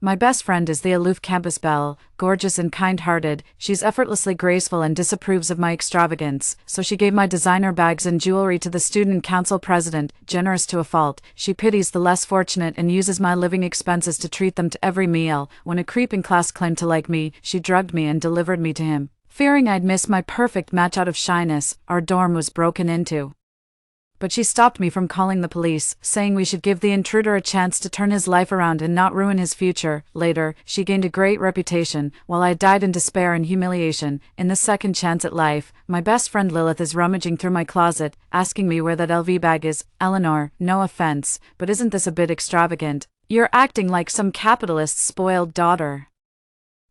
My best friend is the aloof campus belle, gorgeous and kind-hearted. She's effortlessly graceful and disapproves of my extravagance, so she gave my designer bags and jewelry to the student council president, generous to a fault. She pities the less fortunate and uses my living expenses to treat them to every meal. When a creep in class claimed to like me, she drugged me and delivered me to him. Fearing I'd miss my perfect match out of shyness, our dorm was broken into. But she stopped me from calling the police, saying we should give the intruder a chance to turn his life around and not ruin his future. Later, she gained a great reputation, while I died in despair and humiliation. In the second chance at life, my best friend Lilith is rummaging through my closet, asking me where that LV bag is. Eleanor, no offense, but isn't this a bit extravagant? You're acting like some capitalist's spoiled daughter.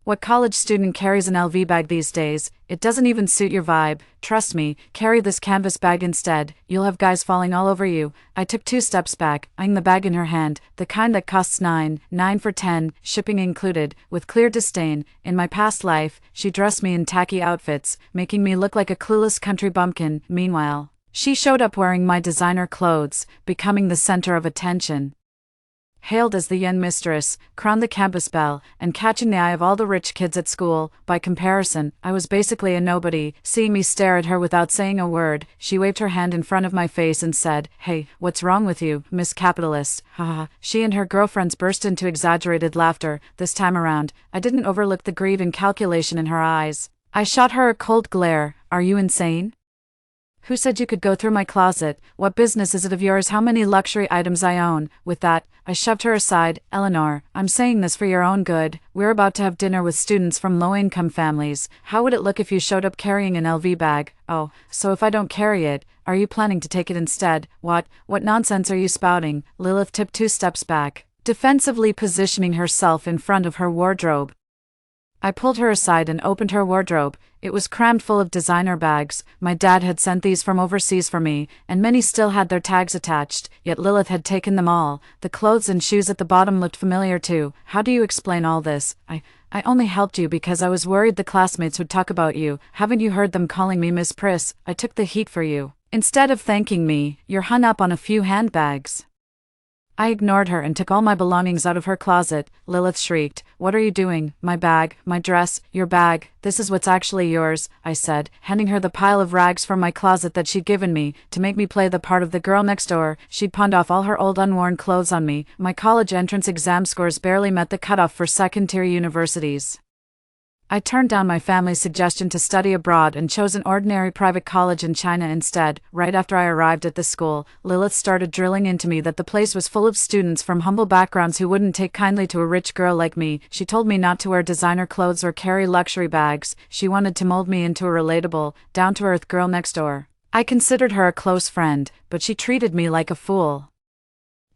What college student carries an LV bag these days? It doesn't even suit your vibe. Trust me, carry this canvas bag instead. You'll have guys falling all over you. I took 2 steps back, eyeing the bag in her hand, the kind that costs $9 for 10, shipping included, with clear disdain. In my past life, she dressed me in tacky outfits, making me look like a clueless country bumpkin. Meanwhile, she showed up wearing my designer clothes, becoming the center of attention. Hailed as the young mistress, crowned the campus belle, and catching the eye of all the rich kids at school. By comparison, I was basically a nobody. Seeing me stare at her without saying a word, she waved her hand in front of my face and said, "Hey, what's wrong with you, Miss Capitalist?" Haha. She and her girlfriends burst into exaggerated laughter. This time around, I didn't overlook the greed and calculation in her eyes. I shot her a cold glare. Are you insane? Who said you could go through my closet? What business is it of yours how many luxury items I own? With that, I shoved her aside. Eleanor, I'm saying this for your own good. We're about to have dinner with students from low-income families. How would it look if you showed up carrying an LV bag? Oh, so if I don't carry it, are you planning to take it instead? What nonsense are you spouting? Lilith tipped 2 steps back, defensively positioning herself in front of her wardrobe. I pulled her aside and opened her wardrobe. It was crammed full of designer bags. My dad had sent these from overseas for me, and many still had their tags attached, yet Lilith had taken them all. The clothes and shoes at the bottom looked familiar too. How do you explain all this? I only helped you because I was worried the classmates would talk about you. Haven't you heard them calling me Miss Priss? I took the heat for you. Instead of thanking me, you're hung up on a few handbags. I ignored her and took all my belongings out of her closet. Lilith shrieked, "What are you doing? My bag, my dress, your bag, this is what's actually yours," I said, handing her the pile of rags from my closet that she'd given me, to make me play the part of the girl next door. She'd pawned off all her old unworn clothes on me. My college entrance exam scores barely met the cutoff for second-tier universities. I turned down my family's suggestion to study abroad and chose an ordinary private college in China instead. Right after I arrived at the school, Lilith started drilling into me that the place was full of students from humble backgrounds who wouldn't take kindly to a rich girl like me. She told me not to wear designer clothes or carry luxury bags. She wanted to mold me into a relatable, down-to-earth girl next door. I considered her a close friend, but she treated me like a fool.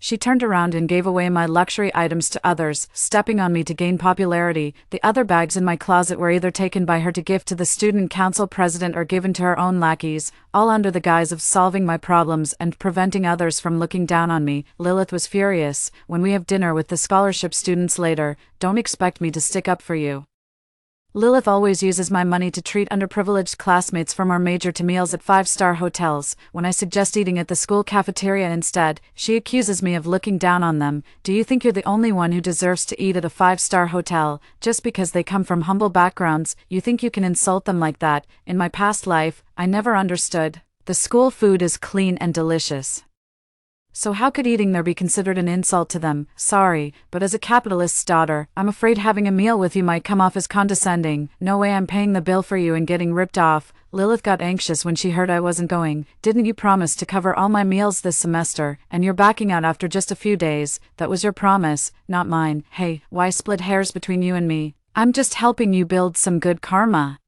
She turned around and gave away my luxury items to others, stepping on me to gain popularity. The other bags in my closet were either taken by her to gift to the student council president or given to her own lackeys, all under the guise of solving my problems and preventing others from looking down on me. Lilith was furious. When we have dinner with the scholarship students later, don't expect me to stick up for you. Lilith always uses my money to treat underprivileged classmates from our major to meals at 5-star hotels. When I suggest eating at the school cafeteria instead, she accuses me of looking down on them. Do you think you're the only one who deserves to eat at a 5-star hotel, just because they come from humble backgrounds? You think you can insult them like that? In my past life, I never understood. The school food is clean and delicious. So how could eating there be considered an insult to them? Sorry, but as a capitalist's daughter, I'm afraid having a meal with you might come off as condescending. No way I'm paying the bill for you and getting ripped off. Lilith got anxious when she heard I wasn't going. Didn't you promise to cover all my meals this semester, and you're backing out after just a few days? That was your promise, not mine. Hey, why split hairs between you and me? I'm just helping you build some good karma.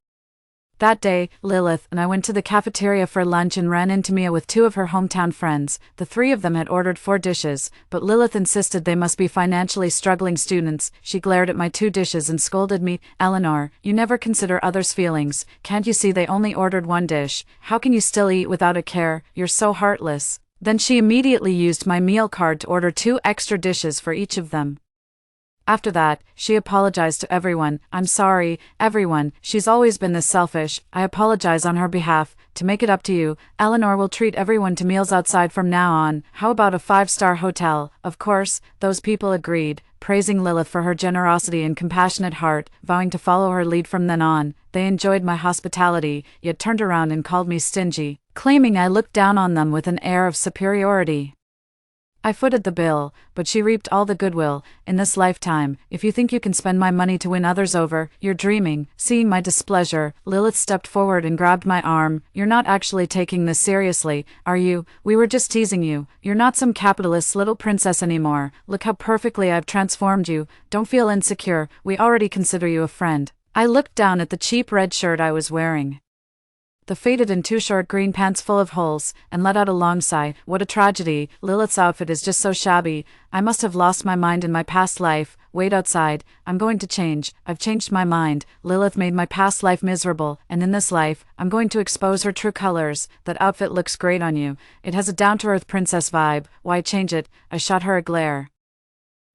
That day, Lilith and I went to the cafeteria for lunch and ran into Mia with 2 of her hometown friends. The 3 of them had ordered 4 dishes, but Lilith insisted they must be financially struggling students. She glared at my 2 dishes and scolded me. "Eleanor, you never consider others' feelings. Can't you see they only ordered 1 dish? How can you still eat without a care? You're so heartless." Then she immediately used my meal card to order 2 extra dishes for each of them. After that, she apologized to everyone. I'm sorry, everyone, she's always been this selfish. I apologize on her behalf. To make it up to you, Eleanor will treat everyone to meals outside from now on. How about a 5-star hotel? Of course, those people agreed, praising Lilith for her generosity and compassionate heart, vowing to follow her lead from then on. They enjoyed my hospitality, yet turned around and called me stingy, claiming I looked down on them with an air of superiority. I footed the bill, but she reaped all the goodwill. In this lifetime, if you think you can spend my money to win others over, you're dreaming. Seeing my displeasure, Lilith stepped forward and grabbed my arm. You're not actually taking this seriously, are you? We were just teasing you. You're not some capitalist little princess anymore. Look how perfectly I've transformed you. Don't feel insecure, we already consider you a friend. I looked down at the cheap red shirt I was wearing, the faded and too short green pants full of holes, and let out a long sigh. What a tragedy, Lilith's outfit is just so shabby. I must have lost my mind in my past life. Wait outside, I'm going to change. I've changed my mind. Lilith made my past life miserable, and in this life, I'm going to expose her true colors. That outfit looks great on you. It has a down-to-earth princess vibe. Why change it? I shot her a glare.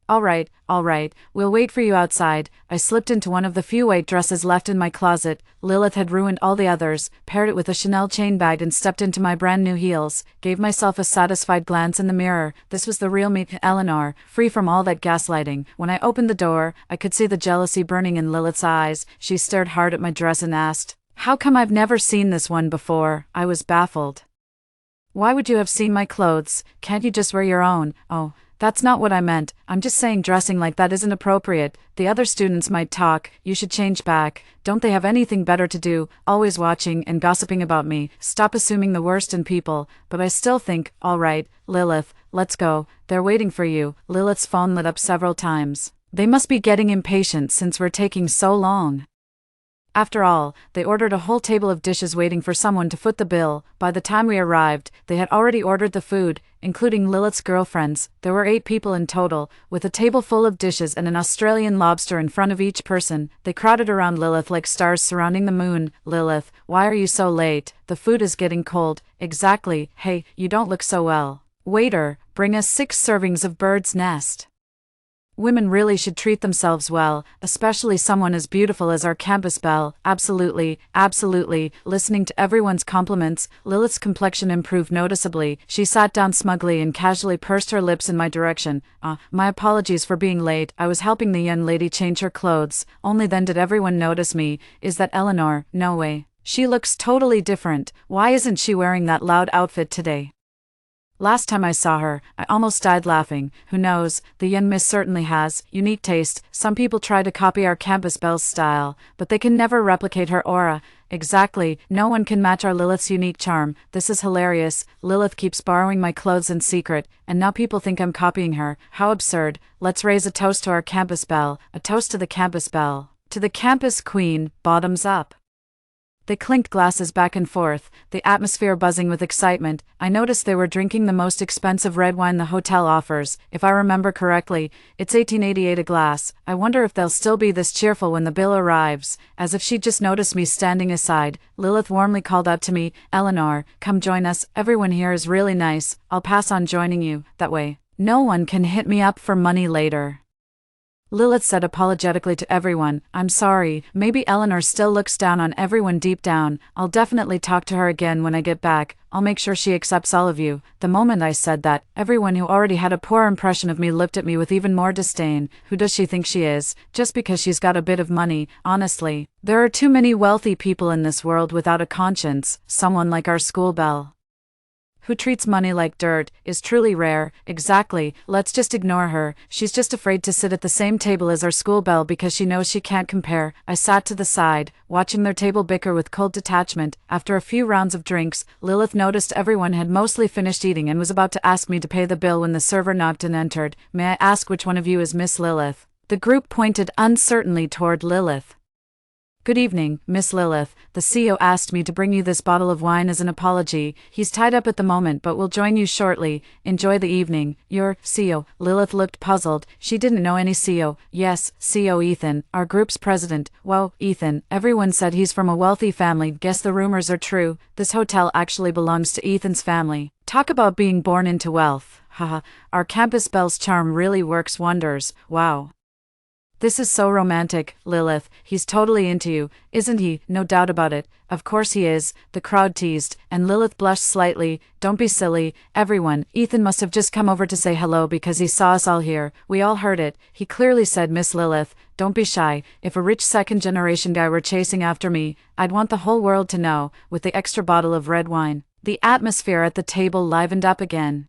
All right, we'll wait for you outside. I slipped into one of the few white dresses left in my closet. Lilith had ruined all the others, paired it with a Chanel chain bag and stepped into my brand new heels. Gave myself a satisfied glance in the mirror. This was the real me, Eleanor, free from all that gaslighting. When I opened the door, I could see the jealousy burning in Lilith's eyes. She stared hard at my dress and asked, "How come I've never seen this one before?" I was baffled. "Why would you have seen my clothes? Can't you just wear your own?" "Oh, that's not what I meant. I'm just saying dressing like that isn't appropriate. The other students might talk. You should change back. Don't they have anything better to do, always watching and gossiping about me? Stop assuming the worst in people." But I still think, all right, Lilith, let's go. They're waiting for you. Lilith's phone lit up several times. They must be getting impatient since we're taking so long. After all, they ordered a whole table of dishes waiting for someone to foot the bill. By the time we arrived, they had already ordered the food, including Lilith's girlfriends. There were 8 people in total, with a table full of dishes and an Australian lobster in front of each person. They crowded around Lilith like stars surrounding the moon. "Lilith, why are you so late? The food is getting cold." "Exactly. Hey, you don't look so well. Waiter, bring us 6 servings of bird's nest." Women really should treat themselves well, especially someone as beautiful as our campus belle. Absolutely. Listening to everyone's compliments, Lilith's complexion improved noticeably. She sat down smugly and casually pursed her lips in my direction. My apologies for being late. I was helping the young lady change her clothes. Only then did everyone notice me. Is that Eleanor? No way. She looks totally different. Why isn't she wearing that loud outfit today? Last time I saw her, I almost died laughing. Who knows, the young miss certainly has unique taste. Some people try to copy our campus belle's style, but they can never replicate her aura. Exactly, no one can match our Lilith's unique charm. This is hilarious. Lilith keeps borrowing my clothes in secret, and now people think I'm copying her. How absurd. Let's raise a toast to our campus belle. A toast to the campus belle. To the campus queen, bottoms up. They clinked glasses back and forth, the atmosphere buzzing with excitement. I noticed they were drinking the most expensive red wine the hotel offers. If I remember correctly, it's $18.88 a glass. I wonder if they'll still be this cheerful when the bill arrives. As if she'd just noticed me standing aside, Lilith warmly called out to me, "Eleanor, come join us. Everyone here is really nice. I'll pass on joining you. That way, no one can hit me up for money later." Lilith said apologetically to everyone, "I'm sorry, maybe Eleanor still looks down on everyone deep down. I'll definitely talk to her again when I get back. I'll make sure she accepts all of you." The moment I said that, everyone who already had a poor impression of me looked at me with even more disdain. Who does she think she is? Just because she's got a bit of money? Honestly, there are too many wealthy people in this world without a conscience. Someone like our school belle, who treats money like dirt, is truly rare. Exactly, let's just ignore her. She's just afraid to sit at the same table as our school belle because she knows she can't compare. I sat to the side, watching their table bicker with cold detachment. After a few rounds of drinks, Lilith noticed everyone had mostly finished eating and was about to ask me to pay the bill when the server knocked and entered. "May I ask which one of you is Miss Lilith?" The group pointed uncertainly toward Lilith. "Good evening, Miss Lilith. The CEO asked me to bring you this bottle of wine as an apology. He's tied up at the moment but will join you shortly. Enjoy the evening." "Your CEO?" Lilith looked puzzled. She didn't know any CEO. "Yes, CEO Ethan, our group's president." "Whoa, Ethan. Everyone said he's from a wealthy family. Guess the rumors are true. This hotel actually belongs to Ethan's family. Talk about being born into wealth. Haha, our campus belle's charm really works wonders. Wow." This is so romantic, Lilith. He's totally into you, isn't he? No doubt about it. Of course he is, the crowd teased, and Lilith blushed slightly. Don't be silly, everyone. Ethan must have just come over to say hello because he saw us all here. We all heard it. He clearly said, Miss Lilith, don't be shy. If a rich second-generation guy were chasing after me, I'd want the whole world to know, with the extra bottle of red wine. The atmosphere at the table livened up again.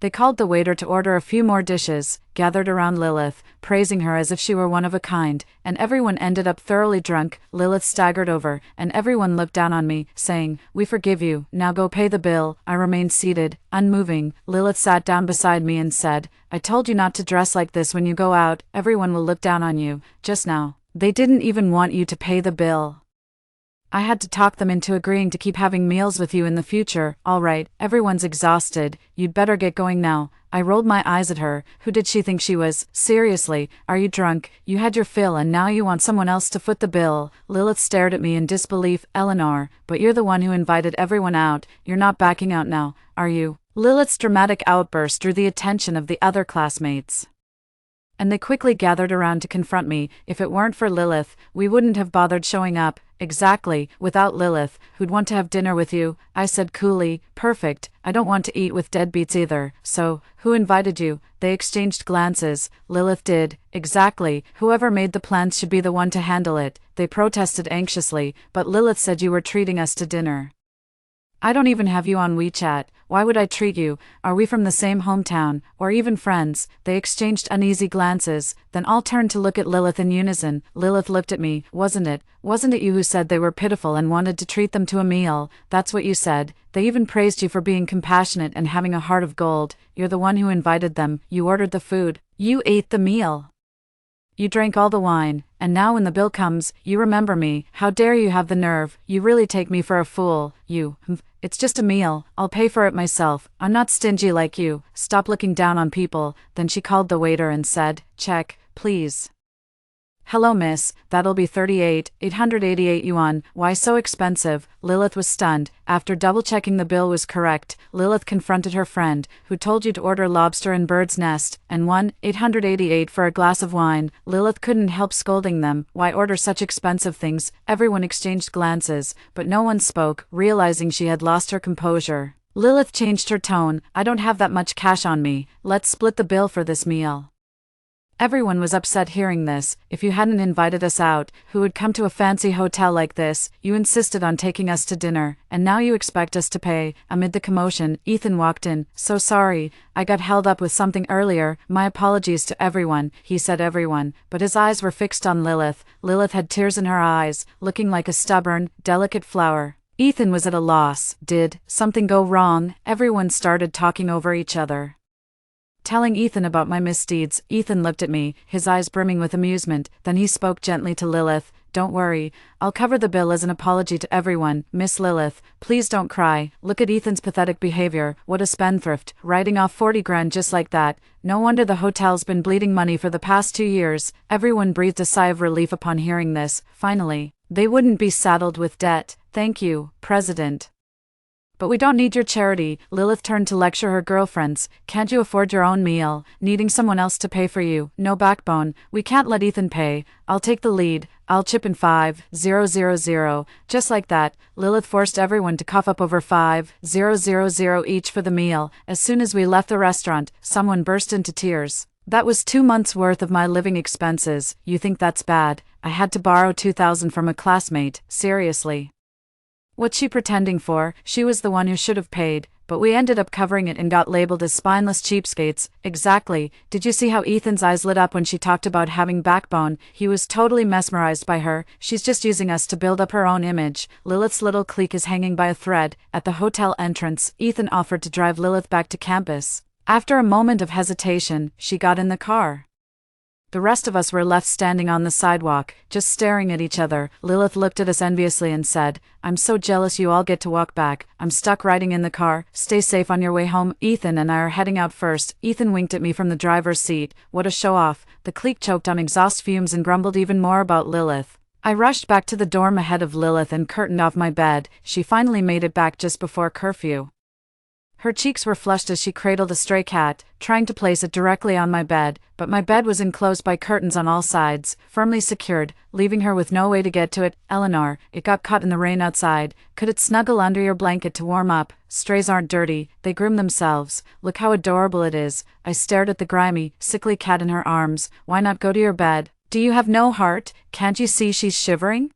They called the waiter to order a few more dishes, gathered around Lilith, praising her as if she were one of a kind, and everyone ended up thoroughly drunk. Lilith staggered over, and everyone looked down on me, saying, We forgive you, now go pay the bill. I remained seated, unmoving. Lilith sat down beside me and said, I told you not to dress like this when you go out, everyone will look down on you. Just now. They didn't even want you to pay the bill. I had to talk them into agreeing to keep having meals with you in the future. All right, everyone's exhausted, you'd better get going now. I rolled my eyes at her. Who did she think she was? Seriously, are you drunk? You had your fill and now you want someone else to foot the bill. Lilith stared at me in disbelief. Eleanor, but you're the one who invited everyone out. You're not backing out now, are you? Lilith's dramatic outburst drew the attention of the other classmates, and they quickly gathered around to confront me. If it weren't for Lilith, we wouldn't have bothered showing up. Exactly, without Lilith, who'd want to have dinner with you? I said coolly. Perfect, I don't want to eat with deadbeats either. So, who invited you? They exchanged glances. Lilith did. Exactly, whoever made the plans should be the one to handle it. They protested anxiously, but Lilith said you were treating us to dinner. I don't even have you on WeChat. Why would I treat you? Are we from the same hometown, or even friends? They exchanged uneasy glances, then all turned to look at Lilith in unison. Lilith looked at me. Wasn't it you who said they were pitiful and wanted to treat them to a meal? That's what you said. They even praised you for being compassionate and having a heart of gold. You're the one who invited them. You ordered the food. You ate the meal. You drank all the wine, and now when the bill comes, you remember me. How dare you have the nerve? You really take me for a fool. It's just a meal. I'll pay for it myself. I'm not stingy like you. Stop looking down on people. Then she called the waiter and said, Check, please. Hello miss, that'll be 888 yuan. Why so expensive? Lilith was stunned. After double-checking the bill was correct, Lilith confronted her friend, who told you to order lobster and bird's nest, and 888 for a glass of wine. Lilith couldn't help scolding them. Why order such expensive things? Everyone exchanged glances, but no one spoke, realizing she had lost her composure. Lilith changed her tone. I don't have that much cash on me. Let's split the bill for this meal. Everyone was upset hearing this. If you hadn't invited us out, who would come to a fancy hotel like this? You insisted on taking us to dinner, and now you expect us to pay. Amid the commotion, Ethan walked in. So sorry, I got held up with something earlier. My apologies to everyone. He said everyone, but his eyes were fixed on Lilith. Lilith had tears in her eyes, looking like a stubborn, delicate flower. Ethan was at a loss. Did something go wrong? Everyone started talking over each other. Telling Ethan about my misdeeds, Ethan looked at me, his eyes brimming with amusement. Then he spoke gently to Lilith. Don't worry, I'll cover the bill as an apology to everyone. Miss Lilith, please don't cry. Look at Ethan's pathetic behavior. What a spendthrift, writing off 40 grand just like that. No wonder the hotel's been bleeding money for the past 2 years. Everyone breathed a sigh of relief upon hearing this. Finally, they wouldn't be saddled with debt. Thank you, President. But we don't need your charity. Lilith turned to lecture her girlfriends. Can't you afford your own meal? Needing someone else to pay for you? No backbone. We can't let Ethan pay. I'll take the lead. I'll chip in 5,000. Just like that, Lilith forced everyone to cough up over 5,000 each for the meal. As soon as we left the restaurant, someone burst into tears. That was 2 months' worth of my living expenses. You think that's bad? I had to borrow 2,000 from a classmate. Seriously. What's she pretending for? She was the one who should have paid, but we ended up covering it and got labeled as spineless cheapskates. Exactly. Did you see how Ethan's eyes lit up when she talked about having backbone? He was totally mesmerized by her. She's just using us to build up her own image. Lilith's little clique is hanging by a thread. At the hotel entrance, Ethan offered to drive Lilith back to campus. After a moment of hesitation, she got in the car. The rest of us were left standing on the sidewalk, just staring at each other. Lilith looked at us enviously and said, I'm so jealous you all get to walk back. I'm stuck riding in the car. Stay safe on your way home. Ethan and I are heading out first. Ethan winked at me from the driver's seat. What a show-off. The clique choked on exhaust fumes and grumbled even more about Lilith. I rushed back to the dorm ahead of Lilith and curtained off my bed. She finally made it back just before curfew. Her cheeks were flushed as she cradled a stray cat, trying to place it directly on my bed, but my bed was enclosed by curtains on all sides, firmly secured, leaving her with no way to get to it. Eleanor, it got caught in the rain outside. Could it snuggle under your blanket to warm up? Strays aren't dirty, they groom themselves. Look how adorable it is. I stared at the grimy, sickly cat in her arms. Why not go to your bed? Do you have no heart? Can't you see she's shivering?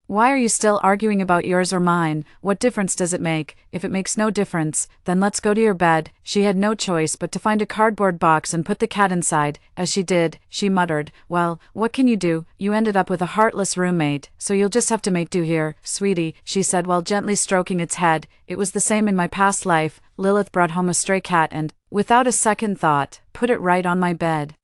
Why are you still arguing about yours or mine? What difference does it make? If it makes no difference, then let's go to your bed. She had no choice but to find a cardboard box and put the cat inside. As she did, she muttered, "Well, what can you do? You ended up with a heartless roommate, so you'll just have to make do here, sweetie," she said while gently stroking its head. It was the same in my past life. Lilith brought home a stray cat and, without a second thought, put it right on my bed.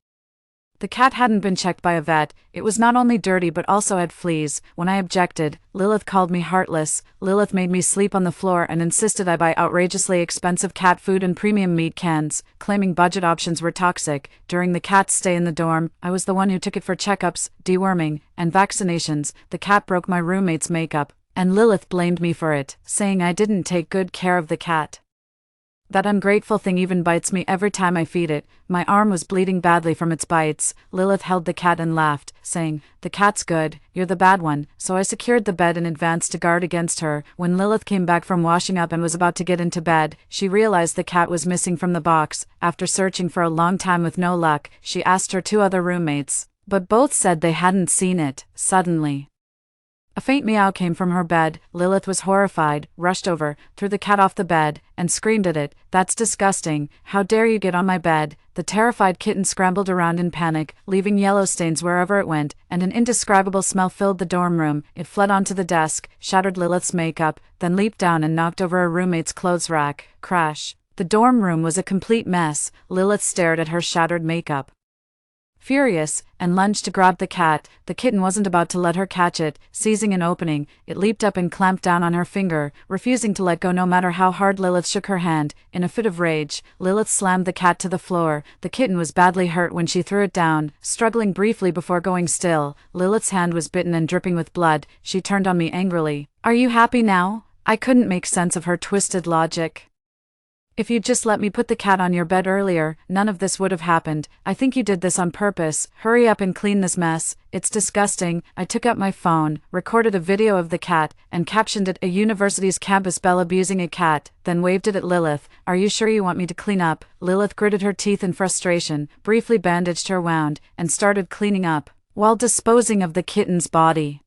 The cat hadn't been checked by a vet. It was not only dirty but also had fleas. When I objected, Lilith called me heartless. Lilith made me sleep on the floor and insisted I buy outrageously expensive cat food and premium meat cans, claiming budget options were toxic. During the cat's stay in the dorm, I was the one who took it for checkups, deworming, and vaccinations. The cat broke my roommate's makeup, and Lilith blamed me for it, saying I didn't take good care of the cat. That ungrateful thing even bites me every time I feed it. My arm was bleeding badly from its bites. Lilith held the cat and laughed, saying, "The cat's good, you're the bad one." So I secured the bed in advance to guard against her. When Lilith came back from washing up and was about to get into bed, she realized the cat was missing from the box. After searching for a long time with no luck, she asked her two other roommates, but both said they hadn't seen it. Suddenly, a faint meow came from her bed. Lilith was horrified, rushed over, threw the cat off the bed, and screamed at it, "That's disgusting. How dare you get on my bed?" The terrified kitten scrambled around in panic, leaving yellow stains wherever it went, and an indescribable smell filled the dorm room. It fled onto the desk, shattered Lilith's makeup, then leaped down and knocked over a roommate's clothes rack. Crash. The dorm room was a complete mess. Lilith stared at her shattered makeup, furious, and lunged to grab the cat. The kitten wasn't about to let her catch it. Seizing an opening, it leaped up and clamped down on her finger, refusing to let go no matter how hard Lilith shook her hand. In a fit of rage, Lilith slammed the cat to the floor. The kitten was badly hurt when she threw it down, struggling briefly before going still. Lilith's hand was bitten and dripping with blood. She turned on me angrily. "Are you happy now?" I couldn't make sense of her twisted logic. "If you'd just let me put the cat on your bed earlier, none of this would have happened. I think you did this on purpose. Hurry up and clean this mess. It's disgusting." I took up my phone, recorded a video of the cat, and captioned it, "A university's campus belle abusing a cat," then waved it at Lilith. "Are you sure you want me to clean up?" Lilith gritted her teeth in frustration, briefly bandaged her wound, and started cleaning up, while disposing of the kitten's body.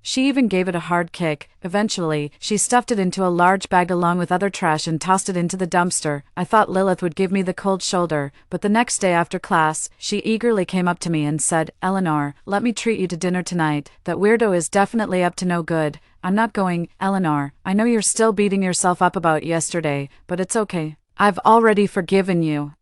She even gave it a hard kick. Eventually, she stuffed it into a large bag along with other trash and tossed it into the dumpster. I thought Lilith would give me the cold shoulder, but the next day after class, she eagerly came up to me and said, "Eleanor, let me treat you to dinner tonight. That weirdo is definitely up to no good." "I'm not going, Eleanor. I know you're still beating yourself up about yesterday, but it's okay. I've already forgiven you.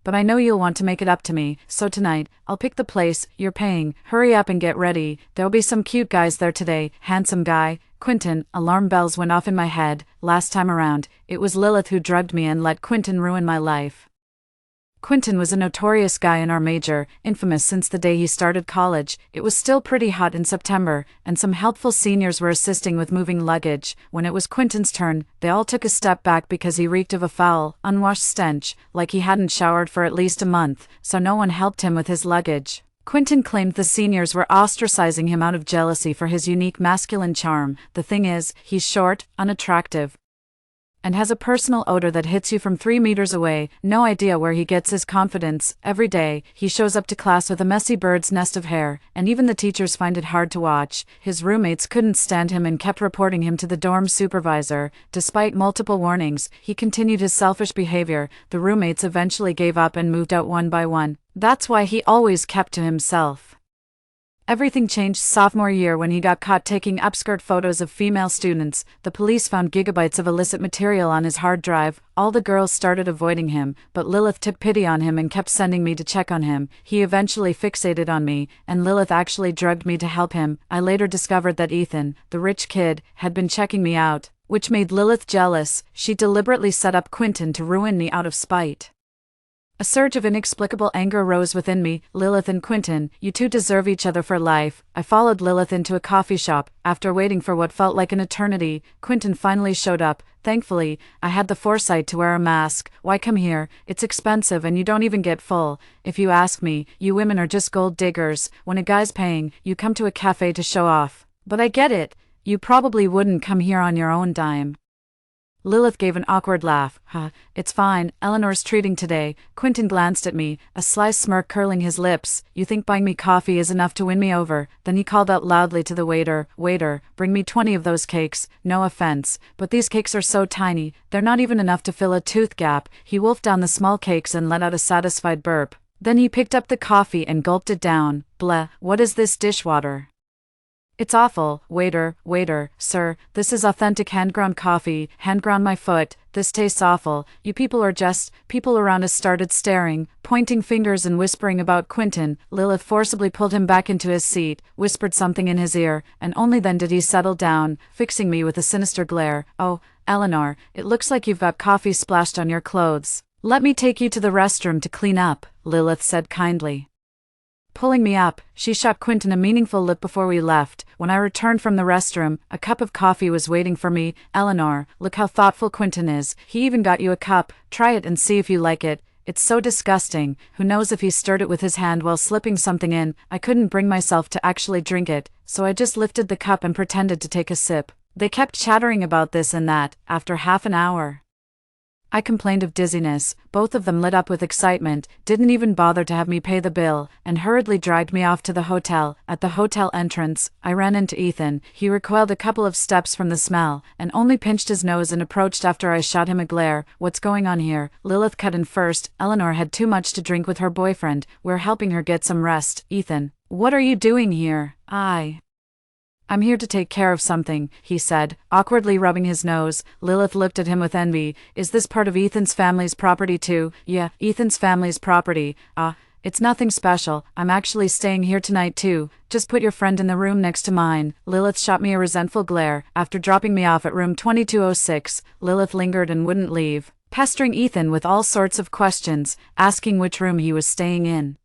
But I know you'll want to make it up to me, so tonight, I'll pick the place. You're paying. Hurry up and get ready. There'll be some cute guys there today." Handsome guy, Quentin. Alarm bells went off in my head. Last time around, it was Lilith who drugged me and let Quentin ruin my life. Quentin was a notorious guy in our major, infamous since the day he started college. It was still pretty hot in September, and some helpful seniors were assisting with moving luggage. When it was Quentin's turn, they all took a step back because he reeked of a foul, unwashed stench, like he hadn't showered for at least a month, so no one helped him with his luggage. Quentin claimed the seniors were ostracizing him out of jealousy for his unique masculine charm. The thing is, he's short, unattractive, and has a personal odor that hits you from 3 meters away. No idea where he gets his confidence. Every day, he shows up to class with a messy bird's nest of hair, and even the teachers find it hard to watch. His roommates couldn't stand him and kept reporting him to the dorm supervisor. Despite multiple warnings, he continued his selfish behavior. The roommates eventually gave up and moved out one by one. That's why he always kept to himself. Everything changed sophomore year when he got caught taking upskirt photos of female students. The police found gigabytes of illicit material on his hard drive. All the girls started avoiding him, but Lilith took pity on him and kept sending me to check on him. He eventually fixated on me, and Lilith actually drugged me to help him. I later discovered that Ethan, the rich kid, had been checking me out, which made Lilith jealous. She deliberately set up Quentin to ruin me out of spite. A surge of inexplicable anger rose within me. Lilith and Quentin, you two deserve each other for life. I followed Lilith into a coffee shop. After waiting for what felt like an eternity, Quentin finally showed up. Thankfully, I had the foresight to wear a mask. Why come here? It's expensive and you don't even get full. If you ask me, you women are just gold diggers. When a guy's paying, you come to a cafe to show off. But I get it. You probably wouldn't come here on your own dime. Lilith gave an awkward laugh. It's fine, Eleanor's treating today. Quentin glanced at me, a sly smirk curling his lips. You think buying me coffee is enough to win me over? Then he called out loudly to the waiter, Waiter, bring me 20 of those cakes. No offense, but these cakes are so tiny, they're not even enough to fill a tooth gap. He wolfed down the small cakes and let out a satisfied burp. Then he picked up the coffee and gulped it down. Bleh, what is this dishwater? It's awful. Waiter, sir, this is authentic hand-ground coffee, hand-ground my foot, this tastes awful. You people are just… People around us started staring, pointing fingers and whispering about Quentin. Lilith forcibly pulled him back into his seat, whispered something in his ear, and only then did he settle down, fixing me with a sinister glare. Oh, Eleanor, it looks like you've got coffee splashed on your clothes. Let me take you to the restroom to clean up, Lilith said kindly. Pulling me up, she shot Quentin a meaningful look before we left. When I returned from the restroom, a cup of coffee was waiting for me. Eleanor, look how thoughtful Quentin is. He even got you a cup. Try it and see if you like it. It's so disgusting. Who knows if he stirred it with his hand while slipping something in. I couldn't bring myself to actually drink it, so I just lifted the cup and pretended to take a sip. They kept chattering about this and that. After half an hour, I complained of dizziness. Both of them lit up with excitement, didn't even bother to have me pay the bill, and hurriedly dragged me off to the hotel. At the hotel entrance, I ran into Ethan. He recoiled a couple of steps from the smell, and only pinched his nose and approached after I shot him a glare. What's going on here? Lilith cut in first. Eleanor had too much to drink with her boyfriend. We're helping her get some rest. Ethan, what are you doing here? I'm here to take care of something, he said, awkwardly rubbing his nose. Lilith looked at him with envy. Is this part of Ethan's family's property too? Yeah, Ethan's family's property. It's nothing special. I'm actually staying here tonight too. Just put your friend in the room next to mine. Lilith shot me a resentful glare. After dropping me off at room 2206, Lilith lingered and wouldn't leave, pestering Ethan with all sorts of questions, asking which room he was staying in.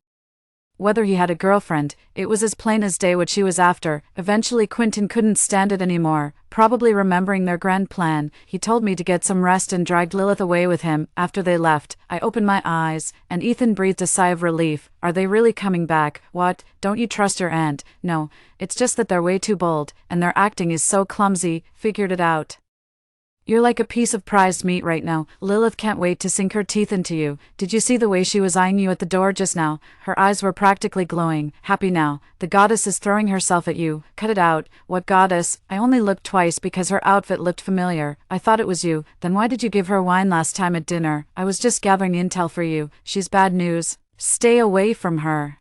Whether he had a girlfriend, it was as plain as day what she was after. Eventually Quentin couldn't stand it anymore. Probably remembering their grand plan, he told me to get some rest and dragged Lilith away with him. After they left, I opened my eyes, and Ethan breathed a sigh of relief. Are they really coming back? What? Don't you trust your aunt? No, it's just that they're way too bold, and their acting is so clumsy. Figured it out. You're like a piece of prized meat right now. Lilith can't wait to sink her teeth into you. Did you see the way she was eyeing you at the door just now? Her eyes were practically glowing. Happy now. The goddess is throwing herself at you. Cut it out. What goddess? I only looked twice because her outfit looked familiar. I thought it was you. Then why did you give her wine last time at dinner? I was just gathering intel for you. She's bad news. Stay away from her.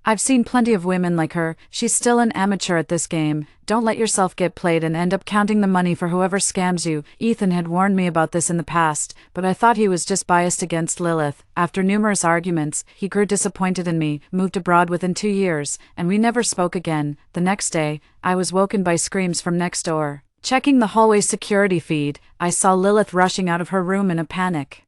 I've seen plenty of women like her. She's still an amateur at this game. Don't let yourself get played and end up counting the money for whoever scams you. Ethan had warned me about this in the past, but I thought he was just biased against Lilith. After numerous arguments, he grew disappointed in me, moved abroad within 2 years, and we never spoke again. The next day, I was woken by screams from next door. Checking the hallway security feed, I saw Lilith rushing out of her room in a panic.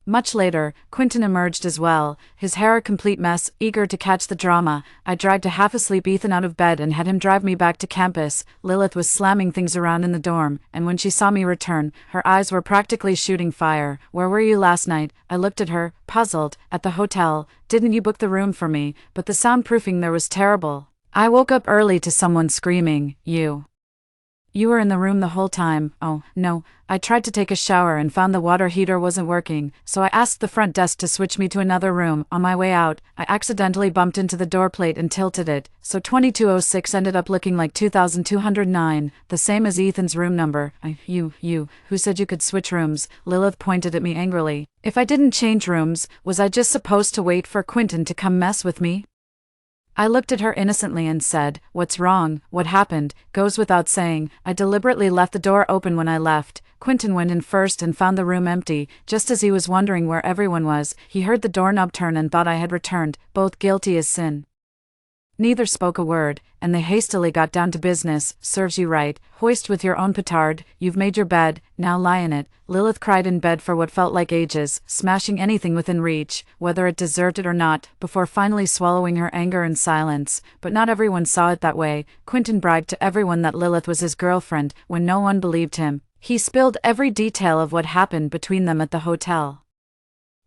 Much later, Quentin emerged as well, his hair a complete mess, eager to catch the drama. I dragged a half-asleep Ethan out of bed and had him drive me back to campus. Lilith was slamming things around in the dorm, and when she saw me return, her eyes were practically shooting fire. Where were you last night? I looked at her, puzzled. At the hotel. Didn't you book the room for me? But the soundproofing there was terrible. I woke up early to someone screaming, You were in the room the whole time. Oh, no, I tried to take a shower and found the water heater wasn't working, so I asked the front desk to switch me to another room. On my way out, I accidentally bumped into the door plate and tilted it, so 2206 ended up looking like 2209, the same as Ethan's room number. You, who said you could switch rooms? Lilith pointed at me angrily. If I didn't change rooms, was I just supposed to wait for Quentin to come mess with me? I looked at her innocently and said, What's wrong? What happened? Goes without saying. I deliberately left the door open when I left. Quentin went in first and found the room empty. Just as he was wondering where everyone was, he heard the doorknob turn and thought I had returned, both guilty as sin. Neither spoke a word, and they hastily got down to business. Serves you right. Hoist with your own petard. You've made your bed, now lie in it. Lilith cried in bed for what felt like ages, smashing anything within reach, whether it deserved it or not, before finally swallowing her anger in silence. But not everyone saw it that way. Quentin bragged to everyone that Lilith was his girlfriend, when no one believed him. He spilled every detail of what happened between them at the hotel.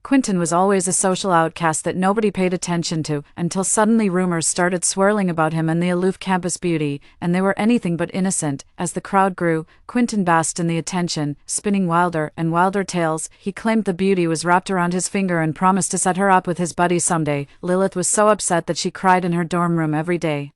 Quentin was always a social outcast that nobody paid attention to, until suddenly rumors started swirling about him and the aloof campus beauty, and they were anything but innocent. As the crowd grew, Quentin basked in the attention, spinning wilder and wilder tales. He claimed the beauty was wrapped around his finger and promised to set her up with his buddy someday. Lilith was so upset that she cried in her dorm room every day.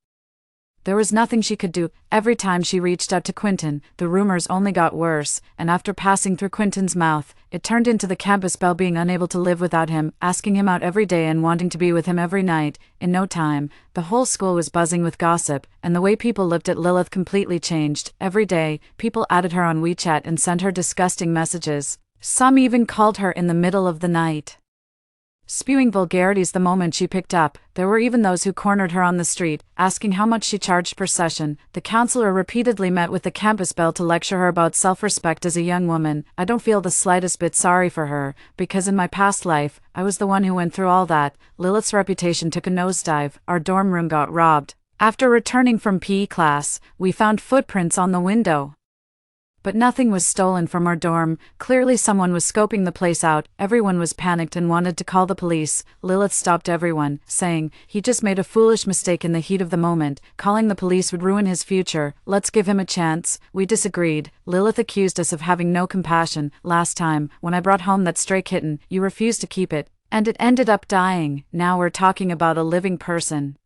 There was nothing she could do. Every time she reached out to Quentin, the rumors only got worse, and after passing through Quentin's mouth, it turned into the campus belle being unable to live without him, asking him out every day and wanting to be with him every night. In no time, the whole school was buzzing with gossip, and the way people looked at Lilith completely changed. Every day, people added her on WeChat and sent her disgusting messages. Some even called her in the middle of the night, spewing vulgarities the moment she picked up. There were even those who cornered her on the street, asking how much she charged per session. The counselor repeatedly met with the campus belle to lecture her about self-respect as a young woman. I don't feel the slightest bit sorry for her, because in my past life, I was the one who went through all that. Lilith's reputation took a nosedive. Our dorm room got robbed. After returning from PE class, we found footprints on the window. But nothing was stolen from our dorm. Clearly someone was scoping the place out. Everyone was panicked and wanted to call the police. Lilith stopped everyone, saying, "He just made a foolish mistake in the heat of the moment. Calling the police would ruin his future. Let's give him a chance." We disagreed. Lilith accused us of having no compassion. "Last time, when I brought home that stray kitten, you refused to keep it, and it ended up dying. Now we're talking about a living person.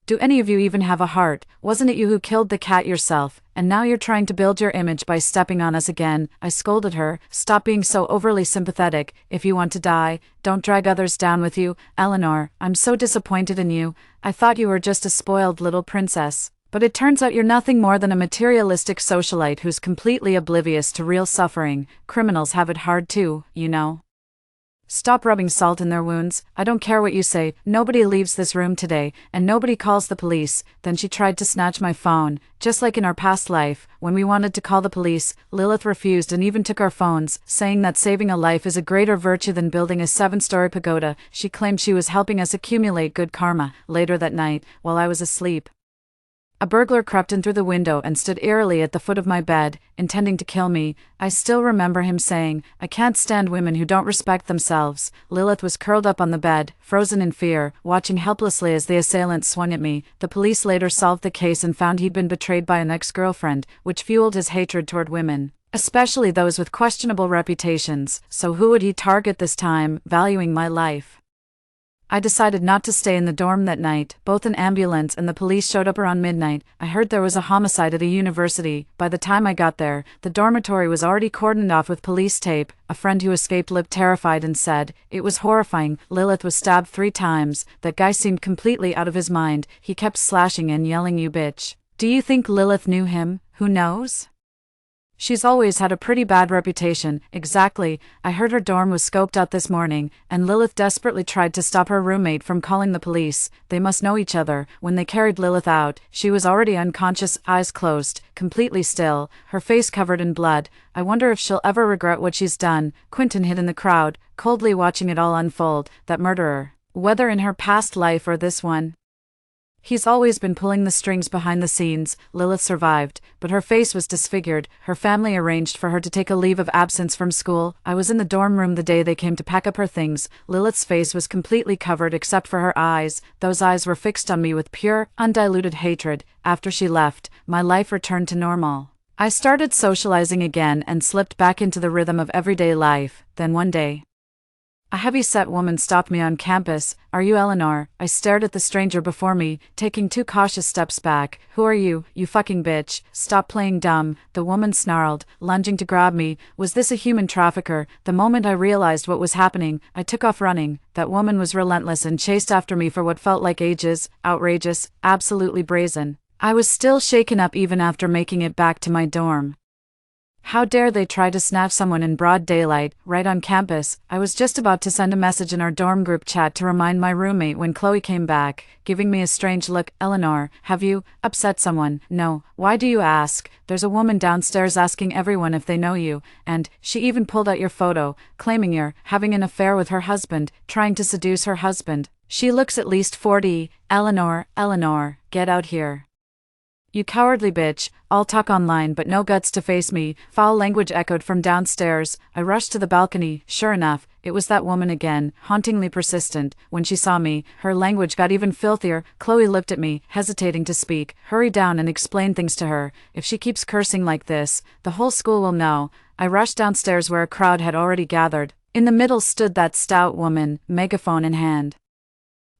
Do any of you even have a heart? Wasn't it you who killed the cat yourself, and now you're trying to build your image by stepping on us again?" I scolded her. "Stop being so overly sympathetic. If you want to die, don't drag others down with you. Eleanor, I'm so disappointed in you. I thought you were just a spoiled little princess. But it turns out you're nothing more than a materialistic socialite who's completely oblivious to real suffering. Criminals have it hard too, you know. Stop rubbing salt in their wounds. I don't care what you say. Nobody leaves this room today, and nobody calls the police." Then she tried to snatch my phone. Just like in our past life, when we wanted to call the police, Lilith refused and even took our phones, saying that saving a life is a greater virtue than building a 7-story pagoda. She claimed she was helping us accumulate good karma. Later that night, while I was asleep, a burglar crept in through the window and stood eerily at the foot of my bed, intending to kill me. I still remember him saying, "I can't stand women who don't respect themselves." Lilith was curled up on the bed, frozen in fear, watching helplessly as the assailant swung at me. The police later solved the case and found he'd been betrayed by an ex-girlfriend, which fueled his hatred toward women, especially those with questionable reputations. So who would he target this time, valuing my life? I decided not to stay in the dorm that night. Both an ambulance and the police showed up around midnight. I heard there was a homicide at a university. By the time I got there, the dormitory was already cordoned off with police tape. A friend who escaped looked terrified and said, "It was horrifying. Lilith was stabbed 3 times. That guy seemed completely out of his mind. He kept slashing and yelling, 'You bitch.'" Do you think Lilith knew him? Who knows? She's always had a pretty bad reputation. Exactly. I heard her dorm was scoped out this morning, and Lilith desperately tried to stop her roommate from calling the police. They must know each other. When they carried Lilith out, she was already unconscious, eyes closed, completely still, her face covered in blood. I wonder if she'll ever regret what she's done. Quentin hid in the crowd, coldly watching it all unfold. That murderer, whether in her past life or this one, he's always been pulling the strings behind the scenes. Lilith survived, but her face was disfigured. Her family arranged for her to take a leave of absence from school. I was in the dorm room the day they came to pack up her things. Lilith's face was completely covered except for her eyes. Those eyes were fixed on me with pure, undiluted hatred. After she left, my life returned to normal. I started socializing again and slipped back into the rhythm of everyday life. Then one day, a heavy-set woman stopped me on campus. "Are you Eleanor?" I stared at the stranger before me, taking 2 cautious steps back. "Who are you, you fucking bitch? Stop playing dumb." The woman snarled, lunging to grab me. Was this a human trafficker? The moment I realized what was happening, I took off running. That woman was relentless and chased after me for what felt like ages. Outrageous, absolutely brazen. I was still shaken up even after making it back to my dorm. How dare they try to snatch someone in broad daylight, right on campus? I was just about to send a message in our dorm group chat to remind my roommate when Chloe came back, giving me a strange look. Eleanor, have you upset someone? No. Why do you ask? There's a woman downstairs asking everyone if they know you, and she even pulled out your photo, claiming you're having an affair with her husband, trying to seduce her husband. She looks at least 40. Eleanor, get out here. You cowardly bitch, I'll talk online but no guts to face me, foul language echoed from downstairs. I rushed to the balcony. Sure enough, it was that woman again, hauntingly persistent. When she saw me, her language got even filthier. Chloe looked at me, hesitating to speak. Hurry down and explain things to her. If she keeps cursing like this, the whole school will know. I rushed downstairs where a crowd had already gathered. In the middle stood that stout woman, megaphone in hand.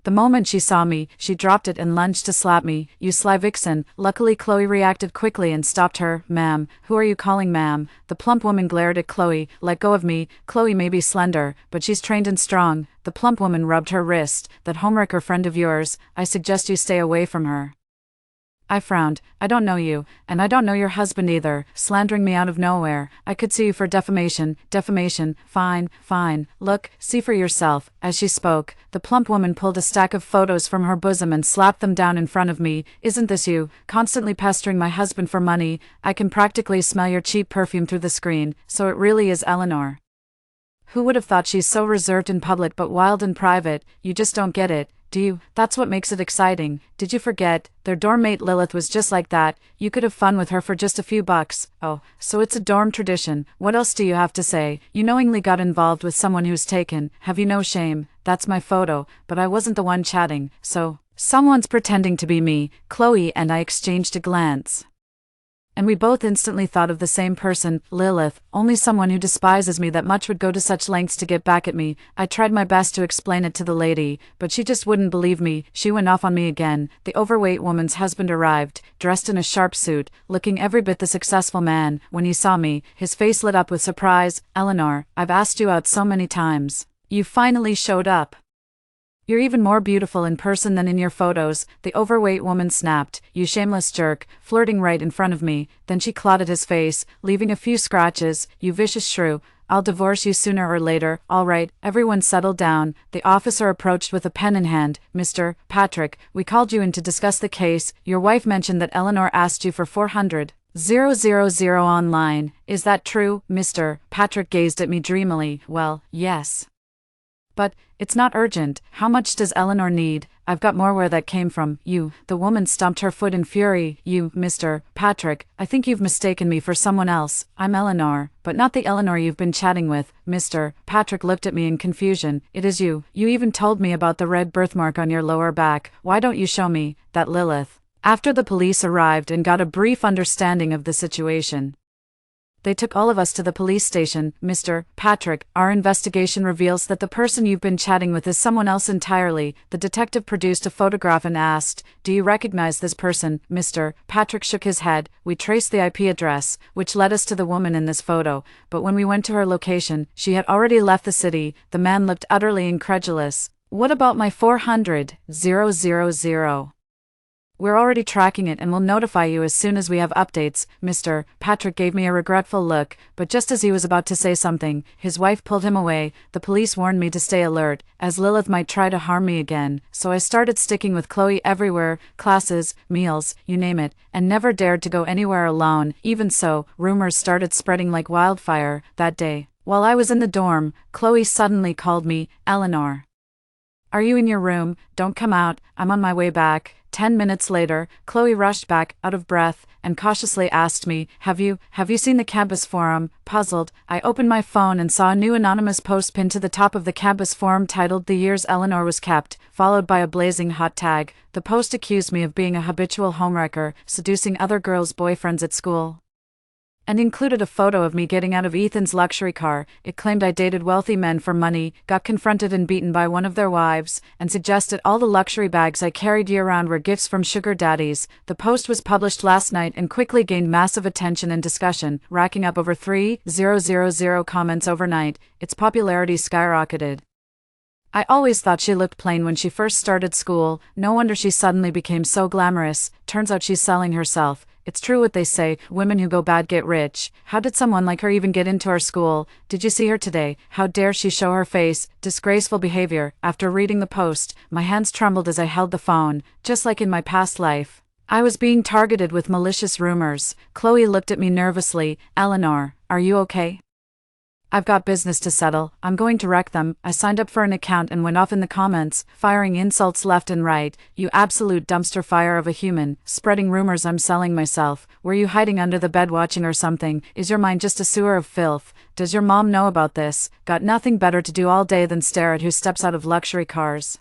The moment she saw me, she dropped it and lunged to slap me. You sly vixen. Luckily Chloe reacted quickly and stopped her. Ma'am, who are you calling ma'am? The plump woman glared at Chloe. Let go of me. Chloe may be slender, but she's trained and strong. The plump woman rubbed her wrist. That homewrecker friend of yours, I suggest you stay away from her. I frowned. I don't know you, and I don't know your husband either, slandering me out of nowhere. I could sue you for defamation. Defamation. Fine. Look, see for yourself. As she spoke, the plump woman pulled a stack of photos from her bosom and slapped them down in front of me. Isn't this you, constantly pestering my husband for money? I can practically smell your cheap perfume through the screen, so it really is Eleanor. Who would have thought she's so reserved in public but wild in private? You just don't get it, do you? That's what makes it exciting. Did you forget? Their dorm mate Lilith was just like that. You could have fun with her for just a few bucks. Oh, so it's a dorm tradition. What else do you have to say? You knowingly got involved with someone who's taken. Have you no shame? That's my photo, but I wasn't the one chatting, so someone's pretending to be me. Chloe and I exchanged a glance. And we both instantly thought of the same person, Lilith. Only someone who despises me that much would go to such lengths to get back at me. I tried my best to explain it to the lady, but she just wouldn't believe me. She went off on me again. The overweight woman's husband arrived, dressed in a sharp suit, looking every bit the successful man. When he saw me, his face lit up with surprise. Eleanor, I've asked you out so many times. You finally showed up. You're even more beautiful in person than in your photos, the overweight woman snapped. You shameless jerk, flirting right in front of me. Then she clawed at his face, leaving a few scratches. You vicious shrew. I'll divorce you sooner or later. All right, everyone settle down. The officer approached with a pen in hand. Mr. Patrick, we called you in to discuss the case. Your wife mentioned that Eleanor asked you for 400,000 online. Is that true, Mr. Patrick gazed at me dreamily. Well, yes. But it's not urgent. How much does Eleanor need? I've got more where that came from. You. The woman stomped her foot in fury. You, Mr. Patrick, I think you've mistaken me for someone else. I'm Eleanor, but not the Eleanor you've been chatting with. Mr. Patrick looked at me in confusion. It is you. You even told me about the red birthmark on your lower back. Why don't you show me that, Lilith? After the police arrived and got a brief understanding of the situation, they took all of us to the police station. Mr. Patrick, our investigation reveals that the person you've been chatting with is someone else entirely. The detective produced a photograph and asked, do you recognize this person? Mr. Patrick shook his head. We traced the IP address, which led us to the woman in this photo, but when we went to her location, she had already left the city. The man looked utterly incredulous. What about my 400,000? We're already tracking it and will notify you as soon as we have updates. Mr. Patrick gave me a regretful look, but just as he was about to say something, his wife pulled him away. The police warned me to stay alert, as Lilith might try to harm me again, so I started sticking with Chloe everywhere, classes, meals, you name it, and never dared to go anywhere alone. Even so, rumors started spreading like wildfire. That day, while I was in the dorm, Chloe suddenly called me. Eleanor, are you in your room? Don't come out, I'm on my way back. 10 minutes later, Chloe rushed back, out of breath, and cautiously asked me, Have you seen the campus forum? Puzzled, I opened my phone and saw a new anonymous post pinned to the top of the campus forum titled The Years Eleanor Was Kept, followed by a blazing hot tag. The post accused me of being a habitual homewrecker, seducing other girls' boyfriends at school, and included a photo of me getting out of Ethan's luxury car. It claimed I dated wealthy men for money, got confronted and beaten by one of their wives, and suggested all the luxury bags I carried year-round were gifts from sugar daddies. The post was published last night and quickly gained massive attention and discussion, racking up over 3,000 comments overnight. Its popularity skyrocketed. I always thought she looked plain when she first started school. No wonder she suddenly became so glamorous. Turns out she's selling herself. It's true what they say, women who go bad get rich. How did someone like her even get into our school? Did you see her today? How dare she show her face? Disgraceful behavior. After reading the post, my hands trembled as I held the phone, just like in my past life. I was being targeted with malicious rumors. Chloe looked at me nervously. Eleanor, are you okay? I've got business to settle. I'm going to wreck them. I signed up for an account and went off in the comments, firing insults left and right. You absolute dumpster fire of a human, spreading rumors I'm selling myself. Were you hiding under the bed watching or something? Is your mind just a sewer of filth? Does your mom know about this? Got nothing better to do all day than stare at who steps out of luxury cars.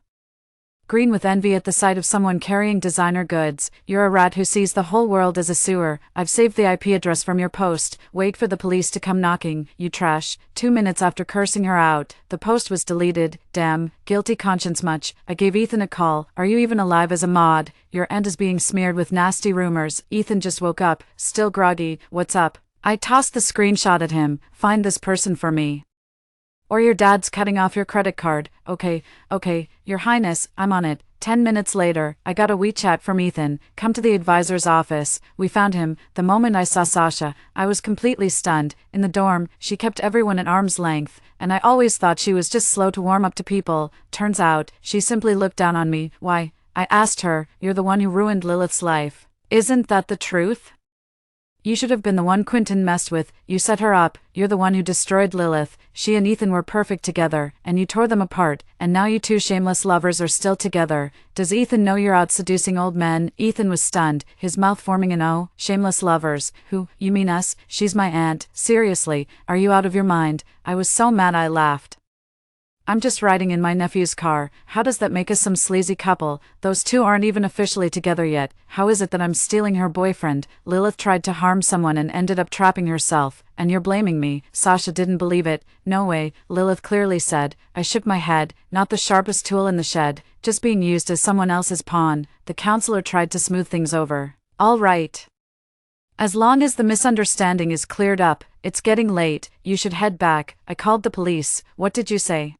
Green with envy at the sight of someone carrying designer goods. You're a rat who sees the whole world as a sewer. I've saved the IP address from your post. Wait for the police to come knocking, you trash. 2 minutes after cursing her out, the post was deleted. Damn, guilty conscience much. I gave Ethan a call. Are you even alive as a mod? Your end is being smeared with nasty rumors. Ethan just woke up, still groggy. What's up? I tossed the screenshot at him. Find this person for me. Or your dad's cutting off your credit card. Okay, your highness, I'm on it. 10 minutes later, I got a WeChat from Ethan. Come to the advisor's office. We found him. The moment I saw Sasha, I was completely stunned. In the dorm, she kept everyone at arm's length, and I always thought she was just slow to warm up to people. Turns out, she simply looked down on me. Why? I asked her, you're the one who ruined Lilith's life. Isn't that the truth? You should have been the one Quentin messed with. You set her up. You're the one who destroyed Lilith. She and Ethan were perfect together, and you tore them apart, and now you two shameless lovers are still together. Does Ethan know you're out seducing old men? Ethan was stunned, his mouth forming an O. Shameless lovers. Who? You mean us? She's my aunt. Seriously, are you out of your mind? I was so mad I laughed. I'm just riding in my nephew's car. How does that make us some sleazy couple? Those two aren't even officially together yet. How is it that I'm stealing her boyfriend? Lilith tried to harm someone and ended up trapping herself, and you're blaming me. Sasha didn't believe it. No way, Lilith clearly said. I shook my head, not the sharpest tool in the shed, just being used as someone else's pawn. The counselor tried to smooth things over. All right. As long as the misunderstanding is cleared up, it's getting late, you should head back. I called the police. What did you say?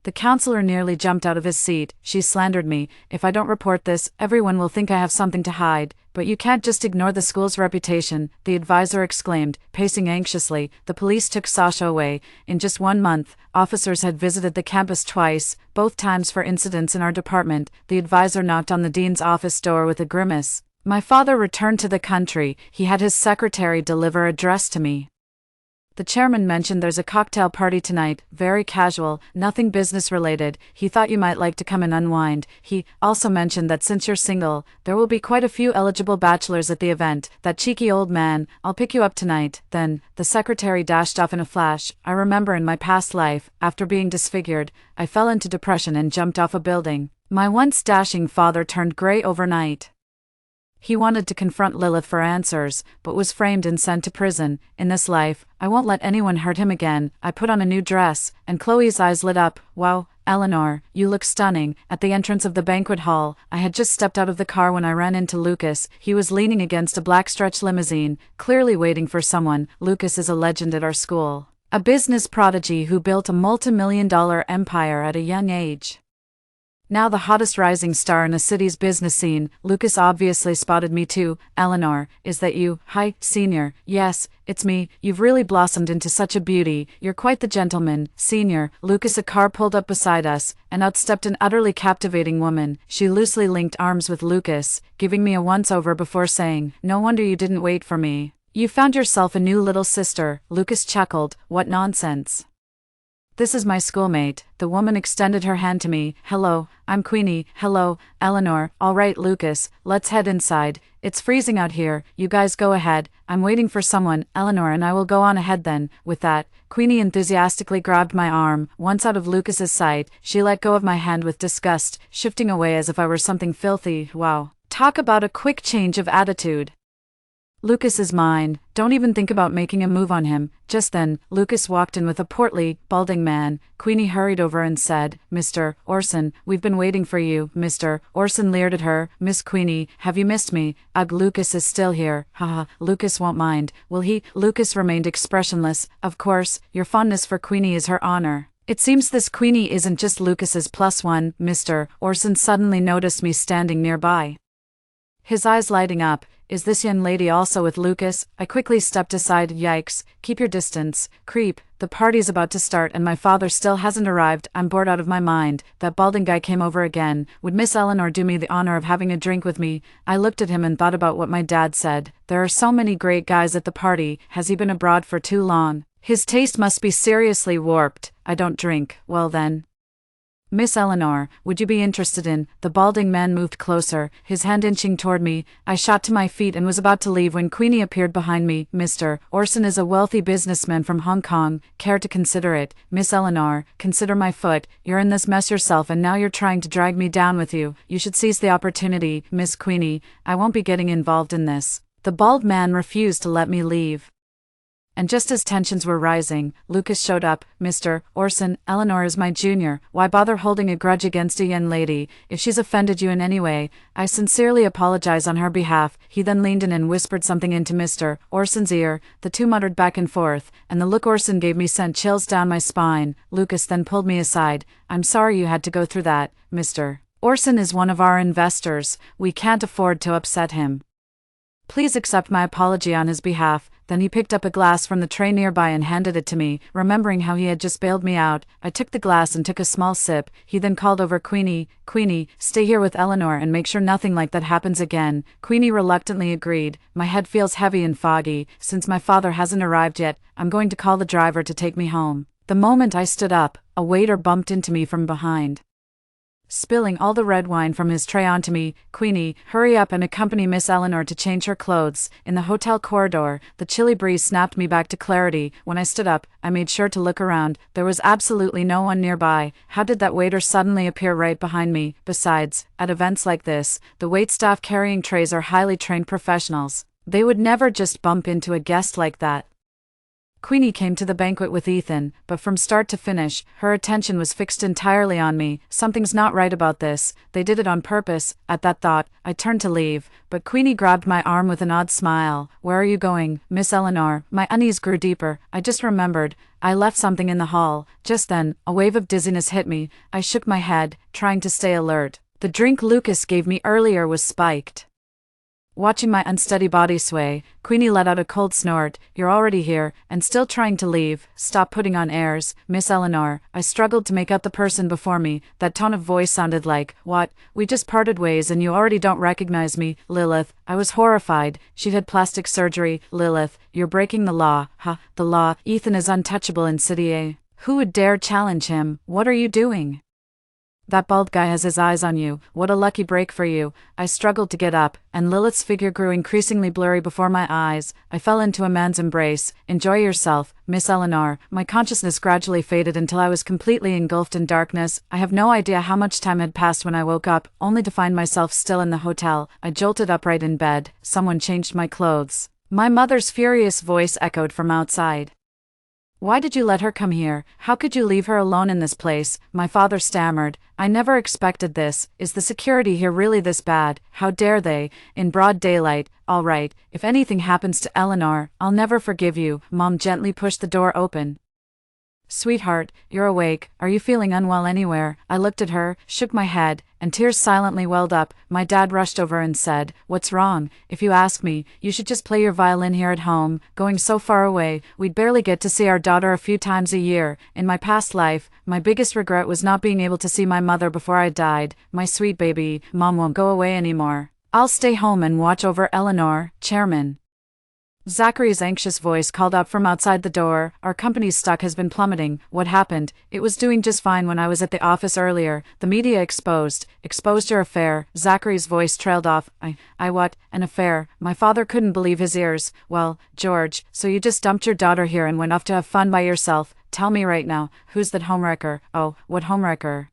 The counselor nearly jumped out of his seat. She slandered me. If I don't report this, everyone will think I have something to hide. But you can't just ignore the school's reputation, the advisor exclaimed, pacing anxiously. The police took Sasha away. In just 1 month, officers had visited the campus twice, both times for incidents in our department. The advisor knocked on the dean's office door with a grimace. My father returned to the country. He had his secretary deliver a dress to me. The chairman mentioned there's a cocktail party tonight, very casual, nothing business related. He thought you might like to come and unwind. He also mentioned that since you're single, there will be quite a few eligible bachelors at the event. That cheeky old man, I'll pick you up tonight. Then, the secretary dashed off in a flash. I remember in my past life, after being disfigured, I fell into depression and jumped off a building. My once dashing father turned gray overnight. He wanted to confront Lilith for answers, but was framed and sent to prison. In this life, I won't let anyone hurt him again. I put on a new dress, and Chloe's eyes lit up. Wow, Eleanor, you look stunning. At the entrance of the banquet hall, I had just stepped out of the car when I ran into Lucas. He was leaning against a black stretch limousine, clearly waiting for someone. Lucas is a legend at our school. A business prodigy who built a multi-million-dollar empire at a young age. Now the hottest rising star in a city's business scene. Lucas obviously spotted me too. Eleanor, is that you? Hi, senior. Yes, it's me. You've really blossomed into such a beauty. You're quite the gentleman, senior. Lucas, a car pulled up beside us, and out stepped an utterly captivating woman. She loosely linked arms with Lucas, giving me a once-over before saying, no wonder you didn't wait for me. You found yourself a new little sister. Lucas chuckled. What nonsense. This is my schoolmate. The woman extended her hand to me. Hello, I'm Queenie. Hello, Eleanor. All right, Lucas, let's head inside. It's freezing out here. You guys go ahead. I'm waiting for someone. Eleanor and I will go on ahead then. With that, Queenie enthusiastically grabbed my arm. Once out of Lucas's sight, she let go of my hand with disgust, shifting away as if I were something filthy. Wow. Talk about a quick change of attitude. Lucas is mine. Don't even think about making a move on him. Just then, Lucas walked in with a portly, balding man. Queenie hurried over and said, Mr. Orson, we've been waiting for you. Mr. Orson leered at her. Miss Queenie, have you missed me? Ugh, Lucas is still here. Haha, Lucas won't mind. Will he? Lucas remained expressionless. Of course, your fondness for Queenie is her honor. It seems this Queenie isn't just Lucas's plus one. Mr. Orson suddenly noticed me standing nearby. His eyes lighting up. is this young lady also with Lucas? I quickly stepped aside. Yikes, keep your distance, creep. The party's about to start and my father still hasn't arrived. I'm bored out of my mind. That balding guy came over again. Would Miss Eleanor do me the honor of having a drink with me? I looked at him and thought about what my dad said. There are so many great guys at the party. Has he been abroad for too long? His taste must be seriously warped. I don't drink. Well then. Miss Eleanor, would you be interested in? The balding man moved closer, his hand inching toward me. I shot to my feet and was about to leave when Queenie appeared behind me. Mr. Orson is a wealthy businessman from Hong Kong. Care to consider it? Miss Eleanor, consider my foot. You're in this mess yourself and now you're trying to drag me down with you. You should seize the opportunity, Miss Queenie. I won't be getting involved in this. The bald man refused to let me leave. And just as tensions were rising, Lucas showed up. Mr. Orson, Eleanor is my junior. Why bother holding a grudge against a young lady? If she's offended you in any way, I sincerely apologize on her behalf. He then leaned in and whispered something into Mr. Orson's ear. The two muttered back and forth, and the look Orson gave me sent chills down my spine. Lucas then pulled me aside. I'm sorry you had to go through that, Mr. Orson is one of our investors. We can't afford to upset him. Please accept my apology on his behalf. Then he picked up a glass from the tray nearby and handed it to me. Remembering how he had just bailed me out, I took the glass and took a small sip. He then called over Queenie. Queenie, stay here with Eleanor and make sure nothing like that happens again. Queenie reluctantly agreed. My head feels heavy and foggy. Since my father hasn't arrived yet, I'm going to call the driver to take me home. The moment I stood up, a waiter bumped into me from behind, spilling all the red wine from his tray onto me. Queenie, hurry up and accompany Miss Eleanor to change her clothes. In the hotel corridor, the chilly breeze snapped me back to clarity. When I stood up, I made sure to look around. There was absolutely no one nearby. How did that waiter suddenly appear right behind me? Besides, at events like this, the waitstaff carrying trays are highly trained professionals. They would never just bump into a guest like that. Queenie came to the banquet with Ethan, but from start to finish, her attention was fixed entirely on me. Something's not right about this. They did it on purpose. At that thought, I turned to leave, but Queenie grabbed my arm with an odd smile. Where are you going, Miss Eleanor? My unease grew deeper. I just remembered. I left something in the hall. Just then, a wave of dizziness hit me. I shook my head, trying to stay alert. The drink Lucas gave me earlier was spiked. Watching my unsteady body sway, Queenie let out a cold snort. You're already here, and still trying to leave. Stop putting on airs, Miss Eleanor. I struggled to make out the person before me. That tone of voice sounded like, what? We just parted ways and you already don't recognize me, Lilith. I was horrified. She'd had plastic surgery. Lilith, you're breaking the law. Huh, the law. Ethan is untouchable in City A. Who would dare challenge him? What are you doing? That bald guy has his eyes on you. What a lucky break for you. I struggled to get up, and Lilith's figure grew increasingly blurry before my eyes. I fell into a man's embrace. Enjoy yourself, Miss Eleanor. My consciousness gradually faded until I was completely engulfed in darkness. I have no idea how much time had passed when I woke up, only to find myself still in the hotel. I jolted upright in bed. Someone changed my clothes. My mother's furious voice echoed from outside. Why did you let her come here? How could you leave her alone in this place? My father stammered. I never expected this. Is the security here really this bad? How dare they? In broad daylight. All right, if anything happens to Eleanor, I'll never forgive you. Mom gently pushed the door open. Sweetheart, you're awake. Are you feeling unwell anywhere? I looked at her, shook my head, and tears silently welled up. My dad rushed over and said, What's wrong? If you ask me, you should just play your violin here at home. Going so far away, we'd barely get to see our daughter a few times a year. In my past life, my biggest regret was not being able to see my mother before I died. My sweet baby, Mom won't go away anymore. I'll stay home and watch over Eleanor, Chairman. Zachary's anxious voice called out from outside the door. Our company's stock has been plummeting. What happened? It was doing just fine when I was at the office earlier. The media exposed your affair. Zachary's voice trailed off. I what? An affair? My father couldn't believe his ears. Well, George, so you just dumped your daughter here and went off to have fun by yourself. Tell me right now, who's that homewrecker? Oh, what homewrecker?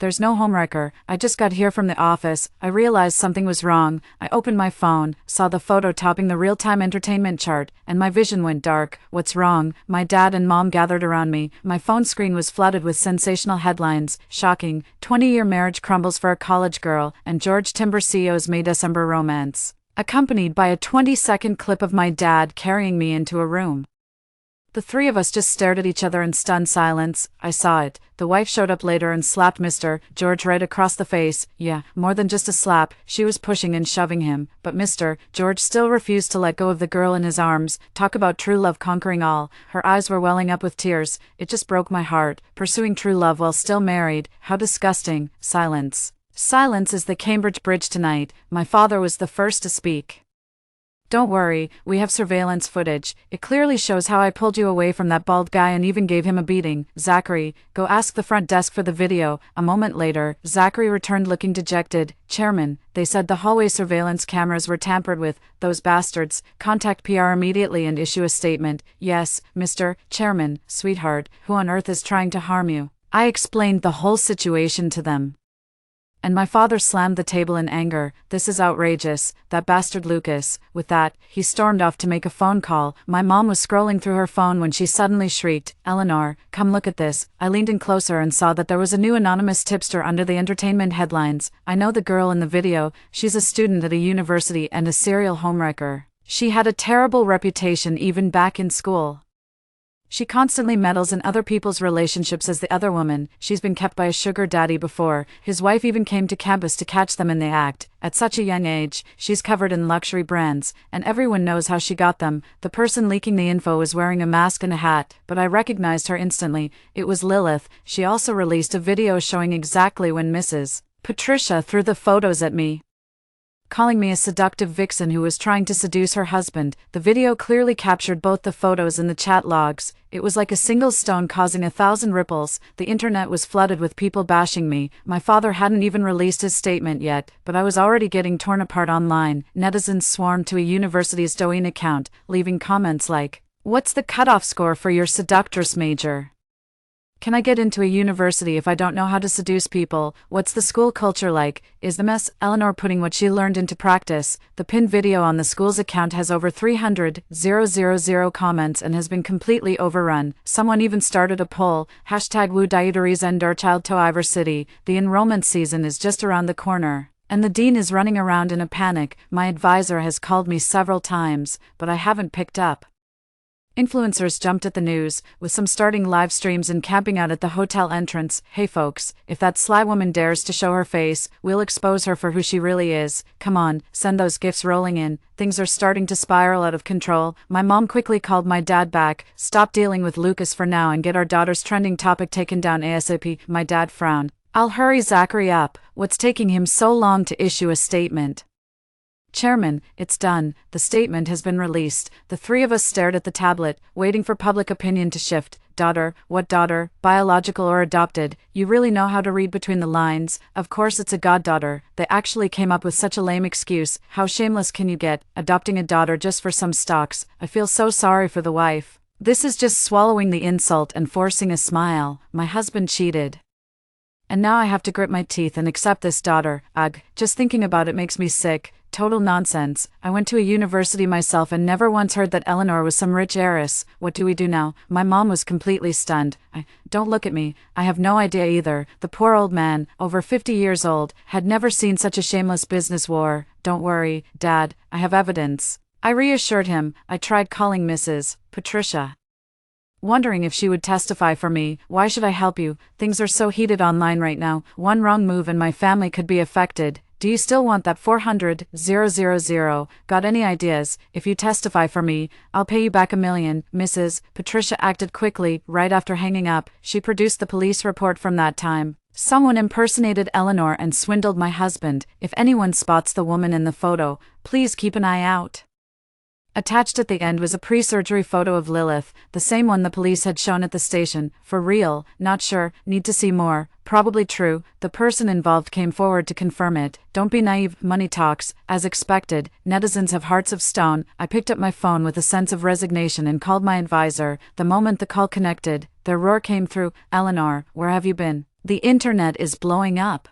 There's no homewrecker. I just got here from the office. I realized something was wrong. I opened my phone, saw the photo topping the real-time entertainment chart, and my vision went dark. What's wrong? My dad and mom gathered around me. My phone screen was flooded with sensational headlines. Shocking. 20-year marriage crumbles for a college girl, and George Timber CEO's May December romance. Accompanied by a 20-second clip of my dad carrying me into a room. The three of us just stared at each other in stunned silence. I saw it. The wife showed up later and slapped Mr. George right across the face. Yeah, more than just a slap, she was pushing and shoving him. But Mr. George still refused to let go of the girl in his arms. Talk about true love conquering all. Her eyes were welling up with tears. It just broke my heart. Pursuing true love while still married. How disgusting. Silence. Silence is the Cambridge Bridge tonight. My father was the first to speak. Don't worry, we have surveillance footage. It clearly shows how I pulled you away from that bald guy and even gave him a beating. Zachary, go ask the front desk for the video. A moment later, Zachary returned looking dejected. Chairman, they said the hallway surveillance cameras were tampered with. Those bastards. Contact PR immediately and issue a statement. Yes, Mr. Chairman, sweetheart, who on earth is trying to harm you? I explained the whole situation to them. And my father slammed the table in anger. This is outrageous. That bastard Lucas. With that, he stormed off to make a phone call. My mom was scrolling through her phone when she suddenly shrieked, "Eleanor, come look at this." I leaned in closer and saw that there was a new anonymous tipster under the entertainment headlines. I know the girl in the video. She's a student at a university and a serial homewrecker. She had a terrible reputation even back in school. She constantly meddles in other people's relationships as the other woman. She's been kept by a sugar daddy before. His wife even came to campus to catch them in the act. At such a young age, she's covered in luxury brands, and everyone knows how she got them. The person leaking the info was wearing a mask and a hat, but I recognized her instantly. It was Lilith. She also released a video showing exactly when Mrs. Patricia threw the photos at me, calling me a seductive vixen who was trying to seduce her husband. The video clearly captured both the photos and the chat logs. It was like a single stone causing 1,000 ripples. The internet was flooded with people bashing me. My father hadn't even released his statement yet, but I was already getting torn apart online. Netizens swarmed to a university's Douyin account, leaving comments like, "What's the cutoff score for your seductress major? Can I get into a university if I don't know how to seduce people? What's the school culture like? Is the mess?" Eleanor putting what she learned into practice. The pinned video on the school's account has over 300,000 comments and has been completely overrun. Someone even started a poll, #Wu Dietaries Endor Child to Ivor City. The enrollment season is just around the corner, and the dean is running around in a panic. My advisor has called me several times, but I haven't picked up. Influencers jumped at the news, with some starting live streams and camping out at the hotel entrance. Hey folks, if that sly woman dares to show her face, we'll expose her for who she really is. Come on, send those gifts rolling in. Things are starting to spiral out of control. My mom quickly called my dad back. Stop dealing with Lucas for now and get our daughter's trending topic taken down ASAP. My dad frowned. I'll hurry Zachary up. What's taking him so long to issue a statement? Chairman, it's done. The statement has been released. The three of us stared at the tablet, waiting for public opinion to shift. Daughter? What daughter? Biological or adopted? You really know how to read between the lines? Of course it's a goddaughter. They actually came up with such a lame excuse. How shameless can you get, adopting a daughter just for some stocks? I feel so sorry for the wife. This is just swallowing the insult and forcing a smile. My husband cheated, and now I have to grit my teeth and accept this daughter. Ugh, just thinking about it makes me sick. Total nonsense. I went to a university myself and never once heard that Eleanor was some rich heiress. What do we do now? My mom was completely stunned. Don't look at me. I have no idea either. The poor old man, over 50 years old, had never seen such a shameless business war. Don't worry, Dad, I have evidence. I reassured him. I tried calling Mrs. Patricia, wondering if she would testify for me. Why should I help you? Things are so heated online right now. One wrong move and my family could be affected. Do you still want that 400,000? Got any ideas? If you testify for me, I'll pay you back $1 million. Mrs. Patricia acted quickly. Right after hanging up, she produced the police report from that time. Someone impersonated Eleanor and swindled my husband. If anyone spots the woman in the photo, please keep an eye out. Attached at the end was a pre-surgery photo of Lilith, the same one the police had shown at the station. For real, not sure, need to see more. Probably true. The person involved came forward to confirm it. Don't be naive, money talks. As expected, netizens have hearts of stone. I picked up my phone with a sense of resignation and called my advisor. The moment the call connected, their roar came through. Eleanor, where have you been? The internet is blowing up.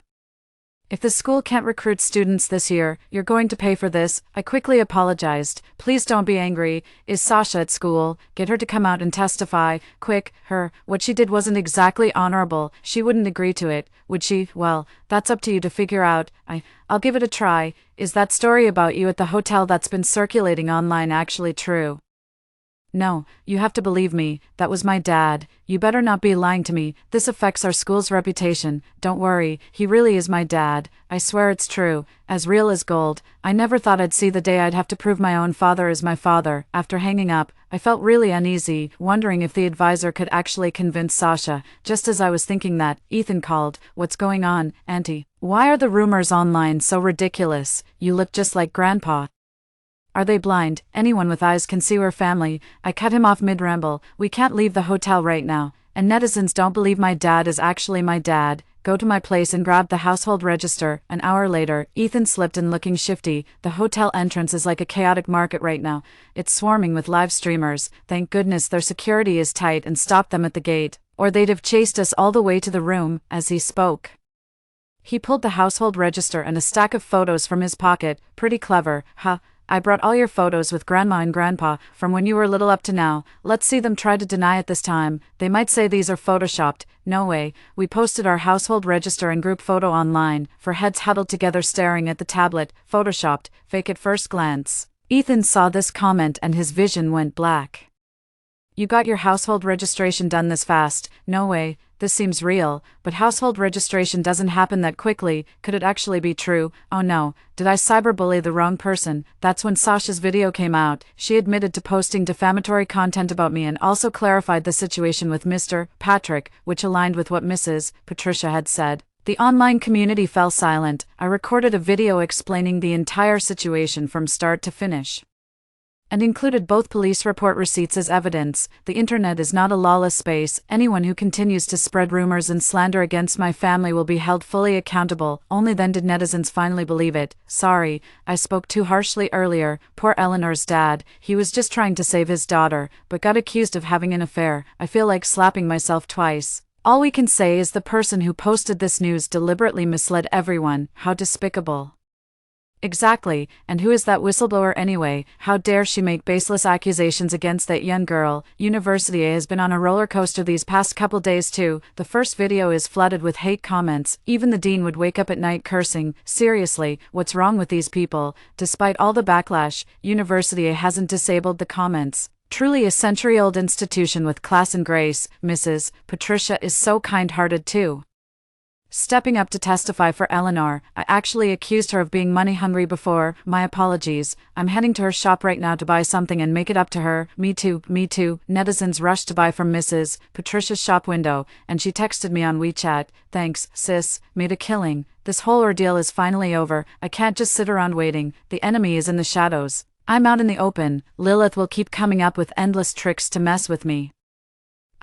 If the school can't recruit students this year, you're going to pay for this. I quickly apologized. Please don't be angry. Is Sasha at school? Get her to come out and testify. Quick, her. What she did wasn't exactly honorable. She wouldn't agree to it, would she? Well, that's up to you to figure out. I'll give it a try. Is that story about you at the hotel that's been circulating online actually true? No, you have to believe me, that was my dad. You better not be lying to me, this affects our school's reputation. Don't worry, he really is my dad. I swear it's true, as real as gold. I never thought I'd see the day I'd have to prove my own father is my father. After hanging up, I felt really uneasy, wondering if the advisor could actually convince Sasha. Just as I was thinking that, Ethan called. What's going on, Auntie? Why are the rumors online so ridiculous? You look just like Grandpa. Are they blind? Anyone with eyes can see we're family. I cut him off mid-ramble. We can't leave the hotel right now. And netizens don't believe my dad is actually my dad. Go to my place and grab the household register. An hour later, Ethan slipped in looking shifty. The hotel entrance is like a chaotic market right now. It's swarming with live streamers. Thank goodness their security is tight and stopped them at the gate, or they'd have chased us all the way to the room. As he spoke, he pulled the household register and a stack of photos from his pocket. Pretty clever, huh? I brought all your photos with Grandma and Grandpa, from when you were little up to now. Let's see them try to deny it this time. They might say these are photoshopped. No way. We posted our household register and group photo online, for heads huddled together staring at the tablet. Photoshopped. Fake at first glance. Ethan saw this comment and his vision went black. You got your household registration done this fast? No way. This seems real, but household registration doesn't happen that quickly. Could it actually be true? Oh no, did I cyberbully the wrong person? That's when Sasha's video came out. She admitted to posting defamatory content about me and also clarified the situation with Mr. Patrick, which aligned with what Mrs. Patricia had said. The online community fell silent. I recorded a video explaining the entire situation from start to finish, and included both police report receipts as evidence. The internet is not a lawless space. Anyone who continues to spread rumors and slander against my family will be held fully accountable. Only then did netizens finally believe it. Sorry, I spoke too harshly earlier. Poor Eleanor's dad. He was just trying to save his daughter, but got accused of having an affair. I feel like slapping myself twice. All we can say is the person who posted this news deliberately misled everyone. How despicable. Exactly, and who is that whistleblower anyway? How dare she make baseless accusations against that young girl? University A has been on a roller coaster these past couple days too. The first video is flooded with hate comments. Even the dean would wake up at night cursing. Seriously, what's wrong with these people? Despite all the backlash, University A hasn't disabled the comments. Truly a century-old institution with class and grace. Mrs. Patricia is so kind-hearted too. Stepping up to testify for Eleanor, I actually accused her of being money-hungry before. My apologies. I'm heading to her shop right now to buy something and make it up to her. Me too, me too. Netizens rushed to buy from Mrs. Patricia's shop window, and she texted me on WeChat. Thanks, sis. Made a killing. This whole ordeal is finally over. I can't just sit around waiting. The enemy is in the shadows. I'm out in the open. Lilith will keep coming up with endless tricks to mess with me.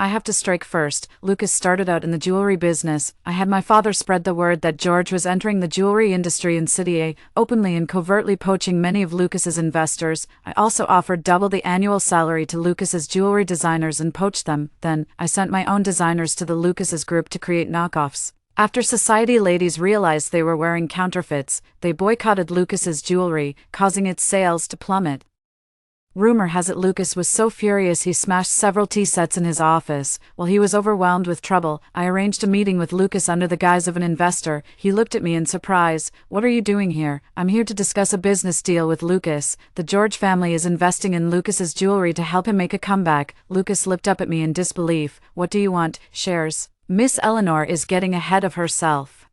I have to strike first. Lucas started out in the jewelry business. I had my father spread the word that George was entering the jewelry industry in City A, openly and covertly poaching many of Lucas's investors. I also offered double the annual salary to Lucas's jewelry designers and poached them. Then, I sent my own designers to the Lucas's group to create knockoffs. After society ladies realized they were wearing counterfeits, they boycotted Lucas's jewelry, causing its sales to plummet. Rumor has it Lucas was so furious he smashed several tea sets in his office. While he was overwhelmed with trouble, I arranged a meeting with Lucas under the guise of an investor. He looked at me in surprise. What are you doing here? I'm here to discuss a business deal with Lucas. The George family is investing in Lucas's jewelry to help him make a comeback. Lucas looked up at me in disbelief. What do you want? Shares? Miss Eleanor is getting ahead of herself.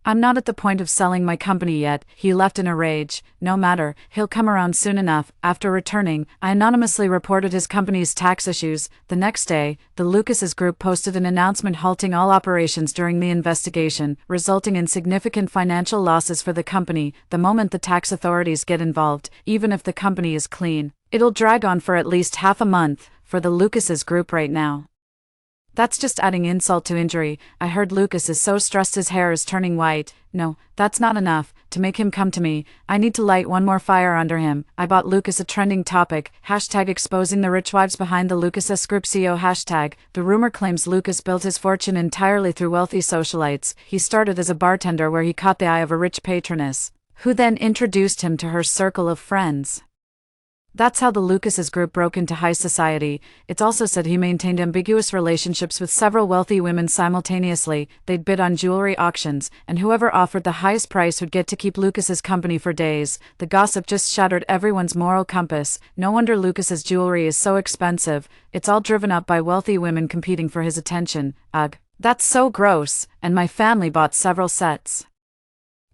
I'm not at the point of selling my company yet. He left in a rage. No matter, he'll come around soon enough. After returning, I anonymously reported his company's tax issues. The next day, the Lucas's group posted an announcement halting all operations during the investigation, resulting in significant financial losses for the company. The moment the tax authorities get involved, even if the company is clean, it'll drag on for at least half a month, for the Lucas's group right now. That's just adding insult to injury. I heard Lucas is so stressed his hair is turning white. No, that's not enough. To make him come to me, I need to light one more fire under him. I bought Lucas a trending topic. Hashtag exposing the rich wives behind the Lucas S Group CEO. Hashtag. The rumor claims Lucas built his fortune entirely through wealthy socialites. He started as a bartender where he caught the eye of a rich patroness, who then introduced him to her circle of friends. That's how the Lucas's group broke into high society. It's also said he maintained ambiguous relationships with several wealthy women simultaneously. They'd bid on jewelry auctions, and whoever offered the highest price would get to keep Lucas's company for days. The gossip just shattered everyone's moral compass. No wonder Lucas's jewelry is so expensive. It's all driven up by wealthy women competing for his attention. Ugh. That's so gross, and my family bought several sets.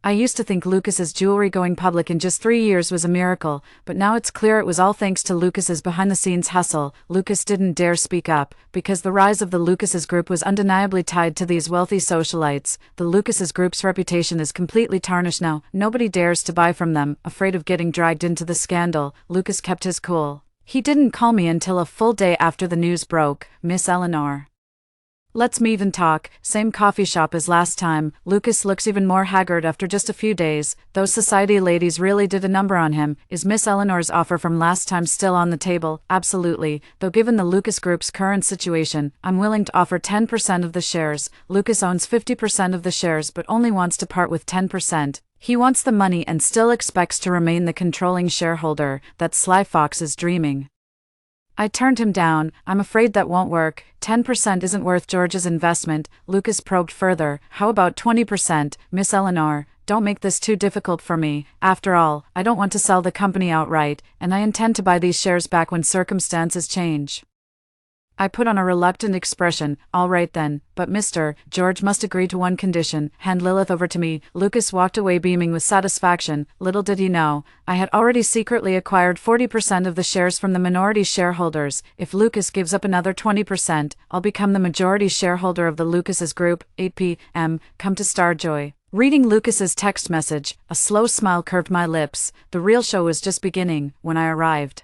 I used to think Lucas's jewelry going public in just 3 years was a miracle, but now it's clear it was all thanks to Lucas's behind-the-scenes hustle. Lucas didn't dare speak up, because the rise of the Lucas's group was undeniably tied to these wealthy socialites. The Lucas's group's reputation is completely tarnished now. Nobody dares to buy from them, afraid of getting dragged into the scandal. Lucas kept his cool. He didn't call me until a full day after the news broke. Miss Eleanor. Let's meet and talk. Same coffee shop as last time. Lucas looks even more haggard after just a few days. Those society ladies really did a number on him. Is Miss Eleanor's offer from last time still on the table? Absolutely. Though given the Lucas Group's current situation, I'm willing to offer 10% of the shares. Lucas owns 50% of the shares but only wants to part with 10%. He wants the money and still expects to remain the controlling shareholder. That sly fox is dreaming. I turned him down. I'm afraid that won't work. 10% isn't worth George's investment. Lucas probed further. How about 20%? Miss Eleanor, don't make this too difficult for me. After all, I don't want to sell the company outright, and I intend to buy these shares back when circumstances change. I put on a reluctant expression. All right then, but Mr. George must agree to one condition. Hand Lilith over to me. Lucas walked away beaming with satisfaction. Little did he know, I had already secretly acquired 40% of the shares from the minority shareholders. If Lucas gives up another 20%, I'll become the majority shareholder of the Lucas's group. 8 p.m. Come to Starjoy. Reading Lucas's text message, a slow smile curved my lips. The real show was just beginning when I arrived.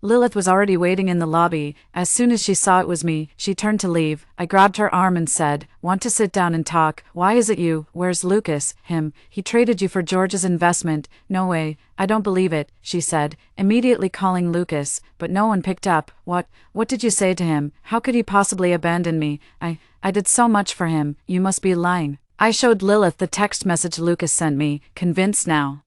Lilith was already waiting in the lobby. As soon as she saw it was me, she turned to leave. I grabbed her arm and said, "Want to sit down and talk? Why is it you? Where's Lucas?" "Him. He traded you for George's investment." "No way. I don't believe it," she said, immediately calling Lucas, but no one picked up. What did you say to him? How could he possibly abandon me? I did so much for him. You must be lying." I showed Lilith the text message Lucas sent me, convinced now.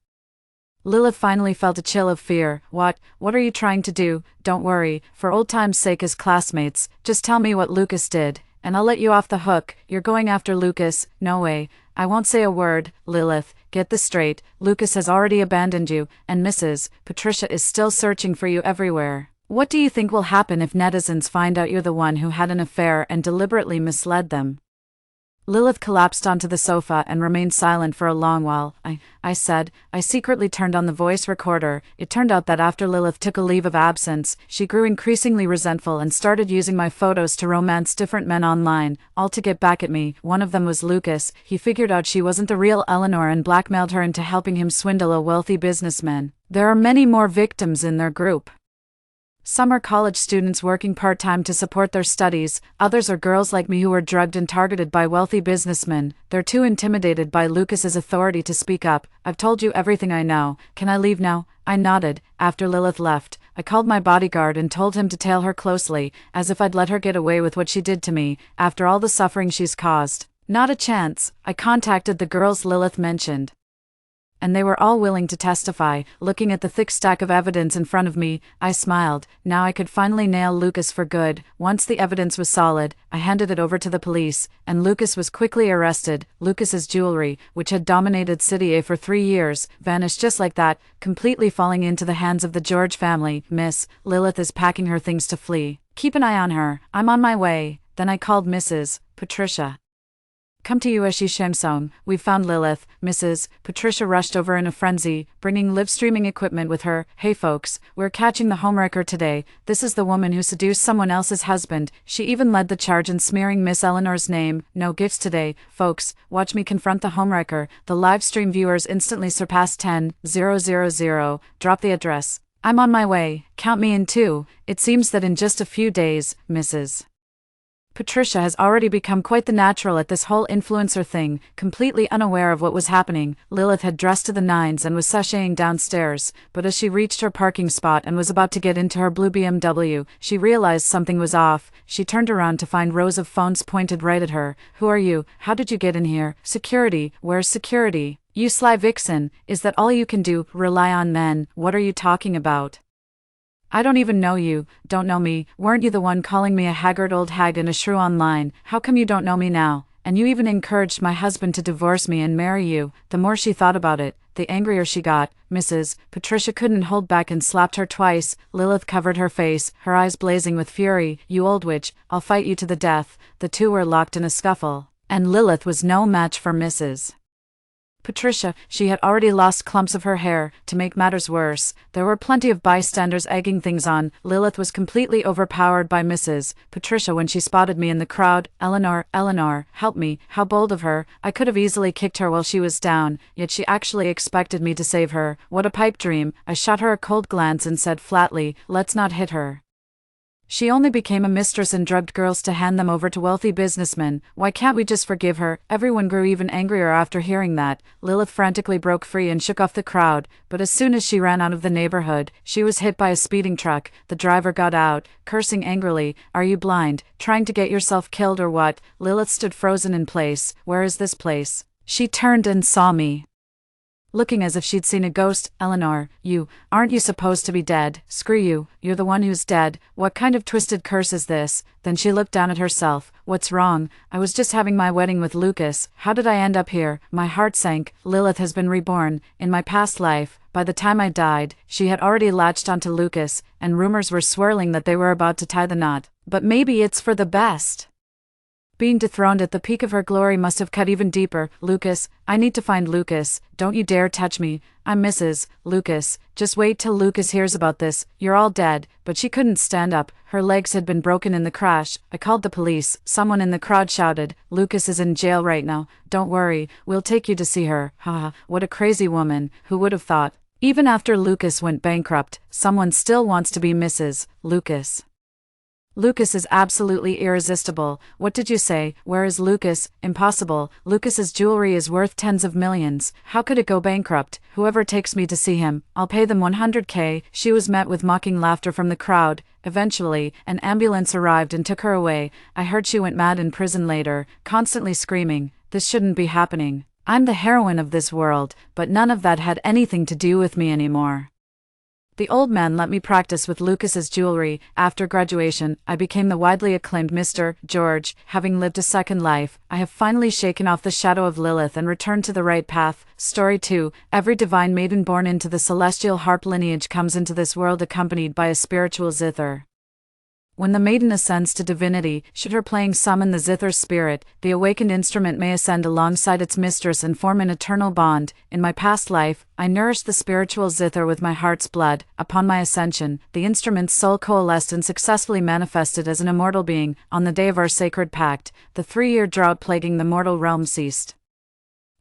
Lilith finally felt a chill of fear. What are you trying to do? Don't worry, for old time's sake as classmates, just tell me what Lucas did, and I'll let you off the hook. You're going after Lucas? No way. I won't say a word. Lilith, get this straight. Lucas has already abandoned you, and Mrs. Patricia is still searching for you everywhere. What do you think will happen if netizens find out you're the one who had an affair and deliberately misled them? Lilith collapsed onto the sofa and remained silent for a long while. I said. I secretly turned on the voice recorder. It turned out that after Lilith took a leave of absence, she grew increasingly resentful and started using my photos to romance different men online, all to get back at me. One of them was Lucas. He figured out she wasn't the real Eleanor and blackmailed her into helping him swindle a wealthy businessman. There are many more victims in their group. Some are college students working part-time to support their studies, others are girls like me who were drugged and targeted by wealthy businessmen. They're too intimidated by Lucas's authority to speak up. I've told you everything I know. Can I leave now? I nodded. After Lilith left, I called my bodyguard and told him to tail her closely, as if I'd let her get away with what she did to me, after all the suffering she's caused. Not a chance. I contacted the girls Lilith mentioned, and they were all willing to testify. Looking at the thick stack of evidence in front of me, I smiled. Now I could finally nail Lucas for good. Once the evidence was solid, I handed it over to the police, and Lucas was quickly arrested. Lucas's jewelry, which had dominated City A for 3 years, vanished just like that, completely falling into the hands of the George family. Miss Lilith is packing her things to flee. Keep an eye on her. I'm on my way. Then I called Mrs. Patricia. Come to Yueshi Shensong. We've found Lilith. Mrs. Patricia rushed over in a frenzy, bringing live streaming equipment with her. Hey folks, we're catching the homewrecker today. This is the woman who seduced someone else's husband. She even led the charge in smearing Miss Eleanor's name. No gifts today. Folks, watch me confront the homewrecker. The live stream viewers instantly surpassed 10,000. Drop the address. I'm on my way. Count me in too. It seems that in just a few days, Mrs. Patricia has already become quite the natural at this whole influencer thing, completely unaware of what was happening. Lilith had dressed to the nines and was sashaying downstairs, but as she reached her parking spot and was about to get into her blue BMW, she realized something was off. She turned around to find rows of phones pointed right at her. Who are you? How did you get in here? Security. Where's security? You sly vixen. Is that all you can do? Rely on men? What are you talking about? I don't even know you, don't know me, weren't you the one calling me a haggard old hag and a shrew online? How come you don't know me now? And you even encouraged my husband to divorce me and marry you. The more she thought about it, the angrier she got. Mrs. Patricia couldn't hold back and slapped her twice. Lilith covered her face, her eyes blazing with fury. You old witch, I'll fight you to the death. The two were locked in a scuffle, and Lilith was no match for Mrs. Patricia. She had already lost clumps of her hair. To make matters worse, there were plenty of bystanders egging things on. Lilith was completely overpowered by Mrs. Patricia when she spotted me in the crowd. Eleanor, help me. How bold of her. I could have easily kicked her while she was down, yet she actually expected me to save her. What a pipe dream. I shot her a cold glance and said flatly, let's not hit her. She only became a mistress and drugged girls to hand them over to wealthy businessmen. Why can't we just forgive her? Everyone grew even angrier after hearing that. Lilith frantically broke free and shook off the crowd, but as soon as she ran out of the neighborhood, she was hit by a speeding truck. The driver got out, cursing angrily. Are you blind? Trying to get yourself killed or what? Lilith stood frozen in place. Where is this place? She turned and saw me, looking as if she'd seen a ghost. Eleanor, aren't you supposed to be dead? Screw you, you're the one who's dead. What kind of twisted curse is this? Then she looked down at herself. What's wrong? I was just having my wedding with Lucas. How did I end up here? My heart sank. Lilith has been reborn. In my past life, by the time I died, she had already latched onto Lucas, and rumors were swirling that they were about to tie the knot. But maybe it's for the best. Being dethroned at the peak of her glory must have cut even deeper. Lucas, I need to find Lucas. Don't you dare touch me. I'm Mrs. Lucas. Just wait till Lucas hears about this. You're all dead. But she couldn't stand up. Her legs had been broken in the crash. I called the police. Someone in the crowd shouted, Lucas is in jail right now. Don't worry, we'll take you to see her. Haha, what a crazy woman. Who would have thought? Even after Lucas went bankrupt, someone still wants to be Mrs. Lucas. Lucas is absolutely irresistible. What did you say? Where is Lucas? Impossible. Lucas's jewelry is worth tens of millions. How could it go bankrupt? Whoever takes me to see him, I'll pay them $100K. She was met with mocking laughter from the crowd. Eventually, an ambulance arrived and took her away. I heard she went mad in prison later, constantly screaming, this shouldn't be happening. I'm the heroine of this world, but none of that had anything to do with me anymore. The old man let me practice with Lucas's jewelry. After graduation, I became the widely acclaimed Mr. George. Having lived a second life, I have finally shaken off the shadow of Lilith and returned to the right path. Story 2. Every divine maiden born into the celestial harp lineage comes into this world accompanied by a spiritual zither. When the maiden ascends to divinity, should her playing summon the zither's spirit, the awakened instrument may ascend alongside its mistress and form an eternal bond. In my past life, I nourished the spiritual zither with my heart's blood. Upon my ascension, the instrument's soul coalesced and successfully manifested as an immortal being. On the day of our sacred pact, the 3-year drought plaguing the mortal realm ceased,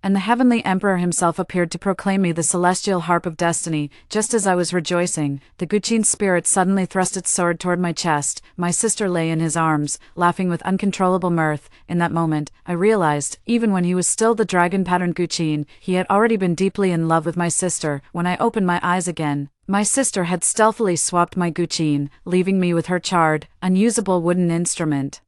and the heavenly emperor himself appeared to proclaim me the celestial harp of destiny. Just as I was rejoicing, the Guqin spirit suddenly thrust its sword toward my chest. My sister lay in his arms, laughing with uncontrollable mirth. In that moment, I realized, even when he was still the dragon-patterned Guqin, he had already been deeply in love with my sister. When I opened my eyes again, my sister had stealthily swapped my Guqin, leaving me with her charred, unusable wooden instrument.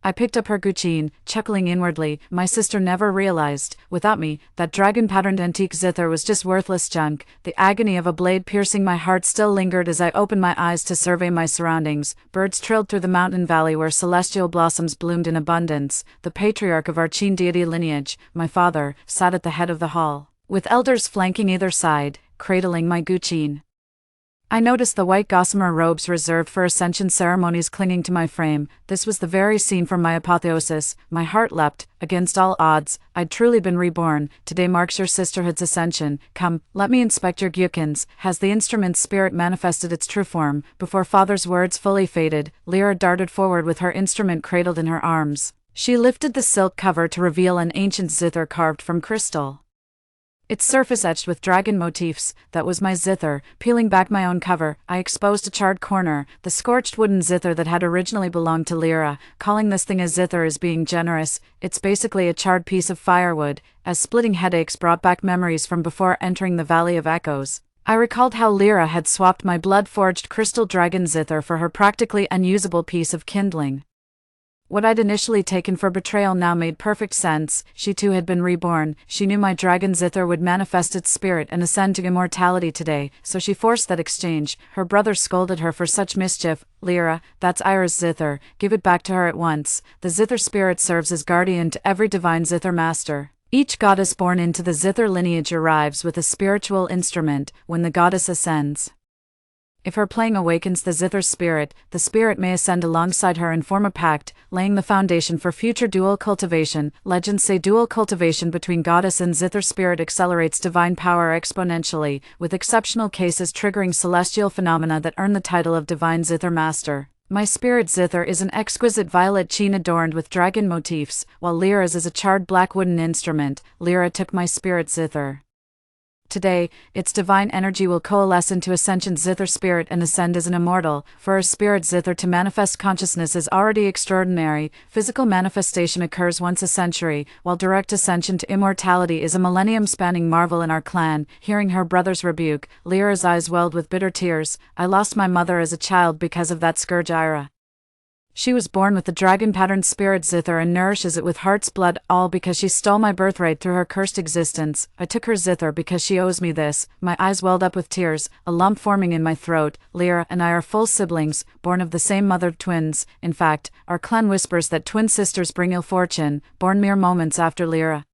I picked up her Guqin, chuckling inwardly. My sister never realized, without me, that dragon-patterned antique zither was just worthless junk. The agony of a blade piercing my heart still lingered as I opened my eyes to survey my surroundings. Birds trilled through the mountain valley where celestial blossoms bloomed in abundance. The patriarch of our Qin deity lineage, my father, sat at the head of the hall, with elders flanking either side, cradling my Guqin. I noticed the white gossamer robes reserved for ascension ceremonies clinging to my frame. This was the very scene from my apotheosis. My heart leapt. Against all odds, I'd truly been reborn. Today marks your sisterhood's ascension. Come, let me inspect your Guqins. Has the instrument's spirit manifested its true form? Before father's words fully faded, Lyra darted forward with her instrument cradled in her arms. She lifted the silk cover to reveal an ancient zither carved from crystal, its surface etched with dragon motifs. That was my zither. Peeling back my own cover, I exposed a charred corner, the scorched wooden zither that had originally belonged to Lyra. Calling this thing a zither is being generous. It's basically a charred piece of firewood. As splitting headaches brought back memories from before entering the Valley of Echoes, I recalled how Lyra had swapped my blood-forged crystal dragon zither for her practically unusable piece of kindling. What I'd initially taken for betrayal now made perfect sense. She too had been reborn. She knew my dragon zither would manifest its spirit and ascend to immortality today, so she forced that exchange. Her brother scolded her for such mischief. Lyra, that's Ira's zither. Give it back to her at once. The zither spirit serves as guardian to every divine zither master. Each goddess born into the zither lineage arrives with a spiritual instrument when the goddess ascends. If her playing awakens the zither spirit, the spirit may ascend alongside her and form a pact, laying the foundation for future dual cultivation. Legends say dual cultivation between goddess and zither spirit accelerates divine power exponentially, with exceptional cases triggering celestial phenomena that earn the title of divine zither master. My spirit zither is an exquisite violet chain adorned with dragon motifs, while Lyra's is a charred black wooden instrument. Lyra took my spirit zither. Today, its divine energy will coalesce into Ascension's zither spirit and ascend as an immortal. For a spirit zither to manifest consciousness is already extraordinary. Physical manifestation occurs once a century, while direct ascension to immortality is a millennium-spanning marvel in our clan. Hearing her brother's rebuke, Lyra's eyes welled with bitter tears. I lost my mother as a child because of that scourge Ira. She was born with the dragon-patterned spirit zither and nourishes it with heart's blood, all because she stole my birthright through her cursed existence. I took her zither because she owes me this. My eyes welled up with tears, a lump forming in my throat. Lyra and I are full siblings, born of the same mother, twins. In fact, our clan whispers that twin sisters bring ill fortune, born mere moments after Lyra.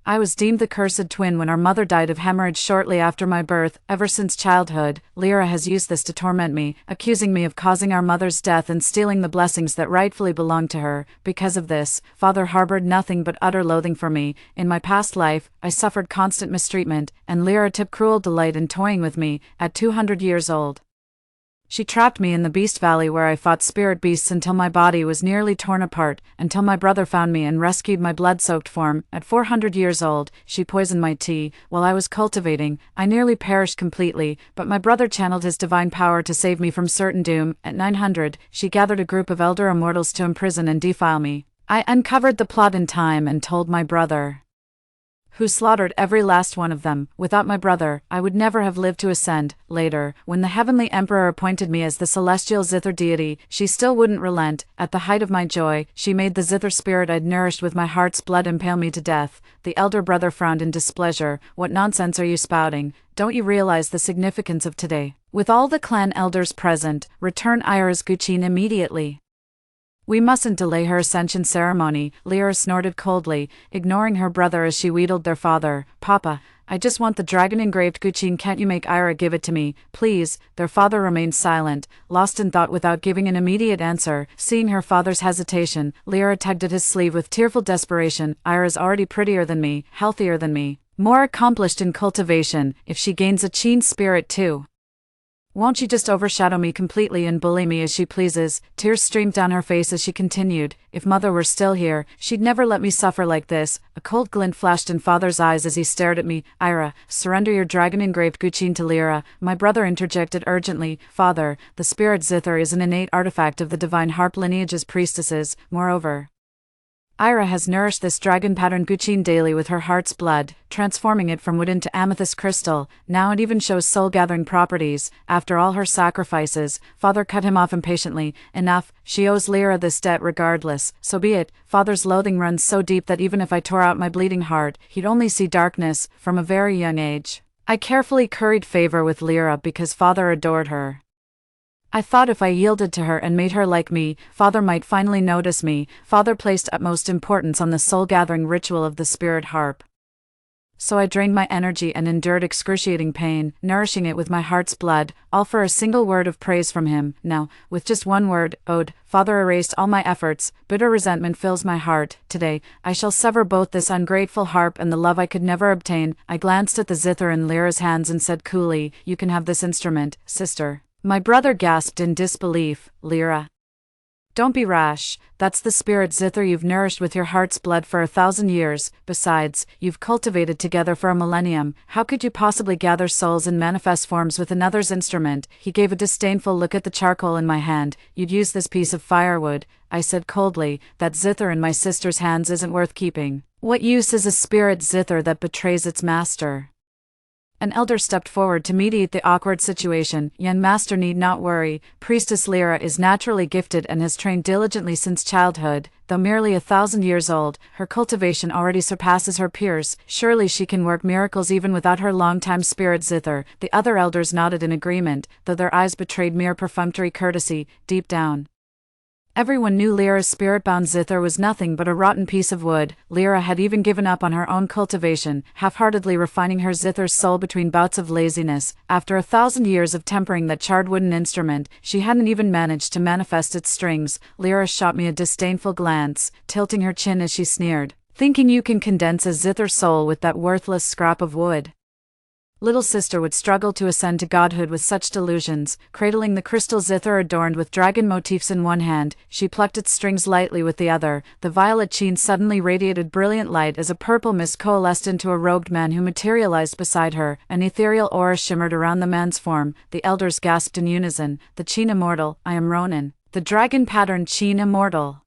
I was deemed the cursed twin when our mother died of hemorrhage shortly after my birth. Ever since childhood, Lyra has used this to torment me, accusing me of causing our mother's death and stealing the blessings that rightfully belonged to her. Because of this, Father harbored nothing but utter loathing for me. In my past life, I suffered constant mistreatment, and Lyra took cruel delight in toying with me. At 200 years old, she trapped me in the Beast Valley where I fought spirit beasts until my body was nearly torn apart, until my brother found me and rescued my blood-soaked form. At 400 years old, she poisoned my tea. While I was cultivating, I nearly perished completely, but my brother channeled his divine power to save me from certain doom. At 900, she gathered a group of elder immortals to imprison and defile me. I uncovered the plot in time and told my brother, who slaughtered every last one of them. Without my brother, I would never have lived to ascend. Later, when the Heavenly Emperor appointed me as the celestial zither deity, she still wouldn't relent. At the height of my joy, she made the zither spirit I'd nourished with my heart's blood impale me to death. The elder brother frowned in displeasure. What nonsense are you spouting? Don't you realize the significance of today? With all the clan elders present, return Ira's Guchin immediately. We mustn't delay her ascension ceremony. Lyra snorted coldly, ignoring her brother as she wheedled their father. Papa, I just want the dragon-engraved Guchin. Can't you make Ira give it to me, please? Their father remained silent, lost in thought without giving an immediate answer. Seeing her father's hesitation, Lyra tugged at his sleeve with tearful desperation. Ira's already prettier than me, healthier than me, more accomplished in cultivation. If she gains a Qin spirit too, won't she just overshadow me completely and bully me as she pleases? Tears streamed down her face as she continued. If Mother were still here, she'd never let me suffer like this. A cold glint flashed in Father's eyes as he stared at me. Ira, surrender your dragon-engraved Guchin to Lyra. My brother interjected urgently. Father, the spirit zither is an innate artifact of the divine harp lineage's priestesses. Moreover, Ira has nourished this dragon-patterned Guchin daily with her heart's blood, transforming it from wood into amethyst crystal. Now it even shows soul-gathering properties. After all her sacrifices, Father cut him off impatiently. Enough, she owes Lyra this debt regardless. So be it. Father's loathing runs so deep that even if I tore out my bleeding heart, he'd only see darkness. From a very young age, I carefully curried favor with Lyra because Father adored her. I thought if I yielded to her and made her like me, Father might finally notice me. Father placed utmost importance on the soul-gathering ritual of the spirit harp. So I drained my energy and endured excruciating pain, nourishing it with my heart's blood, all for a single word of praise from him. Now, with just one word, ode, Father erased all my efforts. Bitter resentment fills my heart. Today, I shall sever both this ungrateful harp and the love I could never obtain. I glanced at the zither in Lyra's hands and said coolly, you can have this instrument, sister. My brother gasped in disbelief. Lyra, don't be rash. That's the spirit zither you've nourished with your heart's blood for 1,000 years. Besides, you've cultivated together for a millennium. How could you possibly gather souls in manifest forms with another's instrument? He gave a disdainful look at the charcoal in my hand. You'd use this piece of firewood, I said coldly. That zither in my sister's hands isn't worth keeping. What use is a spirit zither that betrays its master? An elder stepped forward to mediate the awkward situation. Young master need not worry. Priestess Lyra is naturally gifted and has trained diligently since childhood. Though merely 1,000 years old, her cultivation already surpasses her peers. Surely she can work miracles even without her longtime spirit zither. The other elders nodded in agreement, though their eyes betrayed mere perfunctory courtesy. Deep down, everyone knew Lyra's spirit-bound zither was nothing but a rotten piece of wood. Lyra had even given up on her own cultivation, half-heartedly refining her zither's soul between bouts of laziness. After 1,000 years of tempering that charred wooden instrument, she hadn't even managed to manifest its strings. Lyra shot me a disdainful glance, tilting her chin as she sneered, "Thinking you can condense a zither soul with that worthless scrap of wood?" Little sister would struggle to ascend to godhood with such delusions. Cradling the crystal zither adorned with dragon motifs in one hand, she plucked its strings lightly with the other. The violet sheen suddenly radiated brilliant light as a purple mist coalesced into a robed man who materialized beside her. An ethereal aura shimmered around the man's form. The elders gasped in unison, "The Sheen Immortal, I am Ronan, the dragon-patterned Sheen Immortal."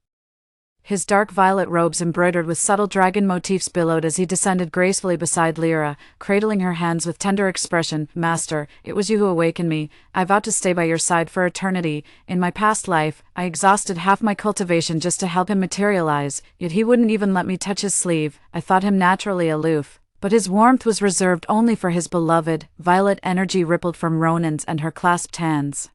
His dark violet robes embroidered with subtle dragon motifs billowed as he descended gracefully beside Lyra, cradling her hands with tender expression. "Master, it was you who awakened me. I vowed to stay by your side for eternity. In my past life, I exhausted half my cultivation just to help him materialize, yet he wouldn't even let me touch his sleeve. I thought him naturally aloof, but his warmth was reserved only for his beloved." Violet energy rippled from Ronan's and her clasped hands.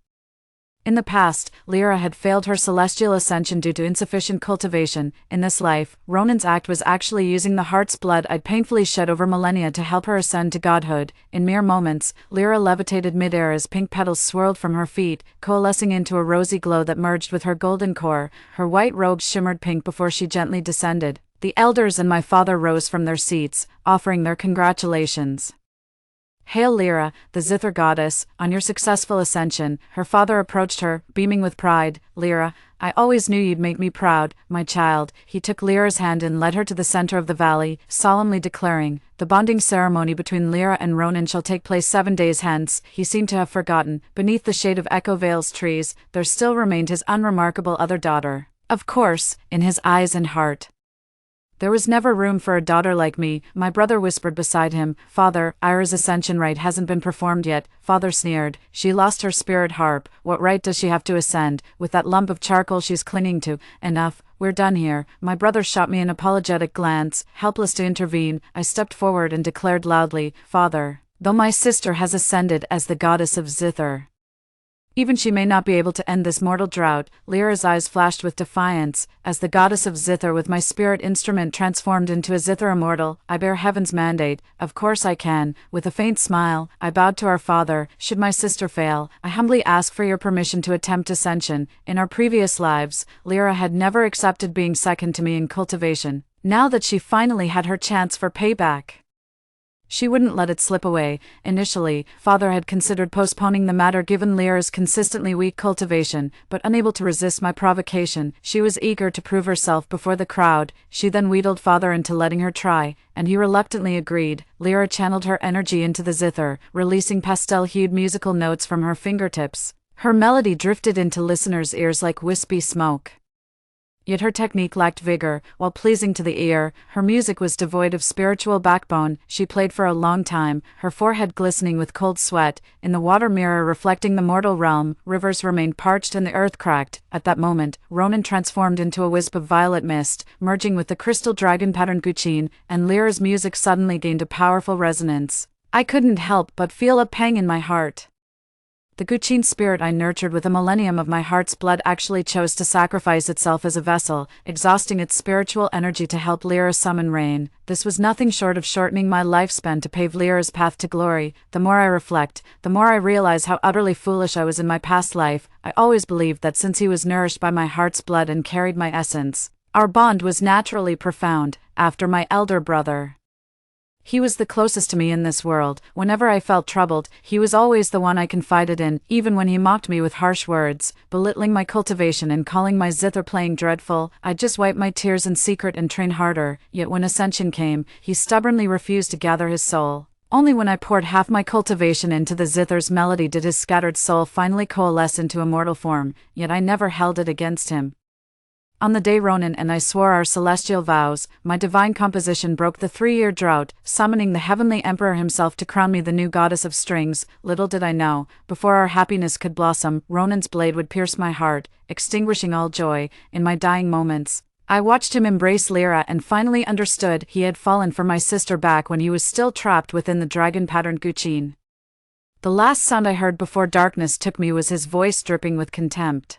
In the past, Lyra had failed her celestial ascension due to insufficient cultivation. In this life, Ronan's act was actually using the heart's blood I'd painfully shed over millennia to help her ascend to godhood. In mere moments, Lyra levitated midair as pink petals swirled from her feet, coalescing into a rosy glow that merged with her golden core. Her white robes shimmered pink before she gently descended. The elders and my father rose from their seats, offering their congratulations. "Hail Lyra, the zither goddess, on your successful ascension." Her father approached her, beaming with pride. "Lyra, I always knew you'd make me proud, my child." He took Lyra's hand and led her to the center of the valley, solemnly declaring, "The bonding ceremony between Lyra and Ronan shall take place 7 days hence." He seemed to have forgotten. Beneath the shade of Echo Vale's trees, there still remained his unremarkable other daughter. Of course, in his eyes and heart, there was never room for a daughter like me. My brother whispered beside him, "Father, Ira's ascension rite hasn't been performed yet." Father sneered, "She lost her spirit harp. What right does she have to ascend, with that lump of charcoal she's clinging to?" "Enough, we're done here." My brother shot me an apologetic glance. Helpless to intervene, I stepped forward and declared loudly, "Father, though my sister has ascended as the goddess of zither, even she may not be able to end this mortal drought." Lyra's eyes flashed with defiance. "As the goddess of zither with my spirit instrument transformed into a zither immortal, I bear heaven's mandate. Of course I can." With a faint smile, I bowed to our father. "Should my sister fail, I humbly ask for your permission to attempt ascension." In our previous lives, Lyra had never accepted being second to me in cultivation. Now that she finally had her chance for payback, she wouldn't let it slip away. Initially, father had considered postponing the matter given Lyra's consistently weak cultivation, but unable to resist my provocation, she was eager to prove herself before the crowd. She then wheedled father into letting her try, and he reluctantly agreed. Lyra channeled her energy into the zither, releasing pastel-hued musical notes from her fingertips. Her melody drifted into listeners' ears like wispy smoke. Yet her technique lacked vigor. While pleasing to the ear, her music was devoid of spiritual backbone. She played for a long time, her forehead glistening with cold sweat. In the water mirror reflecting the mortal realm, rivers remained parched and the earth cracked. At that moment, Ronan transformed into a wisp of violet mist, merging with the crystal dragon-patterned guccine, and Lyra's music suddenly gained a powerful resonance. I couldn't help but feel a pang in my heart. The guccine spirit I nurtured with a millennium of my heart's blood actually chose to sacrifice itself as a vessel, exhausting its spiritual energy to help Lyra summon rain. This was nothing short of shortening my lifespan to pave Lyra's path to glory. The more I reflect, the more I realize how utterly foolish I was in my past life. I always believed that since he was nourished by my heart's blood and carried my essence, our bond was naturally profound. After my elder brother, he was the closest to me in this world. Whenever I felt troubled, he was always the one I confided in, even when he mocked me with harsh words, belittling my cultivation and calling my zither playing dreadful. I'd just wipe my tears in secret and train harder. Yet when ascension came, he stubbornly refused to gather his soul. Only when I poured half my cultivation into the zither's melody did his scattered soul finally coalesce into a mortal form, yet I never held it against him. On the day Ronan and I swore our celestial vows, my divine composition broke the 3-year drought, summoning the heavenly emperor himself to crown me the new goddess of strings. Little did I know, before our happiness could blossom, Ronan's blade would pierce my heart, extinguishing all joy. In my dying moments, I watched him embrace Lyra and finally understood he had fallen for my sister back when he was still trapped within the dragon-patterned guillotine. The last sound I heard before darkness took me was his voice dripping with contempt.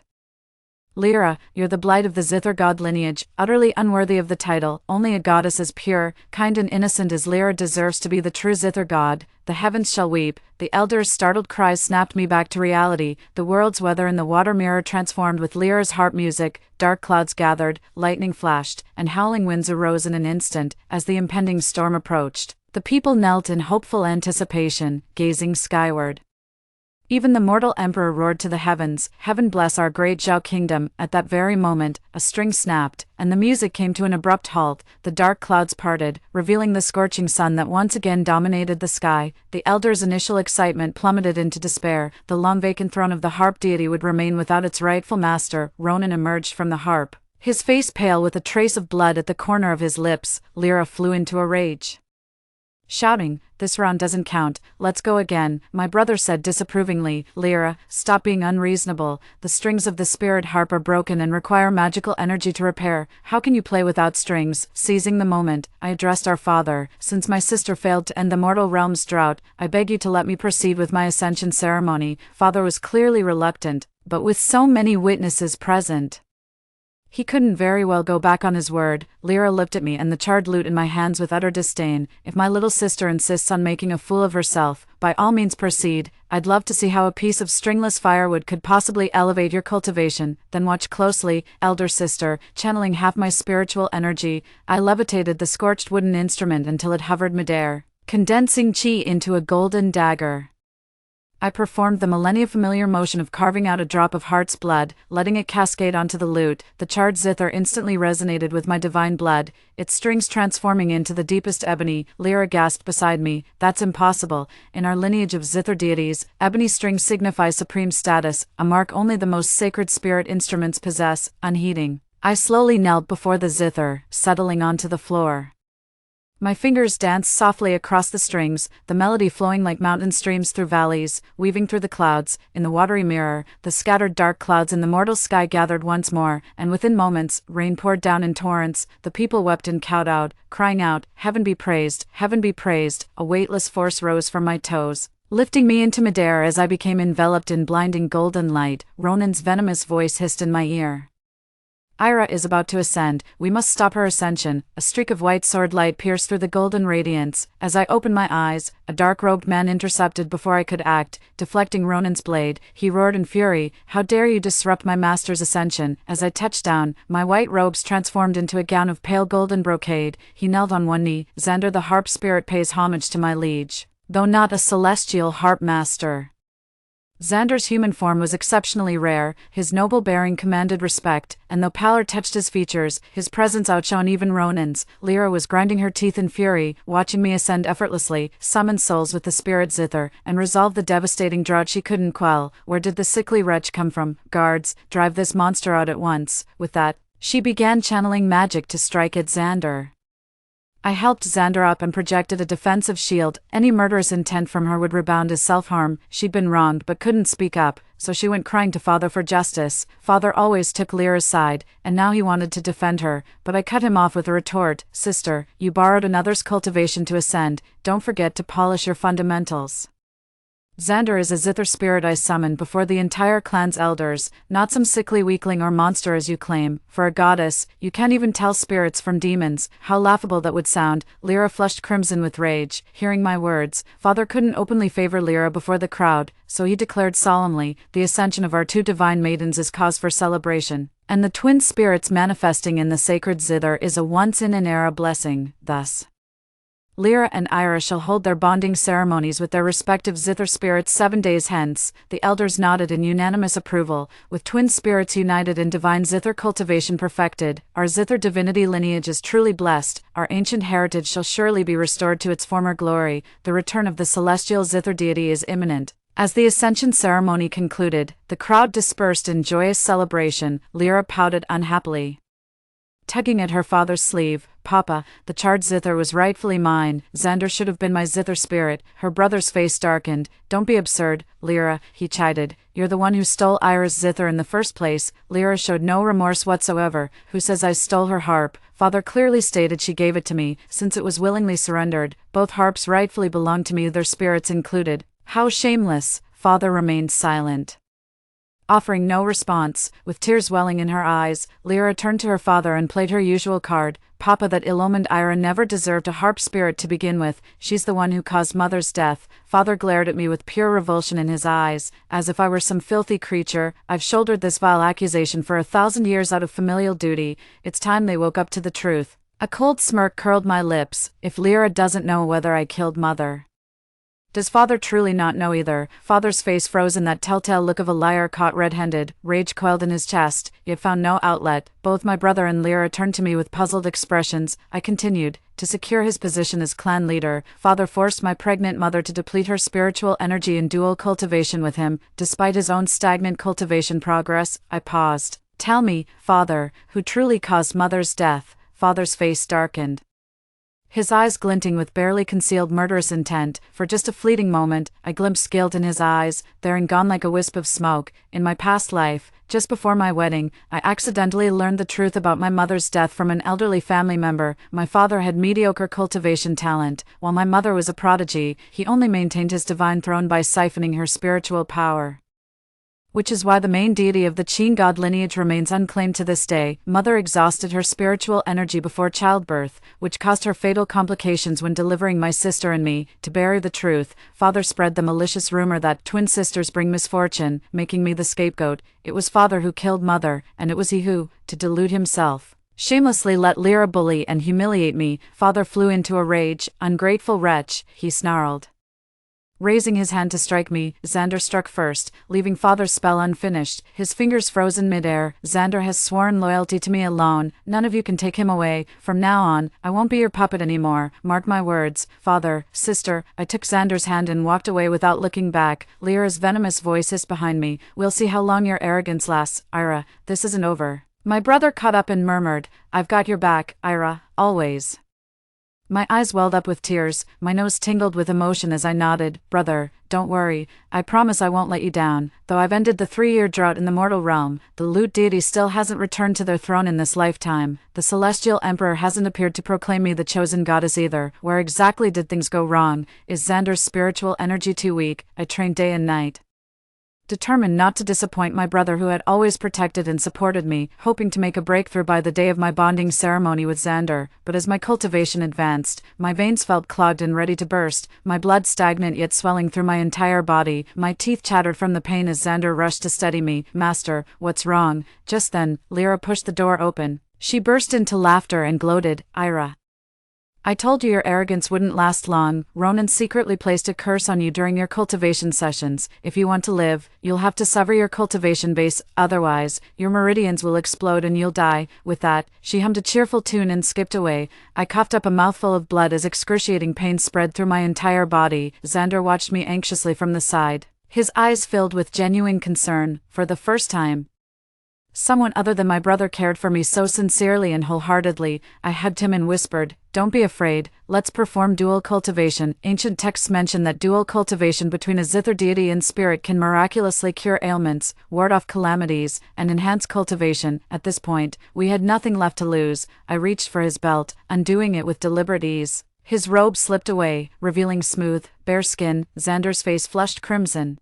Lyra, you're the blight of the Zither god lineage, utterly unworthy of the title. Only a goddess as pure, kind and innocent as Lyra deserves to be the true Zither god. The heavens shall weep. The elders' startled cries snapped me back to reality. The world's weather in the water mirror transformed with Lyra's harp music. Dark clouds gathered, lightning flashed, and howling winds arose in an instant. As the impending storm approached, the people knelt in hopeful anticipation, gazing skyward. Even the mortal emperor roared to the heavens, "Heaven bless our great Zhao kingdom." At that very moment, a string snapped, and the music came to an abrupt halt. The dark clouds parted, revealing the scorching sun that once again dominated the sky. The elders' initial excitement plummeted into despair. The long vacant throne of the harp deity would remain without its rightful master. Ronan emerged from the harp, his face pale with a trace of blood at the corner of his lips. Lyra flew into a rage, shouting, "This round doesn't count, let's go again." My brother said disapprovingly, "Lyra, stop being unreasonable. The strings of the spirit harp are broken and require magical energy to repair. How can you play without strings?" Seizing the moment, I addressed our father. "Since my sister failed to end the mortal realm's drought, I beg you to let me proceed with my ascension ceremony." Father was clearly reluctant, but with so many witnesses present, he couldn't very well go back on his word. Lyra looked at me and the charred lute in my hands with utter disdain. "If my little sister insists on making a fool of herself, by all means proceed. I'd love to see how a piece of stringless firewood could possibly elevate your cultivation." "Then watch closely, elder sister." Channeling half my spiritual energy, I levitated the scorched wooden instrument until it hovered midair, condensing chi into a golden dagger. I performed the millennia-familiar motion of carving out a drop of heart's blood, letting it cascade onto the lute. The charred zither instantly resonated with my divine blood, its strings transforming into the deepest ebony. Lyra gasped beside me, "That's impossible. In our lineage of zither deities, ebony strings signify supreme status, a mark only the most sacred spirit instruments possess." Unheeding, I slowly knelt before the zither, settling onto the floor. My fingers danced softly across the strings, the melody flowing like mountain streams through valleys, weaving through the clouds. In the watery mirror, the scattered dark clouds in the mortal sky gathered once more, and within moments, rain poured down in torrents. The people wept and cowed out, crying out, "Heaven be praised, heaven be praised." A weightless force rose from my toes, lifting me into midair as I became enveloped in blinding golden light. Ronan's venomous voice hissed in my ear, "Ira is about to ascend, we must stop her ascension." A streak of white sword light pierced through the golden radiance. As I opened my eyes, a dark-robed man intercepted before I could act, deflecting Ronan's blade. He roared in fury, "How dare you disrupt my master's ascension?" As I touched down, my white robes transformed into a gown of pale golden brocade. He knelt on one knee. "Xander the harp spirit pays homage to my liege, though not a celestial harp master." Xander's human form was exceptionally rare, his noble bearing commanded respect, and though pallor touched his features, his presence outshone even Ronan's. Lyra was grinding her teeth in fury, watching me ascend effortlessly, summon souls with the spirit zither, and resolve the devastating drought she couldn't quell. Where did the sickly wretch come from? "Guards, drive this monster out at once." With that, she began channeling magic to strike at Xander. I helped Xander up and projected a defensive shield. Any murderous intent from her would rebound as self-harm. She'd been wronged but couldn't speak up, so she went crying to Father for justice. Father always took Lyra's side, and now he wanted to defend her, but I cut him off with a retort. "Sister, you borrowed another's cultivation to ascend, don't forget to polish your fundamentals." Xander is a zither spirit I summoned before the entire clan's elders, not some sickly weakling or monster as you claim. For a goddess, you can't even tell spirits from demons. How laughable that would sound. Lyra flushed crimson with rage, hearing my words. Father couldn't openly favor Lyra before the crowd, so he declared solemnly, "The ascension of our two divine maidens is cause for celebration, and the twin spirits manifesting in the sacred zither is a once-in-an-era blessing." Thus, Lyra and Ira shall hold their bonding ceremonies with their respective zither spirits 7 days hence. The elders nodded in unanimous approval. With twin spirits united and divine zither cultivation perfected, our zither divinity lineage is truly blessed. Our ancient heritage shall surely be restored to its former glory. The return of the celestial zither deity is imminent. As the ascension ceremony concluded, the crowd dispersed in joyous celebration. Lyra pouted unhappily, tugging at her father's sleeve. "Papa, the charred zither was rightfully mine. Xander should have been my zither spirit." Her brother's face darkened. "Don't be absurd, Lyra," he chided. "You're the one who stole Ira's zither in the first place." Lyra showed no remorse whatsoever. "Who says I stole her harp? Father clearly stated she gave it to me, since it was willingly surrendered. Both harps rightfully belong to me, their spirits included." "How shameless!" Father remained silent. Offering no response, with tears welling in her eyes, Lyra turned to her father and played her usual card. "Papa, that ill-omened Ira never deserved a harp spirit to begin with. She's the one who caused Mother's death." Father glared at me with pure revulsion in his eyes, as if I were some filthy creature. "I've shouldered this vile accusation for 1,000 years out of familial duty. It's time they woke up to the truth." A cold smirk curled my lips. "If Lyra doesn't know whether I killed Mother, does Father truly not know either?" Father's face froze in that telltale look of a liar caught red-handed. Rage coiled in his chest, yet found no outlet. Both my brother and Lyra turned to me with puzzled expressions. I continued. "To secure his position as clan leader, Father forced my pregnant mother to deplete her spiritual energy in dual cultivation with him, despite his own stagnant cultivation progress." I paused. "Tell me, Father, who truly caused Mother's death?" Father's face darkened, his eyes glinting with barely concealed murderous intent. For just a fleeting moment, I glimpsed guilt in his eyes, there and gone like a wisp of smoke. "In my past life, just before my wedding, I accidentally learned the truth about my mother's death from an elderly family member. My father had mediocre cultivation talent, while my mother was a prodigy. He only maintained his divine throne by siphoning her spiritual power, which is why the main deity of the Qin god lineage remains unclaimed to this day. Mother exhausted her spiritual energy before childbirth, which caused her fatal complications when delivering my sister and me. To bury the truth, Father spread the malicious rumor that twin sisters bring misfortune, making me the scapegoat. It was Father who killed Mother, and it was he who, to delude himself, shamelessly let Lyra bully and humiliate me." Father flew into a rage. "Ungrateful wretch," he snarled, raising his hand to strike me. Xander struck first, leaving Father's spell unfinished. His fingers froze in midair. "Xander has sworn loyalty to me alone. None of you can take him away. From now on, I won't be your puppet anymore. Mark my words." "Father, sister," I took Xander's hand and walked away without looking back. Lyra's venomous voice hissed behind me. "We'll see how long your arrogance lasts, Ira. This isn't over." My brother caught up and murmured, "I've got your back, Ira, always." My eyes welled up with tears, my nose tingled with emotion as I nodded. "Brother, don't worry, I promise I won't let you down. Though I've ended the 3-year drought in the mortal realm, the Loot deity still hasn't returned to their throne in this lifetime. The Celestial Emperor hasn't appeared to proclaim me the chosen goddess either." Where exactly did things go wrong? Is Xander's spiritual energy too weak? I trained day and night, determined not to disappoint my brother who had always protected and supported me, hoping to make a breakthrough by the day of my bonding ceremony with Xander. But as my cultivation advanced, my veins felt clogged and ready to burst, my blood stagnant yet swelling through my entire body. My teeth chattered from the pain as Xander rushed to steady me. "Master, what's wrong?" Just then, Lyra pushed the door open. She burst into laughter and gloated. "Ira, I told you your arrogance wouldn't last long. Ronan secretly placed a curse on you during your cultivation sessions. If you want to live, you'll have to sever your cultivation base, otherwise, your meridians will explode and you'll die." With that, she hummed a cheerful tune and skipped away. I coughed up a mouthful of blood as excruciating pain spread through my entire body. Xander watched me anxiously from the side, his eyes filled with genuine concern. For the first time, someone other than my brother cared for me so sincerely and wholeheartedly. I hugged him and whispered, "Don't be afraid, let's perform dual cultivation." Ancient texts mention that dual cultivation between a zither deity and spirit can miraculously cure ailments, ward off calamities, and enhance cultivation. At this point, we had nothing left to lose. I reached for his belt, undoing it with deliberate ease. His robe slipped away, revealing smooth, bare skin. Xander's face flushed crimson.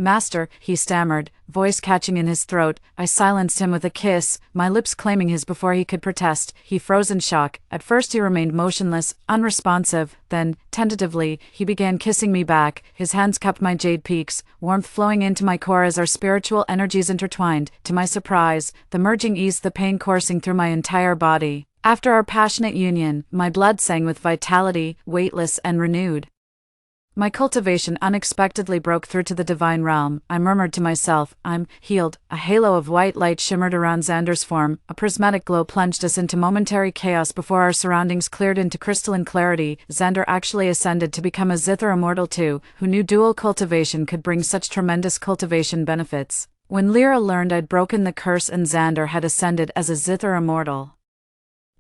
"Master," he stammered, voice catching in his throat. I silenced him with a kiss, my lips claiming his before he could protest. He froze in shock. At first he remained motionless, unresponsive, then, tentatively, he began kissing me back. His hands cupped my jade peaks, warmth flowing into my core as our spiritual energies intertwined. To my surprise, the merging eased the pain coursing through my entire body. After our passionate union, my blood sang with vitality, weightless and renewed. My cultivation unexpectedly broke through to the divine realm. I murmured to myself, "I'm healed." A halo of white light shimmered around Xander's form. A prismatic glow plunged us into momentary chaos before our surroundings cleared into crystalline clarity. Xander actually ascended to become a zither immortal too. Who knew dual cultivation could bring such tremendous cultivation benefits? When Lyra learned I'd broken the curse and Xander had ascended as a zither immortal,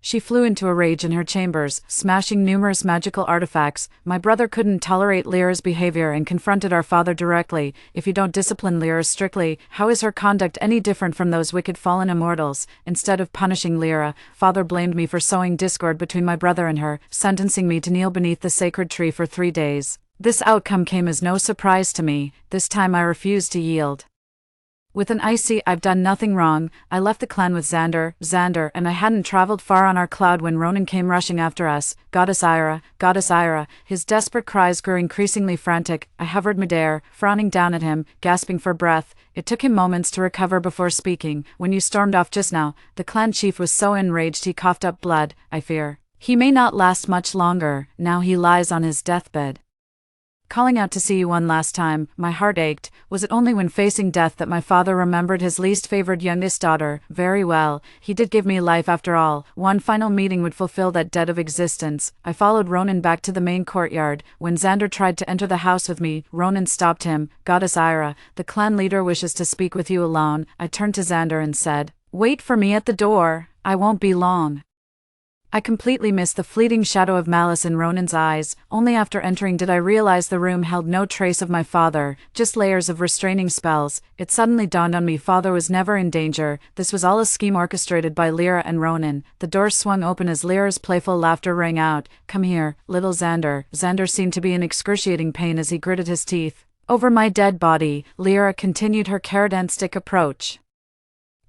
She flew into a rage in her chambers, smashing numerous magical artifacts. My brother couldn't tolerate Lyra's behavior and confronted our father directly. If you don't discipline Lyra strictly, how is her conduct any different from those wicked fallen immortals? Instead of punishing Lyra, father blamed me for sowing discord between my brother and her, sentencing me to kneel beneath the sacred tree for 3 days. This outcome came as no surprise to me. This time I refused to yield. With an icy "I've done nothing wrong," I left the clan with Xander, and I hadn't traveled far on our cloud when Ronan came rushing after us. Goddess Ira. His desperate cries grew increasingly frantic. I hovered midair, frowning down at him, gasping for breath. It took him moments to recover before speaking. "When you stormed off just now, the clan chief was so enraged he coughed up blood. I fear he may not last much longer. Now he lies on his deathbed. Calling out to see you one last time." My heart ached. Was it only when facing death that my father remembered his least favored youngest daughter? Very well, he did give me life after all. One final meeting would fulfill that debt of existence. I followed Ronan back to the main courtyard. When Xander tried to enter the house with me, Ronan stopped him. "Goddess Ira, the clan leader wishes to speak with you alone." I turned to Xander and said, "Wait for me at the door. I won't be long." I completely missed the fleeting shadow of malice in Ronan's eyes. Only after entering did I realize the room held no trace of my father, just layers of restraining spells. It suddenly dawned on me father was never in danger. This was all a scheme orchestrated by Lyra and Ronan. The door swung open as Lyra's playful laughter rang out. "Come here, little Xander." Xander seemed to be in excruciating pain as he gritted his teeth. "Over my dead body," Lyra continued her carrot-and-stick approach.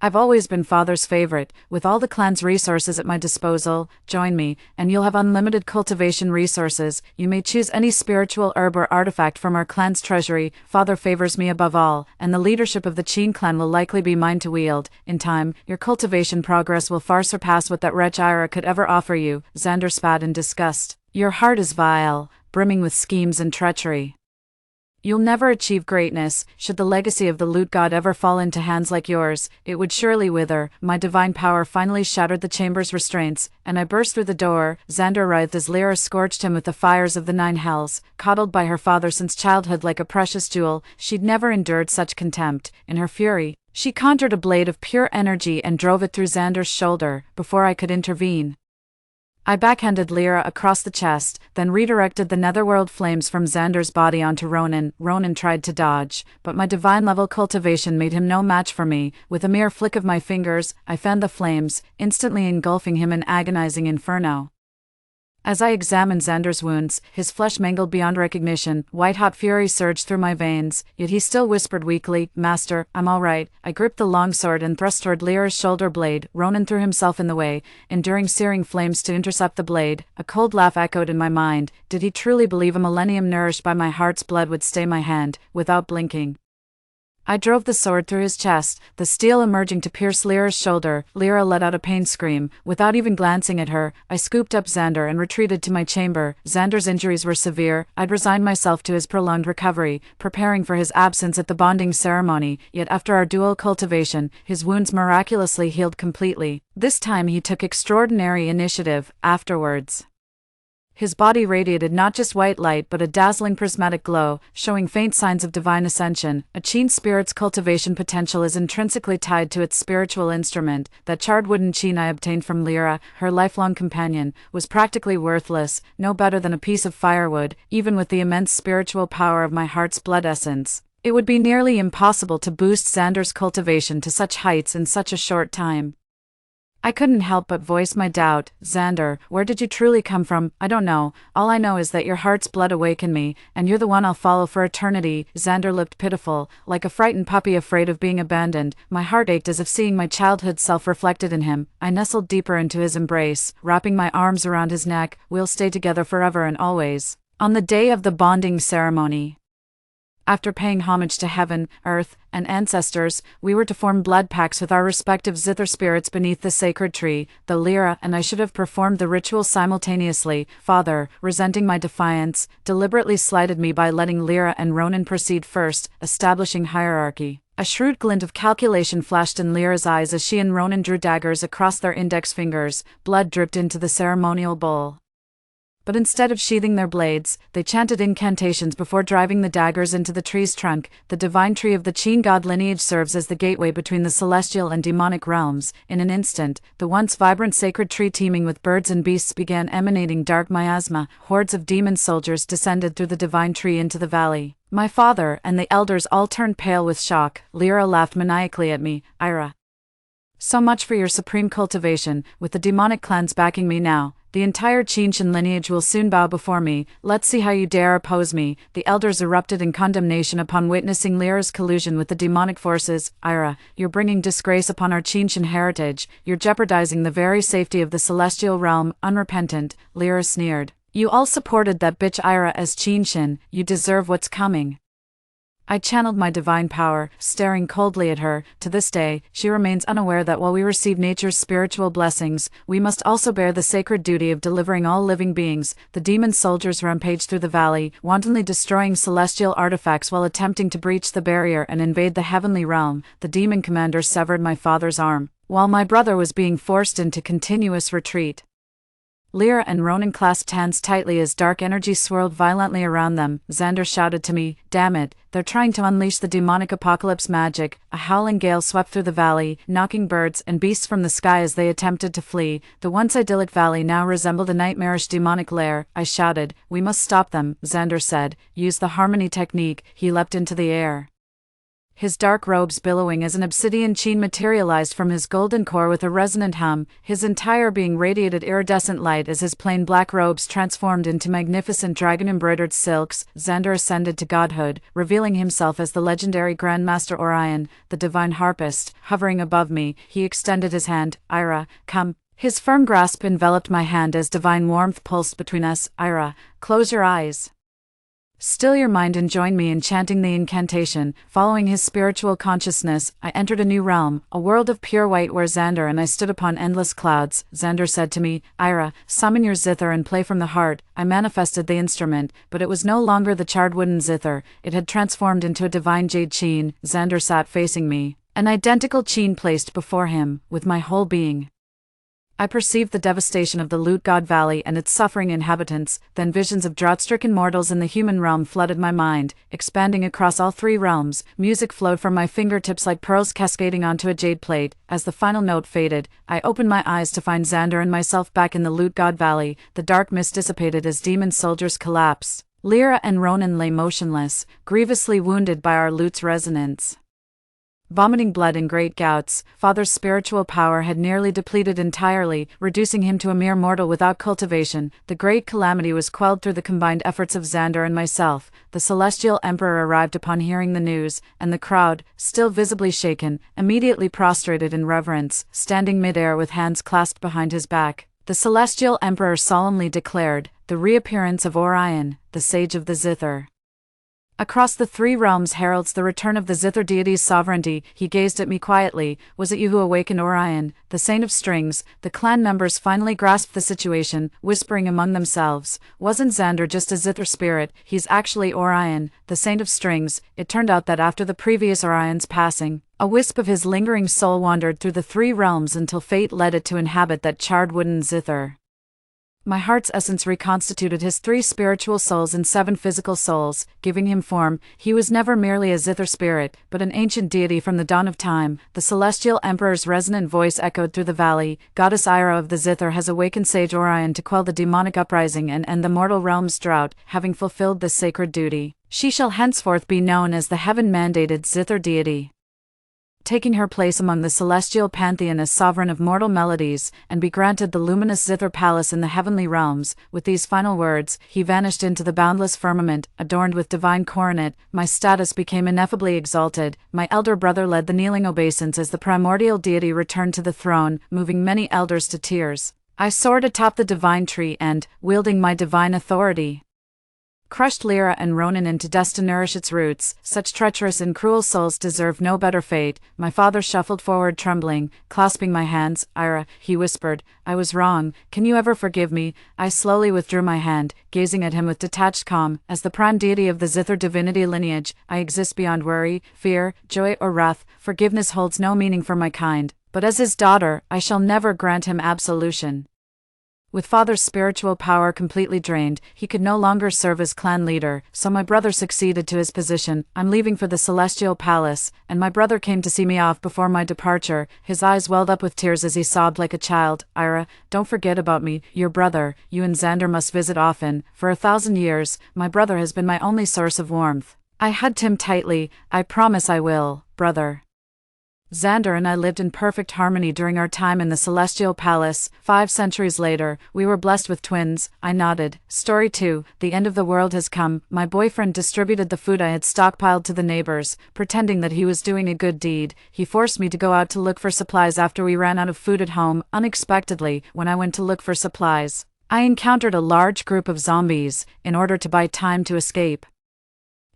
"I've always been father's favorite. With all the clan's resources at my disposal, join me, and you'll have unlimited cultivation resources. You may choose any spiritual herb or artifact from our clan's treasury. Father favors me above all, and the leadership of the Qin clan will likely be mine to wield. In time, your cultivation progress will far surpass what that wretch Ira could ever offer you." Xander spat in disgust. "Your heart is vile, brimming with schemes and treachery. You'll never achieve greatness. Should the legacy of the loot god ever fall into hands like yours, it would surely wither." My divine power finally shattered the chamber's restraints, and I burst through the door. Xander writhed as Lyra scorched him with the fires of the 9 hells. Coddled by her father since childhood like a precious jewel, she'd never endured such contempt. In her fury, she conjured a blade of pure energy and drove it through Xander's shoulder. Before I could intervene, I backhanded Lyra across the chest, then redirected the netherworld flames from Xander's body onto Ronan. Ronan tried to dodge, but my divine-level cultivation made him no match for me. With a mere flick of my fingers, I fanned the flames, instantly engulfing him in agonizing inferno. As I examined Xander's wounds, his flesh mangled beyond recognition. White-hot fury surged through my veins, yet he still whispered weakly, "Master, I'm all right." I gripped the longsword and thrust toward Lyra's shoulder blade. Ronan threw himself in the way, enduring searing flames to intercept the blade. A cold laugh echoed in my mind. Did he truly believe a millennium nourished by my heart's blood would stay my hand? Without blinking, I drove the sword through his chest, the steel emerging to pierce Lyra's shoulder. Lyra let out a pain scream. Without even glancing at her, I scooped up Xander and retreated to my chamber. Xander's injuries were severe. I'd resigned myself to his prolonged recovery, preparing for his absence at the bonding ceremony, yet after our dual cultivation, his wounds miraculously healed completely. This time he took extraordinary initiative. Afterwards, his body radiated not just white light but a dazzling prismatic glow, showing faint signs of divine ascension. A Qin spirit's cultivation potential is intrinsically tied to its spiritual instrument. That charred wooden Qin I obtained from Lyra, her lifelong companion, was practically worthless, no better than a piece of firewood. Even with the immense spiritual power of my heart's blood essence, it would be nearly impossible to boost Xander's cultivation to such heights in such a short time. I couldn't help but voice my doubt. "Xander, where did you truly come from?" "I don't know. All I know is that your heart's blood awakened me, and you're the one I'll follow for eternity." Xander looked pitiful, like a frightened puppy afraid of being abandoned. My heart ached as if seeing my childhood self reflected in him. I nestled deeper into his embrace, wrapping my arms around his neck. "We'll stay together forever and always." On the day of the bonding ceremony, after paying homage to heaven, earth, and ancestors, we were to form blood pacts with our respective zither spirits beneath the sacred tree. Though Lyra and I should have performed the ritual simultaneously, father, resenting my defiance, deliberately slighted me by letting Lyra and Ronan proceed first, establishing hierarchy. A shrewd glint of calculation flashed in Lyra's eyes as she and Ronan drew daggers across their index fingers. Blood dripped into the ceremonial bowl. But instead of sheathing their blades, they chanted incantations before driving the daggers into the tree's trunk. The divine tree of the Qin god lineage serves as the gateway between the celestial and demonic realms. In an instant, the once vibrant sacred tree teeming with birds and beasts began emanating dark miasma. Hordes of demon soldiers descended through the divine tree into the valley. My father and the elders all turned pale with shock. Lyra laughed maniacally at me. Ira. So much for your supreme cultivation. With the demonic clans backing me now, the entire Qinshan lineage will soon bow before me. Let's see how you dare oppose me. The elders erupted in condemnation upon witnessing Lyra's collusion with the demonic forces. Ira, you're bringing disgrace upon our Qinshan heritage. You're jeopardizing the very safety of the celestial realm. Unrepentant, Lyra sneered. You all supported that bitch Ira as Qinshan. You deserve what's coming. I channeled my divine power, staring coldly at her. To this day, she remains unaware that while we receive nature's spiritual blessings, we must also bear the sacred duty of delivering all living beings. The demon soldiers rampaged through the valley, wantonly destroying celestial artifacts while attempting to breach the barrier and invade the heavenly realm. The demon commander severed my father's arm, while my brother was being forced into continuous retreat. Lyra and Ronan clasped hands tightly as dark energy swirled violently around them. Xander shouted to me, "Damn it, they're trying to unleash the demonic apocalypse magic." A howling gale swept through the valley, knocking birds and beasts from the sky as they attempted to flee. The once idyllic valley now resembled a nightmarish demonic lair. I shouted, "We must stop them," Xander said. "Use the harmony technique." He leapt into the air, his dark robes billowing as an obsidian chain materialized from his golden core with a resonant hum. His entire being radiated iridescent light as his plain black robes transformed into magnificent dragon-embroidered silks. Xander ascended to godhood, revealing himself as the legendary Grandmaster Orion, the divine harpist. Hovering above me, he extended his hand. "Ira, come." His firm grasp enveloped my hand as divine warmth pulsed between us. "Ira, close your eyes. Still your mind and join me in chanting the incantation." Following his spiritual consciousness, I entered a new realm, a world of pure white where Xander and I stood upon endless clouds. Xander said to me, "Ira, summon your zither and play from the heart." I manifested the instrument, but it was no longer the charred wooden zither. It had transformed into a divine jade chain. Xander sat facing me, an identical chain placed before him, with my whole being. I perceived the devastation of the Loot God Valley and its suffering inhabitants. Then visions of drought-stricken mortals in the human realm flooded my mind, expanding across all three realms. Music flowed from my fingertips like pearls cascading onto a jade plate. As the final note faded, I opened my eyes to find Xander and myself back in the Loot God Valley. The dark mist dissipated as demon soldiers collapsed. Lyra and Ronan lay motionless, grievously wounded by our loot's resonance. Vomiting blood in great gouts, Father's spiritual power had nearly depleted entirely, reducing him to a mere mortal without cultivation. The great calamity was quelled through the combined efforts of Xander and myself. The celestial emperor arrived upon hearing the news, and the crowd, still visibly shaken, immediately prostrated in reverence, standing midair with hands clasped behind his back. The celestial emperor solemnly declared, "The reappearance of Orion, the sage of the Zither." Across the three realms heralds the return of the Zither deity's sovereignty. He gazed at me quietly. "Was it you who awakened Orion, the Saint of Strings?" The clan members finally grasped the situation, whispering among themselves, "Wasn't Xander just a Zither spirit? He's actually Orion, the Saint of Strings." It turned out that after the previous Orion's passing, a wisp of his lingering soul wandered through the three realms until fate led it to inhabit that charred wooden Zither. My heart's essence reconstituted his 3 spiritual souls and 7 physical souls, giving him form. He was never merely a Zither spirit, but an ancient deity from the dawn of time. The celestial emperor's resonant voice echoed through the valley. "Goddess Ira of the Zither has awakened Sage Orion to quell the demonic uprising and end the mortal realm's drought. Having fulfilled this sacred duty, she shall henceforth be known as the heaven-mandated Zither deity, taking her place among the celestial pantheon as sovereign of mortal melodies, and be granted the luminous Zither palace in the heavenly realms." With these final words, he vanished into the boundless firmament, adorned with divine coronet. My status became ineffably exalted. My elder brother led the kneeling obeisance as the primordial deity returned to the throne, moving many elders to tears. I soared atop the divine tree and, wielding my divine authority, crushed Lyra and Ronan into dust to nourish its roots. Such treacherous and cruel souls deserve no better fate. My father shuffled forward trembling, clasping my hands. "Ira," he whispered, "I was wrong. Can you ever forgive me?" I slowly withdrew my hand, gazing at him with detached calm. As the prime deity of the Zither divinity lineage, I exist beyond worry, fear, joy, or wrath. Forgiveness holds no meaning for my kind, but as his daughter, I shall never grant him absolution. With father's spiritual power completely drained, he could no longer serve as clan leader, so my brother succeeded to his position. I'm leaving for the Celestial Palace, and my brother came to see me off before my departure. His eyes welled up with tears as he sobbed like a child. Ira, don't forget about me, your brother. You and Xander must visit often. For 1,000 years, my brother has been my only source of warmth. I hugged him tightly. I promise I will, brother. Xander and I lived in perfect harmony during our time in the Celestial Palace. 5 centuries later, we were blessed with twins. I nodded. Story 2. The end of the world has come. My boyfriend distributed the food I had stockpiled to the neighbors, pretending that he was doing a good deed. He forced me to go out to look for supplies after we ran out of food at home. Unexpectedly, when I went to look for supplies, I encountered a large group of zombies. In order to buy time to escape,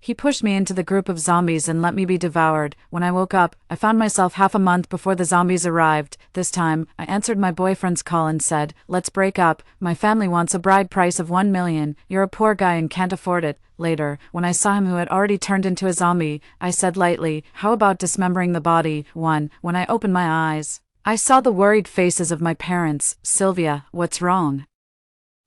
he pushed me into the group of zombies and let me be devoured. When I woke up, I found myself half a month before the zombies arrived. This time, I answered my boyfriend's call and said, "Let's break up. My family wants a bride price of 1 million. You're a poor guy and can't afford it." Later, when I saw him who had already turned into a zombie, I said lightly, "How about dismembering the body?" When I opened my eyes, I saw the worried faces of my parents. "Sylvia, what's wrong?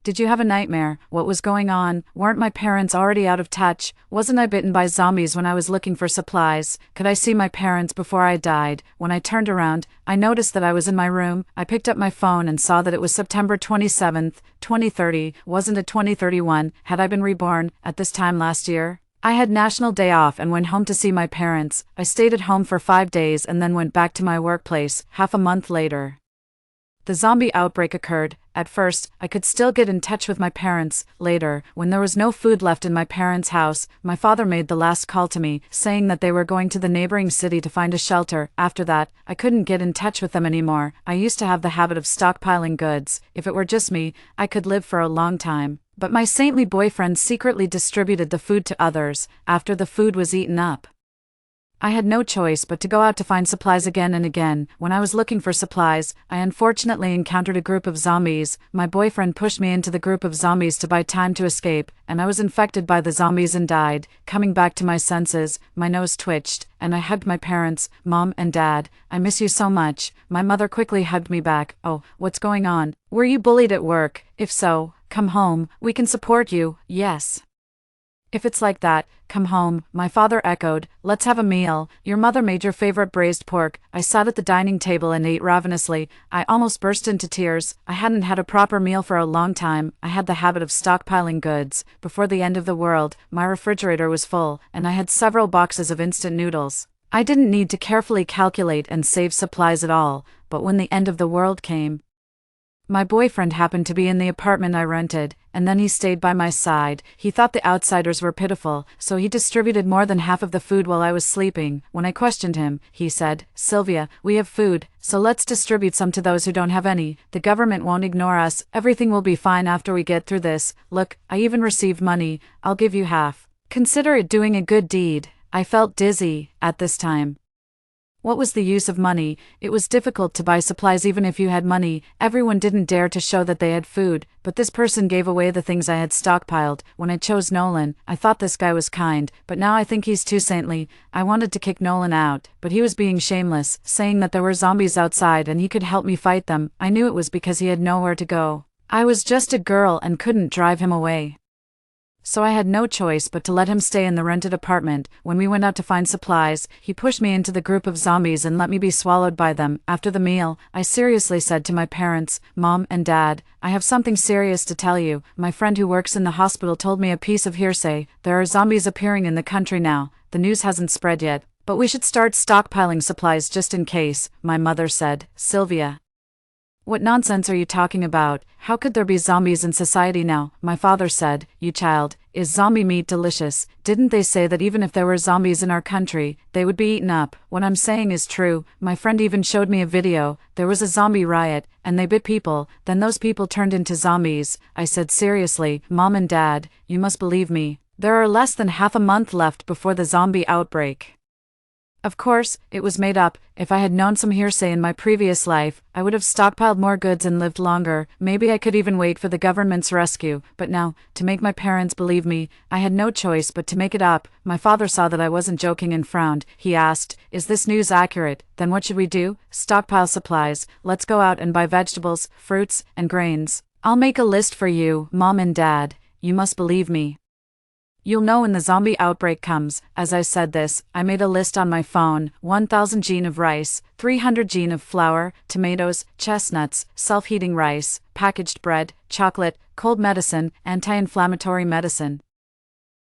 Did you have a nightmare? What was going on? Weren't my parents already out of touch? Wasn't I bitten by zombies when I was looking for supplies? Could I see my parents before I died?" When I turned around, I noticed that I was in my room. I picked up my phone and saw that it was September 27th, 2030. Wasn't it 2031? Had I been reborn at this time last year? I had National Day off and went home to see my parents. I stayed at home for 5 days and then went back to my workplace. Half a month later, the zombie outbreak occurred. At first, I could still get in touch with my parents. Later, when there was no food left in my parents' house, my father made the last call to me, saying that they were going to the neighboring city to find a shelter. After that, I couldn't get in touch with them anymore. I used to have the habit of stockpiling goods. If it were just me, I could live for a long time. But my saintly boyfriend secretly distributed the food to others. After the food was eaten up, I had no choice but to go out to find supplies again and again. When I was looking for supplies, I unfortunately encountered a group of zombies. My boyfriend pushed me into the group of zombies to buy time to escape, and I was infected by the zombies and died. Coming back to my senses, my nose twitched, and I hugged my parents. "Mom and Dad, I miss you so much." My mother quickly hugged me back. "Oh, what's going on? Were you bullied at work? If so, come home. We can support you." "Yes. If it's like that, come home," my father echoed. "Let's have a meal. Your mother made your favorite braised pork." I sat at the dining table and ate ravenously. I almost burst into tears. I hadn't had a proper meal for a long time. I had the habit of stockpiling goods. Before the end of the world, my refrigerator was full, and I had several boxes of instant noodles. I didn't need to carefully calculate and save supplies at all, but when the end of the world came, my boyfriend happened to be in the apartment I rented, and then he stayed by my side. He thought the outsiders were pitiful, so he distributed more than half of the food while I was sleeping. When I questioned him, he said, "Sylvia, we have food, so let's distribute some to those who don't have any. The government won't ignore us. Everything will be fine after we get through this. Look, I even received money. I'll give you half. Consider it doing a good deed." I felt dizzy at this time. What was the use of money? It was difficult to buy supplies even if you had money. Everyone didn't dare to show that they had food, but this person gave away the things I had stockpiled. When I chose Nolan, I thought this guy was kind, but now I think he's too saintly. I wanted to kick Nolan out, but he was being shameless, saying that there were zombies outside and he could help me fight them. I knew it was because he had nowhere to go. I was just a girl and couldn't drive him away, so I had no choice but to let him stay in the rented apartment. When we went out to find supplies, he pushed me into the group of zombies and let me be swallowed by them. After the meal, I seriously said to my parents, "Mom and Dad, I have something serious to tell you. My friend who works in the hospital told me a piece of hearsay. There are zombies appearing in the country now. The news hasn't spread yet, but we should start stockpiling supplies just in case." My mother said, "Sylvia, what nonsense are you talking about? How could there be zombies in society now?" My father said, "You child, is zombie meat delicious? Didn't they say that even if there were zombies in our country, they would be eaten up? What I'm saying is true. My friend even showed me a video. There was a zombie riot, and they bit people, then those people turned into zombies." I said seriously, "Mom and Dad, you must believe me. There are less than half a month left before the zombie outbreak." Of course, it was made up. If I had known some hearsay in my previous life, I would have stockpiled more goods and lived longer. Maybe I could even wait for the government's rescue. But now, to make my parents believe me, I had no choice but to make it up. My father saw that I wasn't joking and frowned. He asked, "Is this news accurate? Then what should we do?" "Stockpile supplies. Let's go out and buy vegetables, fruits, and grains." I'll make a list for you, Mom and Dad, you must believe me. You'll know when the zombie outbreak comes. As I said this, I made a list on my phone: 1000 gene of rice, 300 gene of flour, tomatoes, chestnuts, self-heating rice, packaged bread, chocolate, cold medicine, anti-inflammatory medicine,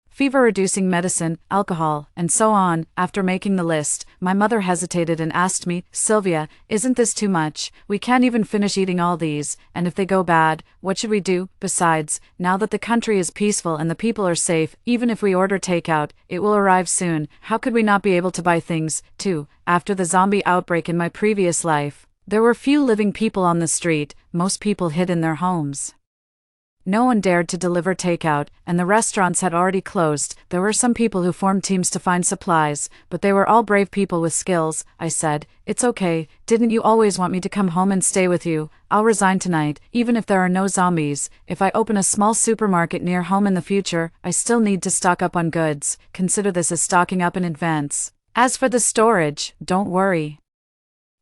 fever-reducing medicine, alcohol, and so on. After making the list, my mother hesitated and asked me, Sylvia, isn't this too much? We can't even finish eating all these, and if they go bad, what should we do? Besides, now that the country is peaceful and the people are safe, even if we order takeout, it will arrive soon. How could we not be able to buy things, too? After the zombie outbreak in my previous life, there were few living people on the street, most people hid in their homes. No one dared to deliver takeout, and the restaurants had already closed. There were some people who formed teams to find supplies, but they were all brave people with skills. I said, it's okay, didn't you always want me to come home and stay with you? I'll resign tonight, even if there are no zombies. If I open a small supermarket near home in the future, I still need to stock up on goods. Consider this as stocking up in advance. As for the storage, don't worry.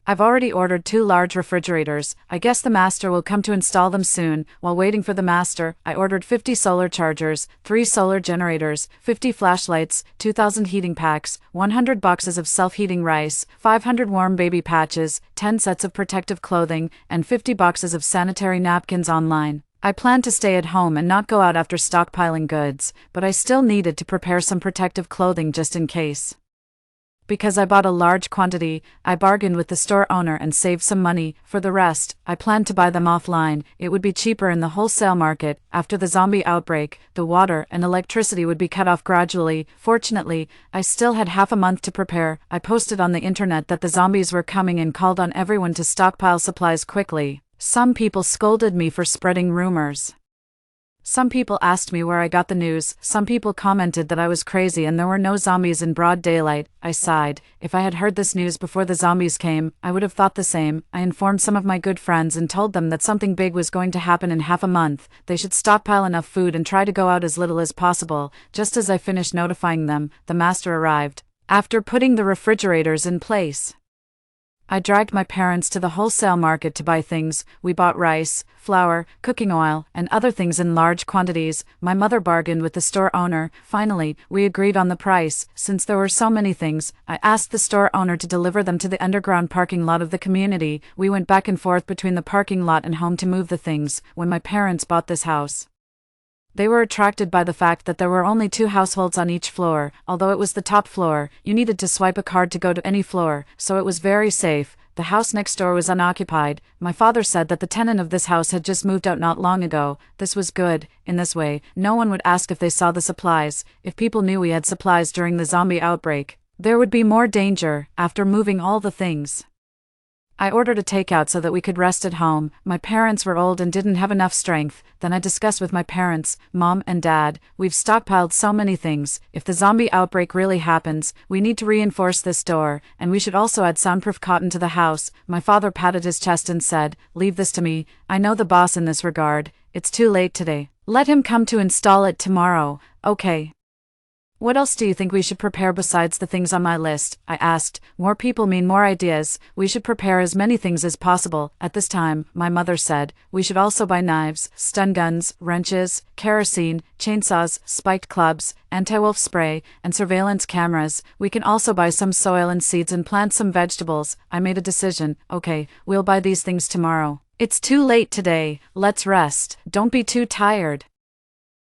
I've already ordered 2 large refrigerators. I guess the master will come to install them soon. While waiting for the master, I ordered 50 solar chargers, 3 solar generators, 50 flashlights, 2000 heating packs, 100 boxes of self-heating rice, 500 warm baby patches, 10 sets of protective clothing, and 50 boxes of sanitary napkins online. I planned to stay at home and not go out after stockpiling goods, but I still needed to prepare some protective clothing just in case. Because I bought a large quantity, I bargained with the store owner and saved some money. For the rest, I planned to buy them offline. It would be cheaper in the wholesale market. After the zombie outbreak, the water and electricity would be cut off gradually. Fortunately, I still had half a month to prepare. I posted on the internet that the zombies were coming and called on everyone to stockpile supplies quickly. Some people scolded me for spreading rumors. Some people asked me where I got the news. Some people commented that I was crazy and there were no zombies in broad daylight. I sighed. If I had heard this news before the zombies came, I would have thought the same. I informed some of my good friends and told them that something big was going to happen in half a month. They should stockpile enough food and try to go out as little as possible. Just as I finished notifying them, the master arrived. After putting the refrigerators in place, I dragged my parents to the wholesale market to buy things. We bought rice, flour, cooking oil, and other things in large quantities. My mother bargained with the store owner. Finally, we agreed on the price. Since there were so many things, I asked the store owner to deliver them to the underground parking lot of the community. We went back and forth between the parking lot and home to move the things. When my parents bought this house, they were attracted by the fact that there were only 2 households on each floor. Although it was the top floor, you needed to swipe a card to go to any floor, so it was very safe. The house next door was unoccupied. My father said that the tenant of this house had just moved out not long ago. This was good. In this way, no one would ask if they saw the supplies. If people knew we had supplies during the zombie outbreak, there would be more danger. After moving all the things, I ordered a takeout so that we could rest at home. My parents were old and didn't have enough strength. Then I discussed with my parents, Mom and Dad, we've stockpiled so many things. If the zombie outbreak really happens, we need to reinforce this door, and we should also add soundproof cotton to the house. My father patted his chest and said, leave this to me. I know the boss in this regard. It's too late today. Let him come to install it tomorrow. Okay. What else do you think we should prepare besides the things on my list? I asked. More people mean more ideas. We should prepare as many things as possible. At this time, my mother said, we should also buy knives, stun guns, wrenches, kerosene, chainsaws, spiked clubs, anti-wolf spray, and surveillance cameras. We can also buy some soil and seeds and plant some vegetables. I made a decision. Okay, we'll buy these things tomorrow. It's too late today. Let's rest. Don't be too tired.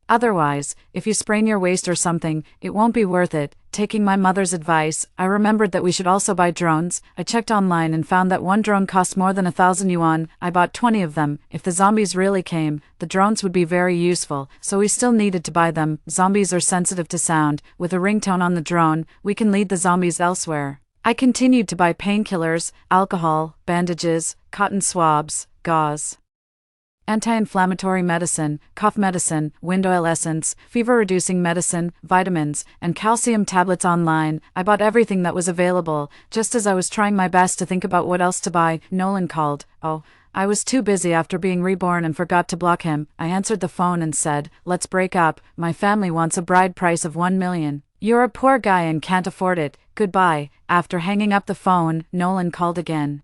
Otherwise, if you sprain your waist or something, it won't be worth it. Taking my mother's advice, I remembered that we should also buy drones. I checked online and found that one drone cost more than 1,000 yuan. I bought 20 of them. If the zombies really came, the drones would be very useful, so we still needed to buy them. Zombies are sensitive to sound. With a ringtone on the drone, we can lead the zombies elsewhere. I continued to buy painkillers, alcohol, bandages, cotton swabs, gauze, anti-inflammatory medicine, cough medicine, wind oil essence, fever-reducing medicine, vitamins, and calcium tablets online. I bought everything that was available. Just as I was trying my best to think about what else to buy, Nolan called. Oh, I was too busy after being reborn and forgot to block him. I answered the phone and said, let's break up. My family wants a bride price of 1 million. You're a poor guy and can't afford it. Goodbye. After hanging up the phone, Nolan called again.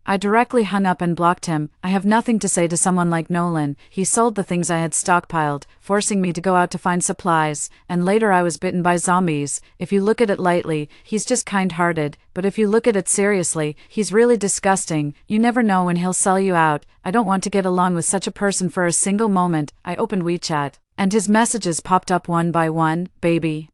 I directly hung up and blocked him. I have nothing to say to someone like Nolan. He sold the things I had stockpiled, forcing me to go out to find supplies, and later I was bitten by zombies. If you look at it lightly, he's just kind-hearted, but if you look at it seriously, he's really disgusting. You never know when he'll sell you out. I don't want to get along with such a person for a single moment. I opened WeChat, and his messages popped up one by one. Baby,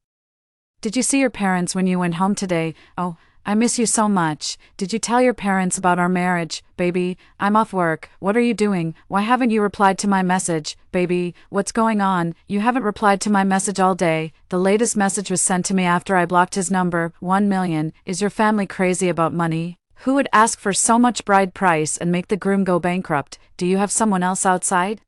did you see your parents when you went home today? Oh, I miss you so much. Did you tell your parents about our marriage? Baby, I'm off work. What are you doing? Why haven't you replied to my message? Baby, what's going on? You haven't replied to my message all day. The latest message was sent to me after I blocked his number. 1 million. Is your family crazy about money? Who would ask for so much bride price and make the groom go bankrupt? Do you have someone else outside?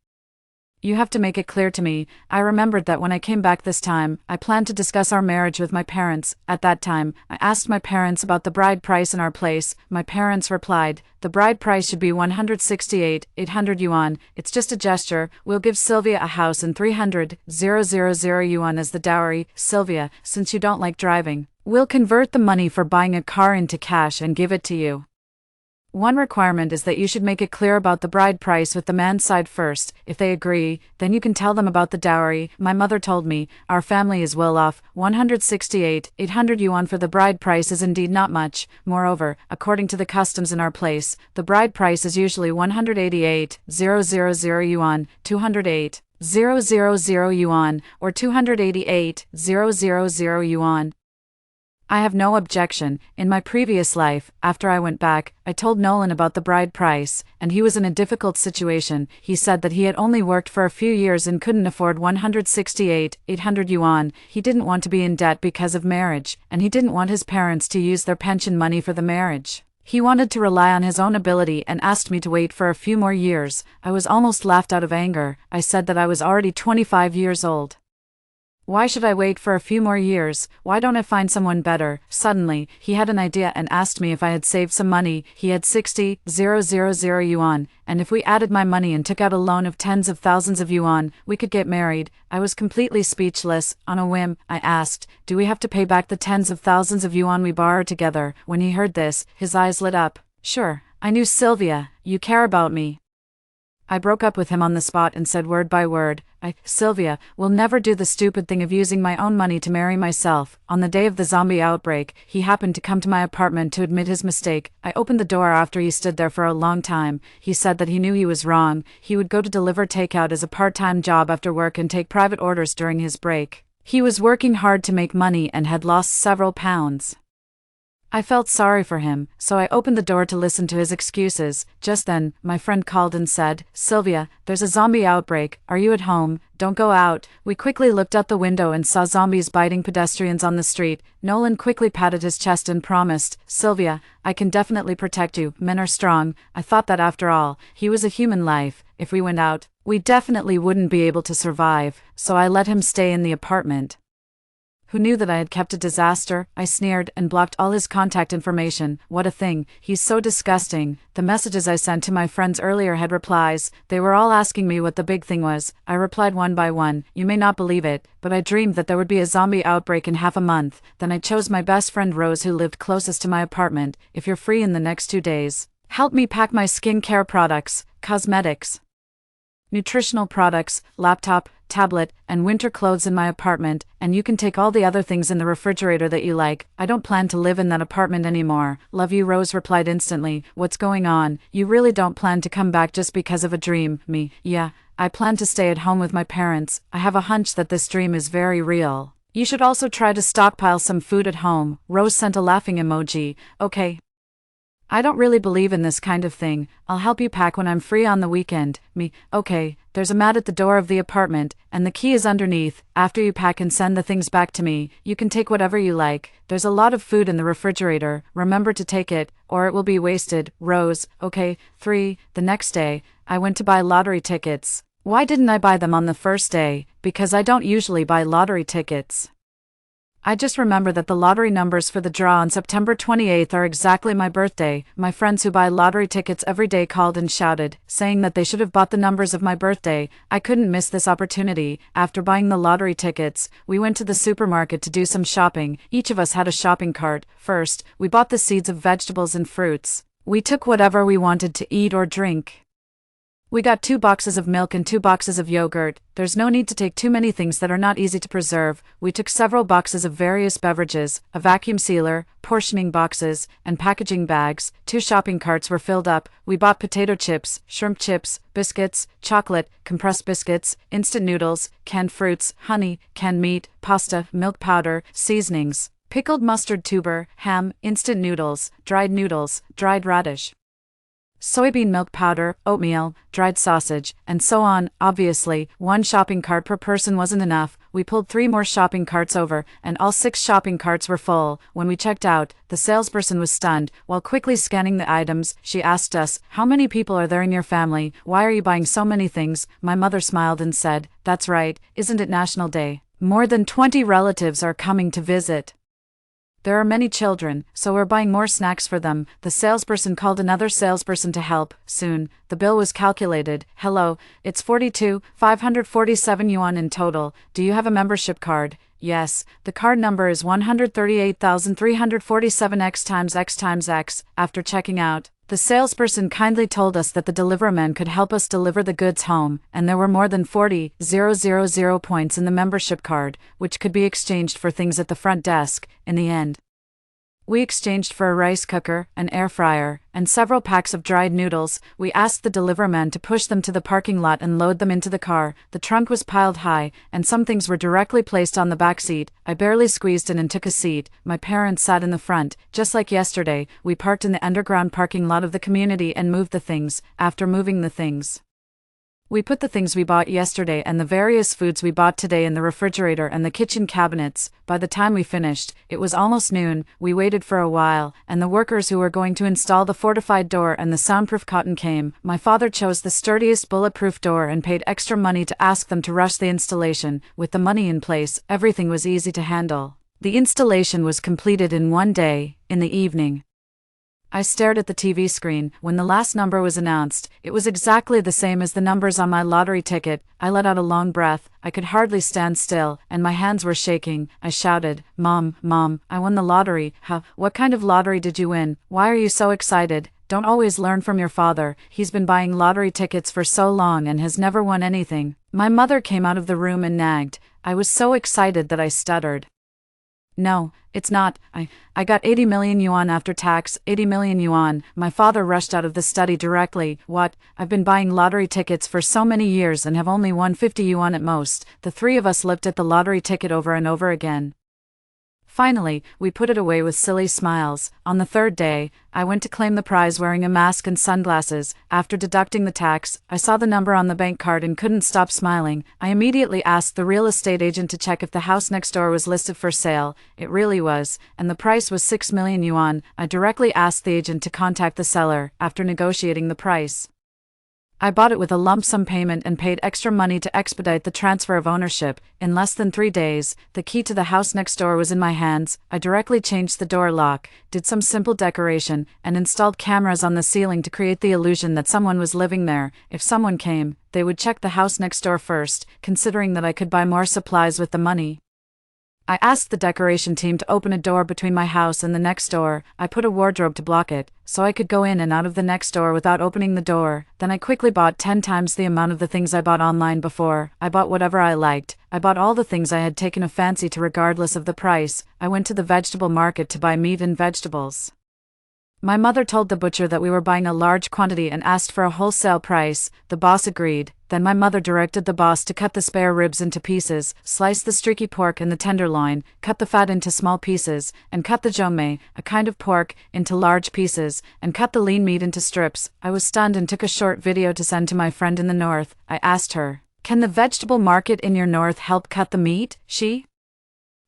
You have to make it clear to me. I remembered that when I came back this time, I planned to discuss our marriage with my parents. At that time, I asked my parents about the bride price in our place. My parents replied, the bride price should be 168,800 yuan. It's just a gesture. We'll give Sylvia a house and 300,000 yuan as the dowry. Sylvia, since you don't like driving, we'll convert the money for buying a car into cash and give it to you. One requirement is that you should make it clear about the bride price with the man's side first. If they agree, then you can tell them about the dowry. My mother told me, our family is well off. 168,800 yuan for the bride price is indeed not much. Moreover, according to the customs in our place, the bride price is usually 188,000 yuan, 208,000 yuan, or 288,000 yuan. I have no objection. In my previous life, after I went back, I told Nolan about the bride price, and he was in a difficult situation. He said that he had only worked for a few years and couldn't afford 168,800 yuan. He didn't want to be in debt because of marriage, and he didn't want his parents to use their pension money for the marriage. He wanted to rely on his own ability and asked me to wait for a few more years. I was almost laughed out of anger. I said that I was already 25 years old. Why should I wait for a few more years? Why don't I find someone better? Suddenly, he had an idea and asked me if I had saved some money. He had 60,000 yuan, and if we added my money and took out a loan of tens of thousands of yuan, we could get married. I was completely speechless. On a whim, I asked, do we have to pay back the tens of thousands of yuan we borrowed together? When he heard this, his eyes lit up. Sure, I knew Sylvia, you care about me. I broke up with him on the spot and said word by word, Sylvia, will never do the stupid thing of using my own money to marry myself. On the day of the zombie outbreak, he happened to come to my apartment to admit his mistake. I opened the door after he stood there for a long time. He said that he knew he was wrong. He would go to deliver takeout as a part-time job after work and take private orders during his break. He was working hard to make money and had lost several pounds. I felt sorry for him, so I opened the door to listen to his excuses. Just then, my friend called and said, Sylvia, there's a zombie outbreak. Are you at home? Don't go out. We quickly looked out the window and saw zombies biting pedestrians on the street. Nolan quickly patted his chest and promised, Sylvia, I can definitely protect you. Men are strong. I thought that after all, he was a human life. If we went out, we definitely wouldn't be able to survive, so I let him stay in the apartment. Who knew that I had kept a disaster? I sneered and blocked all his contact information. What a thing. He's so disgusting. The messages I sent to my friends earlier had replies. They were all asking me what the big thing was. I replied one by one. You may not believe it, but I dreamed that there would be a zombie outbreak in half a month. Then I chose my best friend Rose, who lived closest to my apartment. If you're free in the next 2 days, help me pack my skincare products, cosmetics, nutritional products, laptop, tablet, and winter clothes in my apartment, and you can take all the other things in the refrigerator that you like. I don't plan to live in that apartment anymore. Love you. Rose replied instantly. What's going on? You really don't plan to come back just because of a dream? Me, yeah, I plan to stay at home with my parents. I have a hunch that this dream is very real. You should also try to stockpile some food at home. Rose sent a laughing emoji. Okay. I don't really believe in this kind of thing. I'll help you pack when I'm free on the weekend. Me, okay, there's a mat at the door of the apartment, and the key is underneath. After you pack and send the things back to me, you can take whatever you like. There's a lot of food in the refrigerator. Remember to take it, or it will be wasted. Rose, okay. 3. The next day, I went to buy lottery tickets. Why didn't I buy them on the first day? Because I don't usually buy lottery tickets. I just remember that the lottery numbers for the draw on September 28th are exactly my birthday. My friends who buy lottery tickets every day called and shouted, saying that they should have bought the numbers of my birthday. I couldn't miss this opportunity. After buying the lottery tickets, we went to the supermarket to do some shopping. Each of us had a shopping cart. First, we bought the seeds of vegetables and fruits. We took whatever we wanted to eat or drink. We got 2 boxes of milk and 2 boxes of yogurt. There's no need to take too many things that are not easy to preserve. We took several boxes of various beverages, a vacuum sealer, portioning boxes, and packaging bags. 2 shopping carts were filled up. We bought potato chips, shrimp chips, biscuits, chocolate, compressed biscuits, instant noodles, canned fruits, honey, canned meat, pasta, milk powder, seasonings, pickled mustard tuber, ham, instant noodles, dried radish, soybean milk powder, oatmeal, dried sausage, and so on. Obviously, 1 shopping cart per person wasn't enough. We pulled 3 more shopping carts over, and all 6 shopping carts were full. When we checked out, the salesperson was stunned. While quickly scanning the items, she asked us, "How many people are there in your family? Why are you buying so many things?" My mother smiled and said, "That's right, isn't it National Day? More than 20 relatives are coming to visit. There are many children, so we're buying more snacks for them." The salesperson called another salesperson to help. Soon, the bill was calculated. "Hello, it's 547 yuan in total. Do you have a membership card?" "Yes, the card number is 138,347 x times x times x." After checking out, the salesperson kindly told us that the deliverman could help us deliver the goods home, and there were more than 40,000 points in the membership card, which could be exchanged for things at the front desk. In the end, we exchanged for a rice cooker, an air fryer, and several packs of dried noodles. We asked the deliverman to push them to the parking lot and load them into the car. The trunk was piled high, and some things were directly placed on the back seat. I barely squeezed in and took a seat. My parents sat in the front. Just like yesterday, we parked in the underground parking lot of the community and moved the things. After moving the things, we put the things we bought yesterday and the various foods we bought today in the refrigerator and the kitchen cabinets. By the time we finished, it was almost noon. We waited for a while, and the workers who were going to install the fortified door and the soundproof cotton came. My father chose the sturdiest bulletproof door and paid extra money to ask them to rush the installation. With the money in place, everything was easy to handle. The installation was completed in 1 day. In the evening, I stared at the TV screen. When the last number was announced, it was exactly the same as the numbers on my lottery ticket. I let out a long breath. I could hardly stand still, and my hands were shaking. I shouted, Mom, I won the lottery." "Huh? What kind of lottery did you win? Why are you so excited?" "Don't always learn from your father. He's been buying lottery tickets for so long and has never won anything." My mother came out of the room and nagged. I was so excited that I stuttered, "No, it's not. I got 80 million yuan after tax." 80 million yuan. My father rushed out of the study directly. "What? I've been buying lottery tickets for so many years and have only won 50 yuan at most." The 3 of us looked at the lottery ticket over and over again. Finally, we put it away with silly smiles. On the 3rd day, I went to claim the prize wearing a mask and sunglasses. After deducting the tax, I saw the number on the bank card and couldn't stop smiling. I immediately asked the real estate agent to check if the house next door was listed for sale. It really was, and the price was 6 million yuan. I directly asked the agent to contact the seller. After negotiating the price, I bought it with a lump sum payment and paid extra money to expedite the transfer of ownership. In less than 3 days, the key to the house next door was in my hands. I directly changed the door lock, did some simple decoration, and installed cameras on the ceiling to create the illusion that someone was living there. If someone came, they would check the house next door first, considering that I could buy more supplies with the money. I asked the decoration team to open a door between my house and the next door. I put a wardrobe to block it, so I could go in and out of the next door without opening the door. Then I quickly bought 10 times the amount of the things I bought online before. I bought whatever I liked. I bought all the things I had taken a fancy to regardless of the price. I went to the vegetable market to buy meat and vegetables. My mother told the butcher that we were buying a large quantity and asked for a wholesale price. The boss agreed. Then my mother directed the boss to cut the spare ribs into pieces, slice the streaky pork and the tenderloin, cut the fat into small pieces, and cut the zhongmei, a kind of pork, into large pieces, and cut the lean meat into strips. I was stunned and took a short video to send to my friend in the north. I asked her, "Can the vegetable market in your north help cut the meat?" She,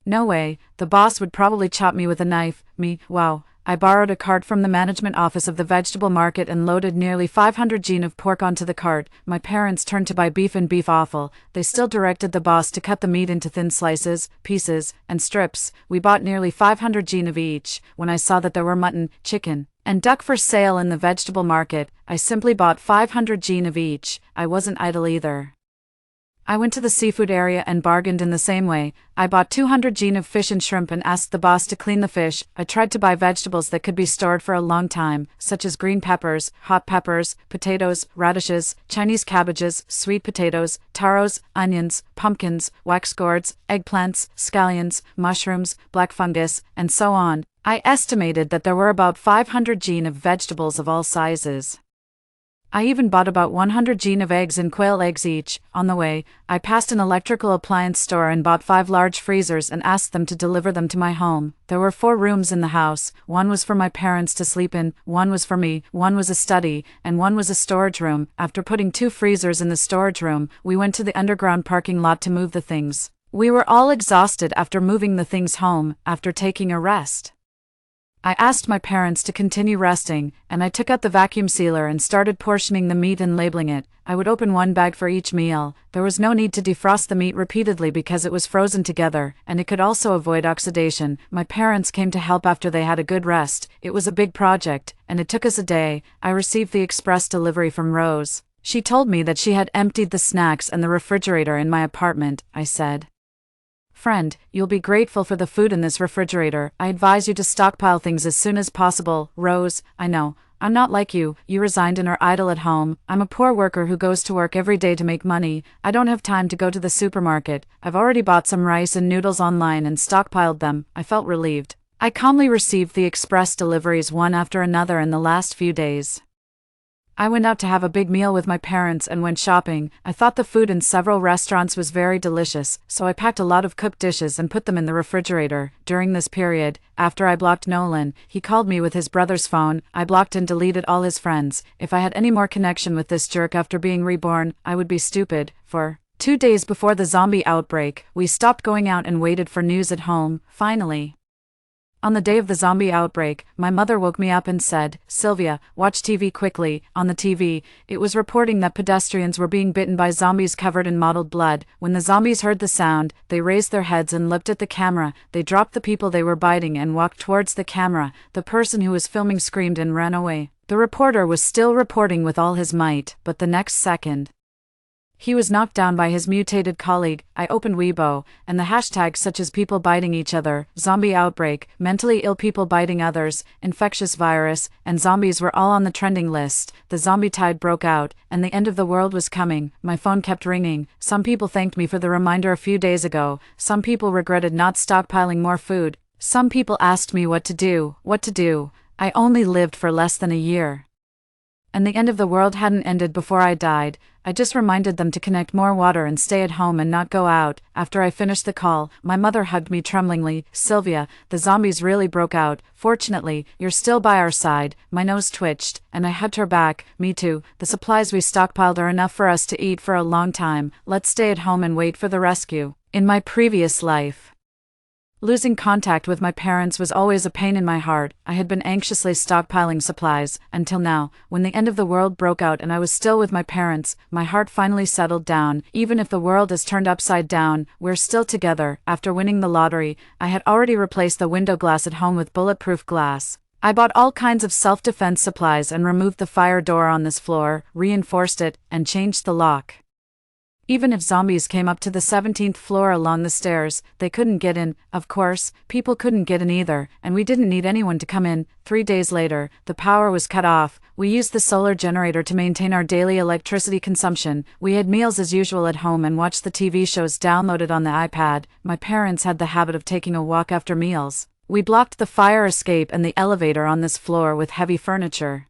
"No way, the boss would probably chop me with a knife." Me, "Wow." I borrowed a cart from the management office of the vegetable market and loaded nearly 500 jin of pork onto the cart. My parents turned to buy beef and beef offal. They still directed the boss to cut the meat into thin slices, pieces, and strips. We bought nearly 500 jin of each. When I saw that there were mutton, chicken, and duck for sale in the vegetable market, I simply bought 500 jin of each. I wasn't idle either. I went to the seafood area and bargained in the same way. I bought 200 gin of fish and shrimp and asked the boss to clean the fish. I tried to buy vegetables that could be stored for a long time, such as green peppers, hot peppers, potatoes, radishes, Chinese cabbages, sweet potatoes, taros, onions, pumpkins, wax gourds, eggplants, scallions, mushrooms, black fungus, and so on. I estimated that there were about 500 gin of vegetables of all sizes. I even bought about 100 gin of eggs and quail eggs each. On the way, I passed an electrical appliance store and bought 5 large freezers and asked them to deliver them to my home. There were 4 rooms in the house. 1 was for my parents to sleep in, 1 was for me, 1 was a study, and 1 was a storage room. After putting 2 freezers in the storage room, we went to the underground parking lot to move the things. We were all exhausted after moving the things home, after taking a rest. I asked my parents to continue resting, and I took out the vacuum sealer and started portioning the meat and labeling it. I would open 1 bag for each meal. There was no need to defrost the meat repeatedly because it was frozen together, and it could also avoid oxidation. My parents came to help after they had a good rest. It was a big project, and it took us a day. I received the express delivery from Rose. She told me that she had emptied the snacks and the refrigerator in my apartment. I said, "Friend, you'll be grateful for the food in this refrigerator. I advise you to stockpile things as soon as possible." Rose, I know, I'm not like you. You resigned and are idle at home. I'm a poor worker who goes to work every day to make money. I don't have time to go to the supermarket. I've already bought some rice and noodles online and stockpiled them. I felt relieved. I calmly received the express deliveries one after another in the last few days. I went out to have a big meal with my parents and went shopping. I thought the food in several restaurants was very delicious, so I packed a lot of cooked dishes and put them in the refrigerator. During this period, after I blocked Nolan, he called me with his brother's phone. I blocked and deleted all his friends. If I had any more connection with this jerk after being reborn, I would be stupid. For 2 days before the zombie outbreak, we stopped going out and waited for news at home. Finally, on the day of the zombie outbreak, my mother woke me up and said, "Sylvia, watch TV quickly." On the TV, it was reporting that pedestrians were being bitten by zombies covered in mottled blood. When the zombies heard the sound, they raised their heads and looked at the camera. They dropped the people they were biting and walked towards the camera. The person who was filming screamed and ran away. The reporter was still reporting with all his might, but the next second, he was knocked down by his mutated colleague. I opened Weibo, and the hashtags such as people biting each other, zombie outbreak, mentally ill people biting others, infectious virus, and zombies were all on the trending list. The zombie tide broke out, and the end of the world was coming. My phone kept ringing. Some people thanked me for the reminder a few days ago. Some people regretted not stockpiling more food. Some people asked me what to do. I only lived for less than a year, and the end of the world hadn't ended before I died. I just reminded them to connect more water and stay at home and not go out. After I finished the call, my mother hugged me tremblingly. "Sylvia, the zombies really broke out. Fortunately, you're still by our side." My nose twitched, and I hugged her back. "Me too. The supplies we stockpiled are enough for us to eat for a long time. Let's stay at home and wait for the rescue." In my previous life, losing contact with my parents was always a pain in my heart. I had been anxiously stockpiling supplies, until now, when the end of the world broke out and I was still with my parents. My heart finally settled down. Even if the world is turned upside down, we're still together. After winning the lottery, I had already replaced the window glass at home with bulletproof glass. I bought all kinds of self-defense supplies and removed the fire door on this floor, reinforced it, and changed the lock. Even if zombies came up to the 17th floor along the stairs, they couldn't get in. Of course, people couldn't get in either, and we didn't need anyone to come in. 3 days later, the power was cut off. We used the solar generator to maintain our daily electricity consumption. We had meals as usual at home and watched the TV shows downloaded on the iPad. My parents had the habit of taking a walk after meals. We blocked the fire escape and the elevator on this floor with heavy furniture.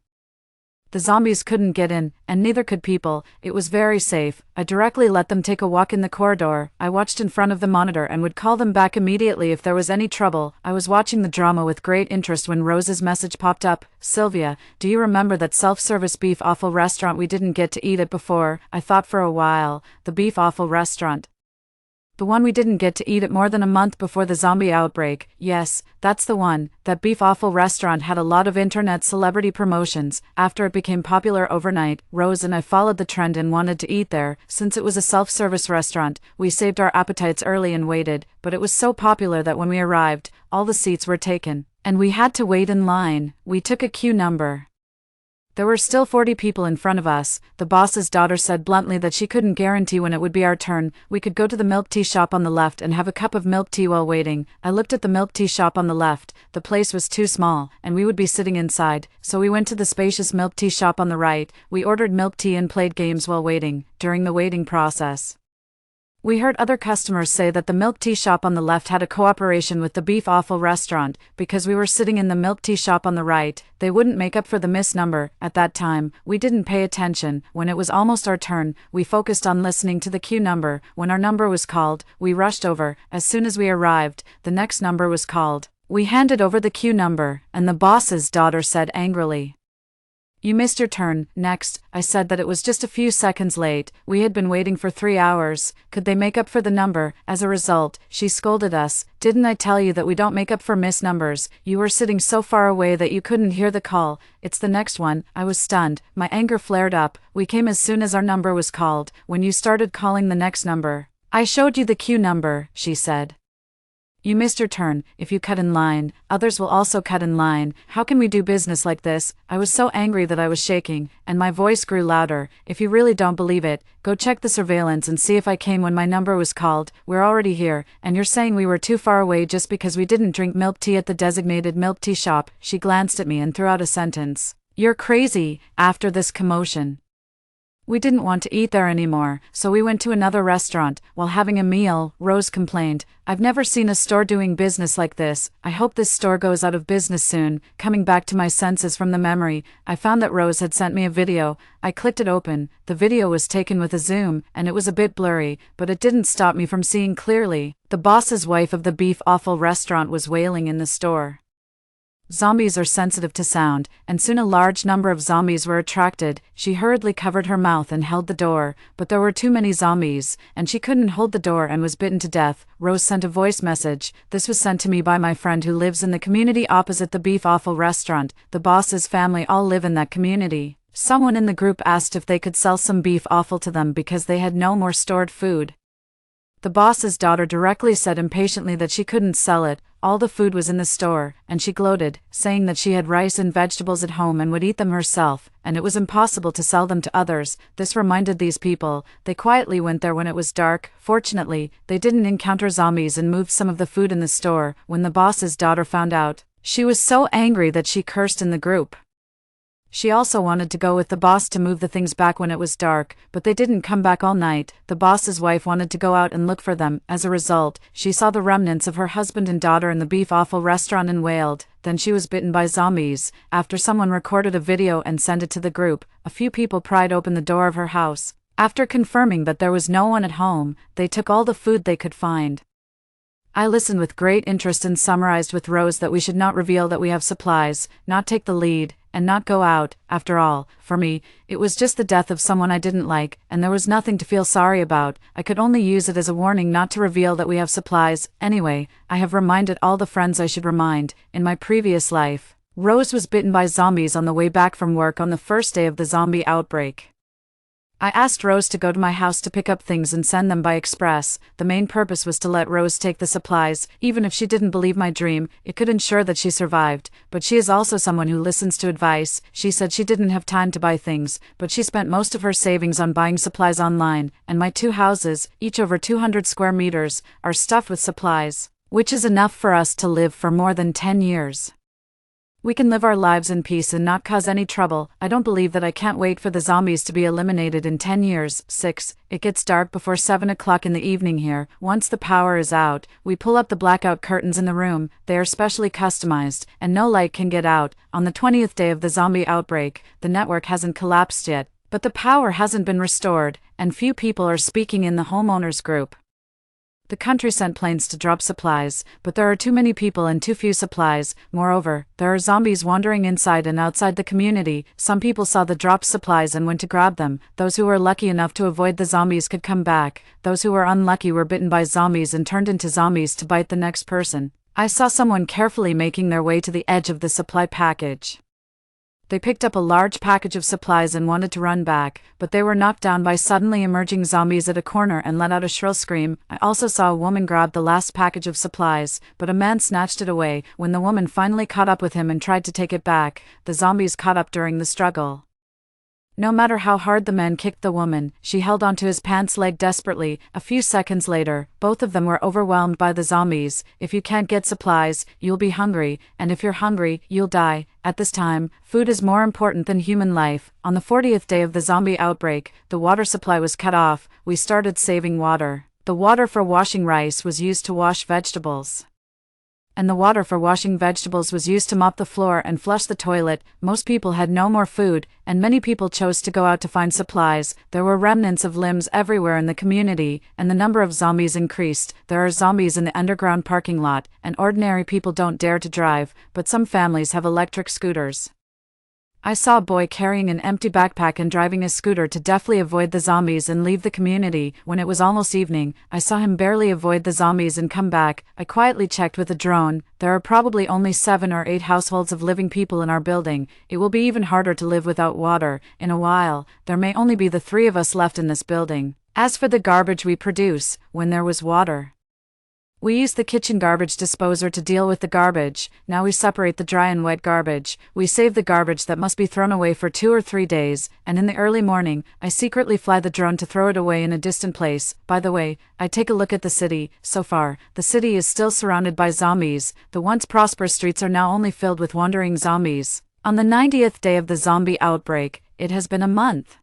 The zombies couldn't get in, and neither could people. It was very safe. I directly let them take a walk in the corridor. I watched in front of the monitor and would call them back immediately if there was any trouble. I was watching the drama with great interest when Rose's message popped up. "Sylvia, do you remember that self-service beef offal restaurant we didn't get to eat at before?" I thought for a while. The beef offal restaurant, the one we didn't get to eat at more than a month before the zombie outbreak. Yes, that's the one. That beef offal restaurant had a lot of internet celebrity promotions. After it became popular overnight, Rose and I followed the trend and wanted to eat there. Since it was a self-service restaurant, we saved our appetites early and waited, but it was so popular that when we arrived, all the seats were taken, and we had to wait in line. We took a queue number. There were still 40 people in front of us. The boss's daughter said bluntly that she couldn't guarantee when it would be our turn. We could go to the milk tea shop on the left and have a cup of milk tea while waiting. I looked at the milk tea shop on the left. The place was too small, and we would be sitting inside, so we went to the spacious milk tea shop on the right. We ordered milk tea and played games while waiting. During the waiting process, we heard other customers say that the milk tea shop on the left had a cooperation with the beef offal restaurant. Because we were sitting in the milk tea shop on the right, they wouldn't make up for the missed number. At that time, we didn't pay attention. When it was almost our turn, we focused on listening to the queue number. When our number was called, we rushed over. As soon as we arrived, the next number was called. We handed over the queue number, and the boss's daughter said angrily, "You missed your turn." Next, I said that it was just a few seconds late. We had been waiting for 3 hours. Could they make up for the number? As a result, she scolded us. "Didn't I tell you that we don't make up for missed numbers? You were sitting so far away that you couldn't hear the call. It's the next one." I was stunned. My anger flared up. "We came as soon as our number was called. When you started calling the next number, I showed you the queue number," she said. "You missed your turn. If you cut in line, others will also cut in line. How can we do business like this?" I was so angry that I was shaking, and my voice grew louder. "If you really don't believe it, go check the surveillance and see if I came when my number was called. We're already here, and you're saying we were too far away just because we didn't drink milk tea at the designated milk tea shop." She glanced at me and threw out a sentence. "You're crazy." After this commotion, we didn't want to eat there anymore, so we went to another restaurant. While having a meal, Rose complained, "I've never seen a store doing business like this. I hope this store goes out of business soon." Coming back to my senses from the memory, I found that Rose had sent me a video. I clicked it open. The video was taken with a zoom, and it was a bit blurry, but it didn't stop me from seeing clearly. The boss's wife of the beef offal restaurant was wailing in the store. Zombies are sensitive to sound, and soon a large number of zombies were attracted. She hurriedly covered her mouth and held the door, but there were too many zombies, and she couldn't hold the door and was bitten to death. Rose sent a voice message. This was sent to me by my friend who lives in the community opposite the beef offal restaurant. The boss's family all live in that community. Someone in the group asked if they could sell some beef offal to them because they had no more stored food. The boss's daughter directly said impatiently that she couldn't sell it. All the food was in the store, and she gloated, saying that she had rice and vegetables at home and would eat them herself, and it was impossible to sell them to others. This reminded these people. They quietly went there when it was dark. Fortunately, they didn't encounter zombies and moved some of the food in the store. When the boss's daughter found out, she was so angry that she cursed in the group. She also wanted to go with the boss to move the things back when it was dark, but they didn't come back all night. The boss's wife wanted to go out and look for them. As a result, she saw the remnants of her husband and daughter in the beef offal restaurant and wailed. Then she was bitten by zombies. After someone recorded a video and sent it to the group, a few people pried open the door of her house. After confirming that there was no one at home, they took all the food they could find. I listened with great interest and summarized with Rose that we should not reveal that we have supplies, not take the lead, and not go out. After all, for me, it was just the death of someone I didn't like, and there was nothing to feel sorry about. I could only use it as a warning not to reveal that we have supplies. Anyway, I have reminded all the friends I should remind. In my previous life, Rose was bitten by zombies on the way back from work on the first day of the zombie outbreak. I asked Rose to go to my house to pick up things and send them by express. The main purpose was to let Rose take the supplies. Even if she didn't believe my dream, it could ensure that she survived. But she is also someone who listens to advice. She said she didn't have time to buy things, but she spent most of her savings on buying supplies online, and my 2 houses, each over 200 square meters, are stuffed with supplies, which is enough for us to live for more than 10 years. We can live our lives in peace and not cause any trouble. I don't believe that I can't wait for the zombies to be eliminated in 10 years. 6. It gets dark before 7 o'clock in the evening here. Once the power is out, we pull up the blackout curtains in the room. They are specially customized, and no light can get out. On the 20th day of the zombie outbreak, the network hasn't collapsed yet, but the power hasn't been restored, and few people are speaking in the homeowners group. The country sent planes to drop supplies, but there are too many people and too few supplies. Moreover, there are zombies wandering inside and outside the community. Some people saw the dropped supplies and went to grab them. Those who were lucky enough to avoid the zombies could come back. Those who were unlucky were bitten by zombies and turned into zombies to bite the next person. I saw someone carefully making their way to the edge of the supply package. They picked up a large package of supplies and wanted to run back, but they were knocked down by suddenly emerging zombies at a corner and let out a shrill scream. I also saw a woman grab the last package of supplies, but a man snatched it away. When the woman finally caught up with him and tried to take it back, the zombies caught up during the struggle. No matter how hard the man kicked the woman, she held onto his pants leg desperately. A few seconds later, both of them were overwhelmed by the zombies. If you can't get supplies, you'll be hungry, and if you're hungry, you'll die. At this time, food is more important than human life. On the 40th day of the zombie outbreak, the water supply was cut off. We started saving water. The water for washing rice was used to wash vegetables, and the water for washing vegetables was used to mop the floor and flush the toilet. Most people had no more food, and many people chose to go out to find supplies. There were remnants of limbs everywhere in the community, and the number of zombies increased. There are zombies in the underground parking lot, and ordinary people don't dare to drive, but some families have electric scooters. I saw a boy carrying an empty backpack and driving a scooter to deftly avoid the zombies and leave the community. When it was almost evening, I saw him barely avoid the zombies and come back. I quietly checked with a drone. There are probably only 7 or 8 households of living people in our building. It will be even harder to live without water. In a while, there may only be the 3 of us left in this building. As for the garbage we produce, when there was water, we use the kitchen garbage disposer to deal with the garbage. Now we separate the dry and wet garbage. We save the garbage that must be thrown away for 2 or 3 days, and in the early morning, I secretly fly the drone to throw it away in a distant place. By the way, I take a look at the city. So far, the city is still surrounded by zombies. The once prosperous streets are now only filled with wandering zombies. On the 90th day of the zombie outbreak, it has been a month,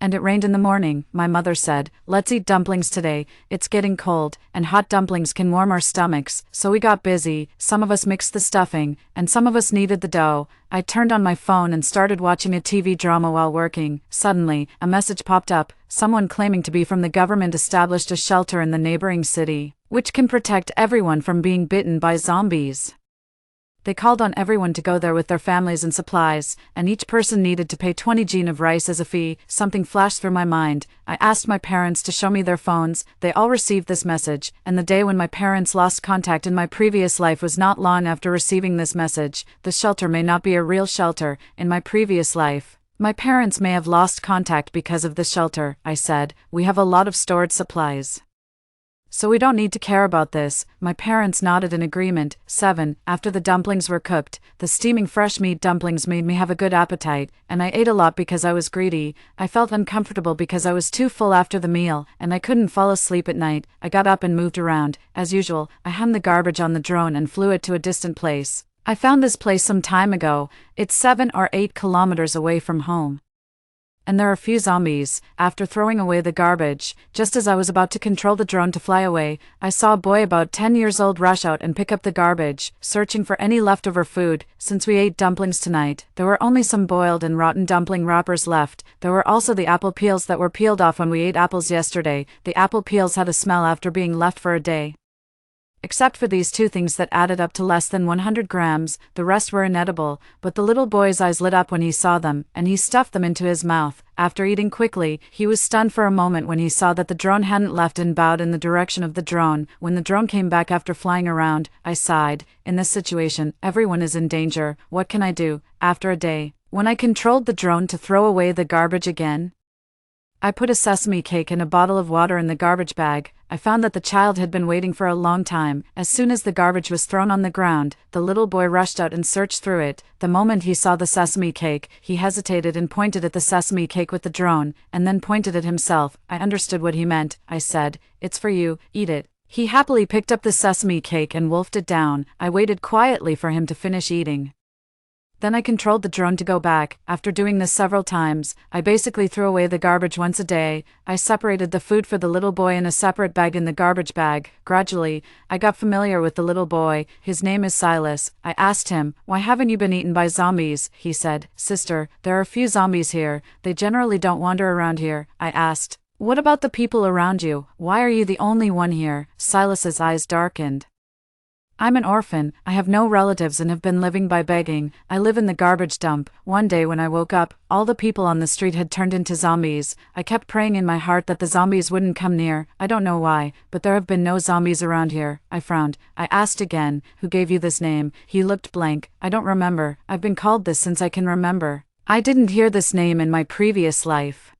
and it rained in the morning. My mother said, "Let's eat dumplings today. It's getting cold, and hot dumplings can warm our stomachs." So we got busy. Some of us mixed the stuffing, and some of us kneaded the dough. I turned on my phone and started watching a TV drama while working. Suddenly, a message popped up. Someone claiming to be from the government established a shelter in the neighboring city, which can protect everyone from being bitten by zombies. They called on everyone to go there with their families and supplies, and each person needed to pay 20 jean of rice as a fee. Something flashed through my mind. I asked my parents to show me their phones. They all received this message, and the day when my parents lost contact in my previous life was not long after receiving this message. The shelter may not be a real shelter. In my previous life, my parents may have lost contact because of the shelter. I said, "We have a lot of stored supplies, so we don't need to care about this." My parents nodded in agreement. 7. After the dumplings were cooked, the steaming fresh meat dumplings made me have a good appetite, and I ate a lot because I was greedy. I felt uncomfortable because I was too full after the meal, and I couldn't fall asleep at night. I got up and moved around. As usual, I hung the garbage on the drone and flew it to a distant place. I found this place some time ago. It's 7 or 8 kilometers away from home, and there are few zombies. After throwing away the garbage, just as I was about to control the drone to fly away, I saw a boy about 10 years old rush out and pick up the garbage, searching for any leftover food. Since we ate dumplings tonight, there were only some boiled and rotten dumpling wrappers left. There were also the apple peels that were peeled off when we ate apples yesterday. The apple peels had a smell after being left for a day. Except for these 2 things that added up to less than 100 grams, the rest were inedible, but the little boy's eyes lit up when he saw them, and he stuffed them into his mouth. After eating quickly, he was stunned for a moment when he saw that the drone hadn't left and bowed in the direction of the drone. When the drone came back after flying around, I sighed. In this situation, everyone is in danger. What can I do? After a day, when I controlled the drone to throw away the garbage again, I put a sesame cake and a bottle of water in the garbage bag. I found that the child had been waiting for a long time. As soon as the garbage was thrown on the ground, the little boy rushed out and searched through it. The moment he saw the sesame cake, he hesitated and pointed at the sesame cake with the drone, and then pointed at himself. I understood what he meant. I said, "It's for you, eat it." He happily picked up the sesame cake and wolfed it down. I waited quietly for him to finish eating. Then I controlled the drone to go back. After doing this several times, I basically threw away the garbage once a day. I separated the food for the little boy in a separate bag in the garbage bag. Gradually, I got familiar with the little boy. His name is Silas. I asked him, "Why haven't you been eaten by zombies?" He said, "Sister, there are few zombies here. They generally don't wander around here." I asked, "What about the people around you? Why are you the only one here?" Silas's eyes darkened. "I'm an orphan, I have no relatives and have been living by begging. I live in the garbage dump." One day when I woke up, all the people on the street had turned into zombies. I kept praying in my heart that the zombies wouldn't come near. I don't know why, but there have been no zombies around here. I frowned. I asked again, "Who gave you this name?" He looked blank. "I don't remember. I've been called this since I can remember. I didn't hear this name in my previous life."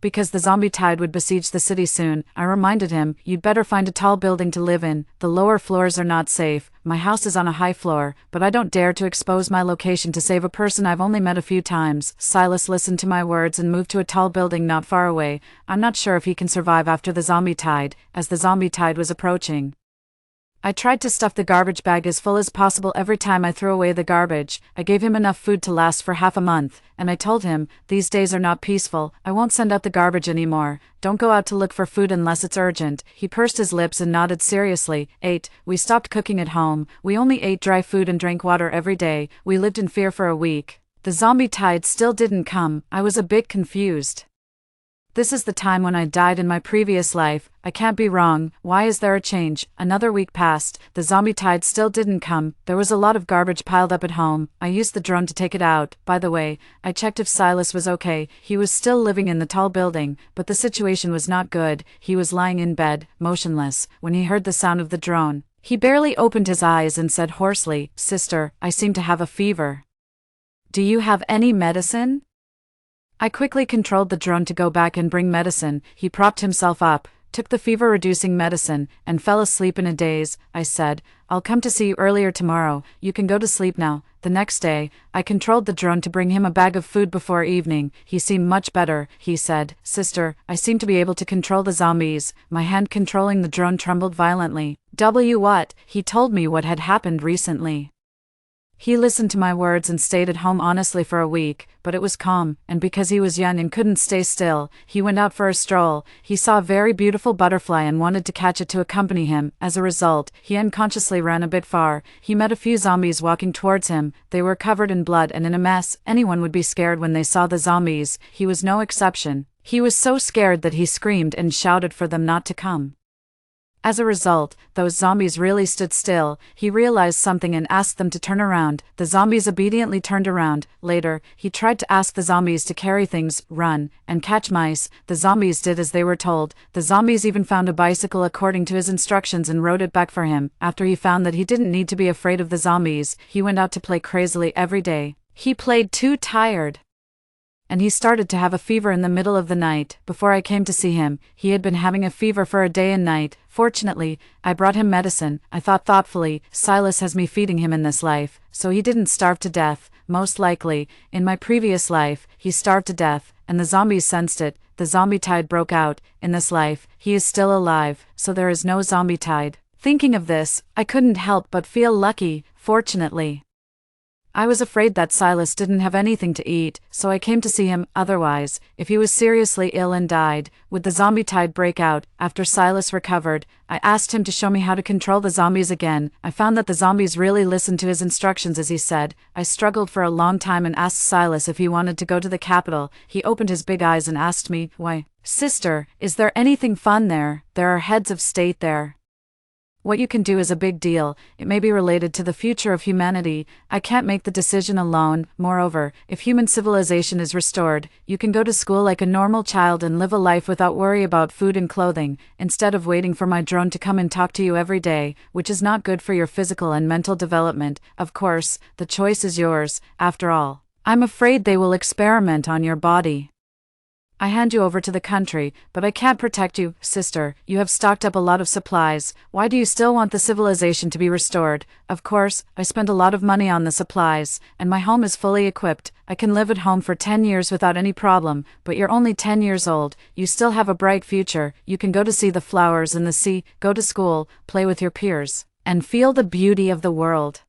Because the zombie tide would besiege the city soon, I reminded him, "You'd better find a tall building to live in. The lower floors are not safe. My house is on a high floor, but I don't dare to expose my location to save a person I've only met a few times." Silas listened to my words and moved to a tall building not far away. I'm not sure if he can survive after the zombie tide, as the zombie tide was approaching. I tried to stuff the garbage bag as full as possible every time I threw away the garbage. I gave him enough food to last for half a month, and I told him, "These days are not peaceful. I won't send out the garbage anymore. Don't go out to look for food unless it's urgent." He pursed his lips and nodded seriously. 8. We stopped cooking at home. We only ate dry food and drank water every day. We lived in fear for a week. The zombie tide still didn't come. I was a bit confused. This is the time when I died in my previous life. I can't be wrong. Why is there a change? Another week passed. The zombie tide still didn't come. There was a lot of garbage piled up at home. I used the drone to take it out. By the way, I checked if Silas was okay. He was still living in the tall building, but the situation was not good. He was lying in bed, motionless, when he heard the sound of the drone. He barely opened his eyes and said hoarsely, "Sister, I seem to have a fever. Do you have any medicine?" I quickly controlled the drone to go back and bring medicine. He propped himself up, took the fever-reducing medicine, and fell asleep in a daze. I said, "I'll come to see you earlier tomorrow. You can go to sleep now." The next day, I controlled the drone to bring him a bag of food before evening. He seemed much better. He said, "Sister, I seem to be able to control the zombies." My hand controlling the drone trembled violently. What? He told me what had happened recently. He listened to my words and stayed at home honestly for a week, but it was calm, and because he was young and couldn't stay still, he went out for a stroll. He saw a very beautiful butterfly and wanted to catch it to accompany him. As a result, he unconsciously ran a bit far. He met a few zombies walking towards him. They were covered in blood and in a mess. Anyone would be scared when they saw the zombies. He was no exception. He was so scared that he screamed and shouted for them not to come. As a result, those zombies really stood still. He realized something and asked them to turn around. The zombies obediently turned around. Later, he tried to ask the zombies to carry things, run, and catch mice. The zombies did as they were told. The zombies even found a bicycle according to his instructions and rode it back for him. After he found that he didn't need to be afraid of the zombies, he went out to play crazily every day. He played too tired, and he started to have a fever in the middle of the night. Before I came to see him, he had been having a fever for a day and night. Fortunately, I brought him medicine. I thought thoughtfully, Silas has me feeding him in this life, so he didn't starve to death. Most likely, in my previous life, he starved to death, and the zombies sensed it. The zombie tide broke out. In this life, he is still alive, so there is no zombie tide. Thinking of this, I couldn't help but feel lucky. Fortunately, I was afraid that Silas didn't have anything to eat, so I came to see him. Otherwise, if he was seriously ill and died, would the zombie tide break out? After Silas recovered, I asked him to show me how to control the zombies again. I found that the zombies really listened to his instructions as he said. I struggled for a long time and asked Silas if he wanted to go to the capital. He opened his big eyes and asked me, "Why, sister, is there anything fun there? There are heads of state there. What you can do is a big deal. It may be related to the future of humanity. I can't make the decision alone. Moreover, if human civilization is restored, you can go to school like a normal child and live a life without worry about food and clothing, instead of waiting for my drone to come and talk to you every day, which is not good for your physical and mental development. Of course, the choice is yours. After all, I'm afraid they will experiment on your body. I hand you over to the country, but I can't protect you, sister. You have stocked up a lot of supplies. Why do you still want the civilization to be restored? Of course, I spent a lot of money on the supplies, and my home is fully equipped. I can live at home for 10 years without any problem, but you're only 10 years old. You still have a bright future. You can go to see the flowers and the sea, go to school, play with your peers, and feel the beauty of the world.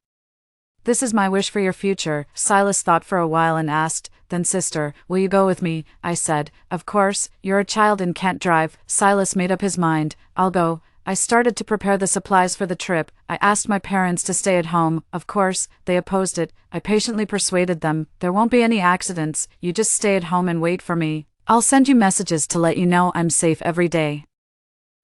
This is my wish for your future." Silas thought for a while and asked, "Then sister, will you go with me?" I said, "Of course, you're a child and can't drive." Silas made up his mind. "I'll go." I started to prepare the supplies for the trip. I asked my parents to stay at home. Of course, they opposed it. I patiently persuaded them. "There won't be any accidents. You just stay at home and wait for me. I'll send you messages to let you know I'm safe every day."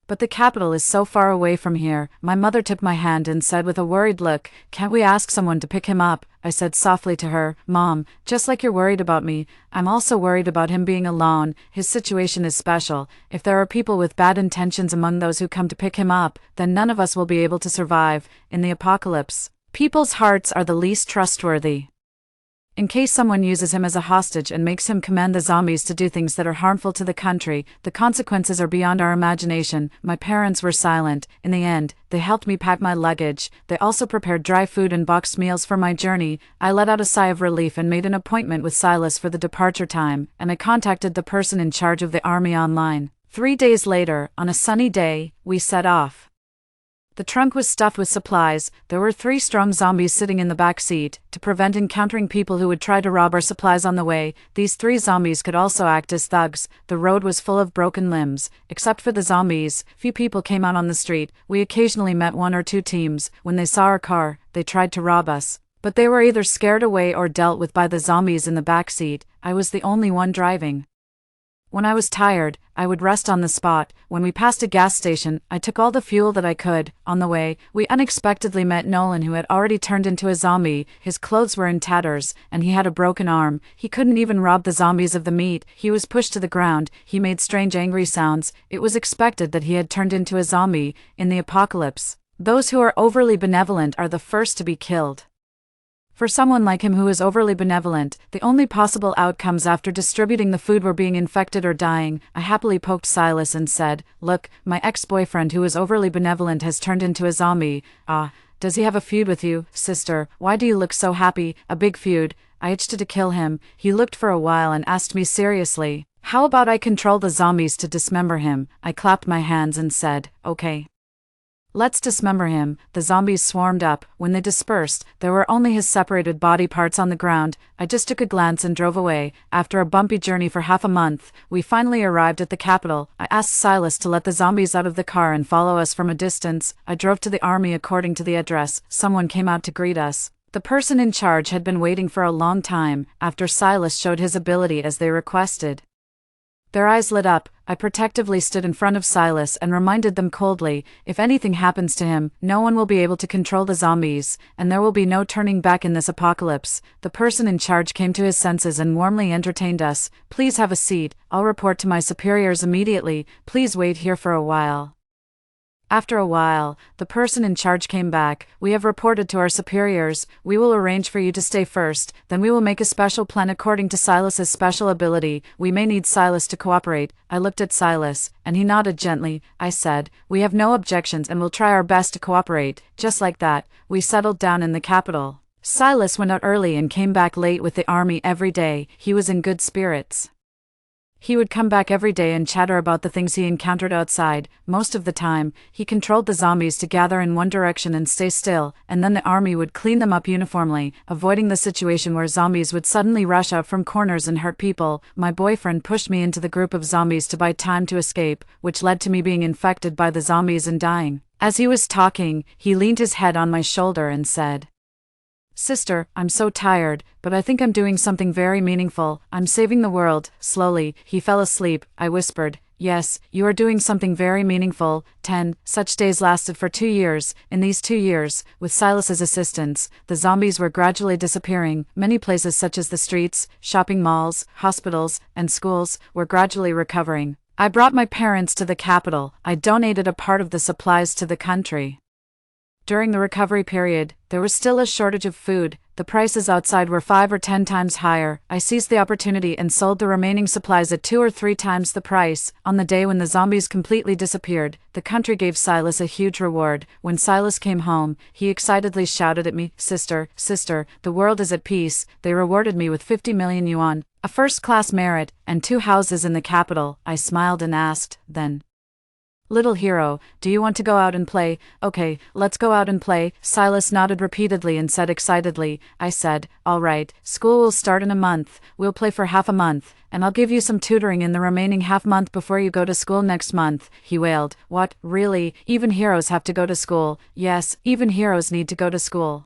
"But the capital is so far away from here." My mother took my hand and said with a worried look, "Can't we ask someone to pick him up?" I said softly to her, "Mom, just like you're worried about me, I'm also worried about him being alone. His situation is special. If there are people with bad intentions among those who come to pick him up, then none of us will be able to survive. In the apocalypse, people's hearts are the least trustworthy. In case someone uses him as a hostage and makes him command the zombies to do things that are harmful to the country, the consequences are beyond our imagination. My parents were silent. In the end, they helped me pack my luggage. They also prepared dry food and boxed meals for my journey. I let out a sigh of relief and made an appointment with Silas for the departure time, and I contacted the person in charge of the army online. 3 days later, on a sunny day, we set off. The trunk was stuffed with supplies. There were 3 strong zombies sitting in the back seat. To prevent encountering people who would try to rob our supplies on the way, these 3 zombies could also act as thugs. The road was full of broken limbs. Except for the zombies, few people came out on the street. We occasionally met 1 or 2 teams. When they saw our car, they tried to rob us. But they were either scared away or dealt with by the zombies in the back seat. I was the only one driving. When I was tired, I would rest on the spot. When we passed a gas station, I took all the fuel that I could. On the way, we unexpectedly met Nolan, who had already turned into a zombie. His clothes were in tatters, and he had a broken arm. He couldn't even rob the zombies of the meat. He was pushed to the ground. He made strange angry sounds. It was expected that he had turned into a zombie. In the apocalypse, those who are overly benevolent are the first to be killed. For someone like him who is overly benevolent, the only possible outcomes after distributing the food were being infected or dying. I happily poked Silas and said, "Look, my ex-boyfriend who is overly benevolent has turned into a zombie. Does he have a feud with you, sister? Why do you look so happy?" "A big feud. I itched to kill him." He looked for a while and asked me seriously, "How about I control the zombies to dismember him?" I clapped my hands and said, "Okay. Let's dismember him." The zombies swarmed up. When they dispersed, there were only his separated body parts on the ground. I just took a glance and drove away. After a bumpy journey for half a month, we finally arrived at the capital. I asked Silas to let the zombies out of the car and follow us from a distance. I drove to the army according to the address. Someone came out to greet us. The person in charge had been waiting for a long time, after Silas showed his ability as they requested. Their eyes lit up. I protectively stood in front of Silas and reminded them coldly, if anything happens to him, no one will be able to control the zombies, and there will be no turning back in this apocalypse. The person in charge came to his senses and warmly entertained us. "Please have a seat. I'll report to my superiors immediately. Please wait here for a while." After a while, the person in charge came back. "We have reported to our superiors. We will arrange for you to stay first, then we will make a special plan according to Silas's special ability. We may need Silas to cooperate." I looked at Silas, and he nodded gently. I said, "We have no objections and will try our best to cooperate." Just like that, we settled down in the capital. Silas went out early and came back late with the army every day. He was in good spirits. He would come back every day and chatter about the things he encountered outside. Most of the time, he controlled the zombies to gather in one direction and stay still, and then the army would clean them up uniformly, avoiding the situation where zombies would suddenly rush out from corners and hurt people. My boyfriend pushed me into the group of zombies to buy time to escape, which led to me being infected by the zombies and dying. As he was talking, he leaned his head on my shoulder and said, "Sister, I'm so tired, but I think I'm doing something very meaningful. I'm saving the world." Slowly, he fell asleep. I whispered, "Yes, you are doing something very meaningful." 10 such days lasted for 2 years. In these 2 years, with Silas's assistance, the zombies were gradually disappearing. Many places such as the streets, shopping malls, hospitals, and schools were gradually recovering. I brought my parents to the capital. I donated a part of the supplies to the country. During the recovery period, there was still a shortage of food. The prices outside were 5 or 10 times higher. I seized the opportunity and sold the remaining supplies at 2 or 3 times the price. On the day when the zombies completely disappeared, the country gave Silas a huge reward. When Silas came home, he excitedly shouted at me, Sister, the world is at peace." They rewarded me with 50 million yuan, a first-class merit, and 2 houses in the capital. I smiled and asked, "Then, little hero, do you want to go out and play?" "Okay, let's go out and play." Silas nodded repeatedly and said excitedly. I said, "All right, school will start in a month. We'll play for half a month, and I'll give you some tutoring in the remaining half month before you go to school next month." He wailed, "What, really? Even heroes have to go to school?" "Yes, even heroes need to go to school."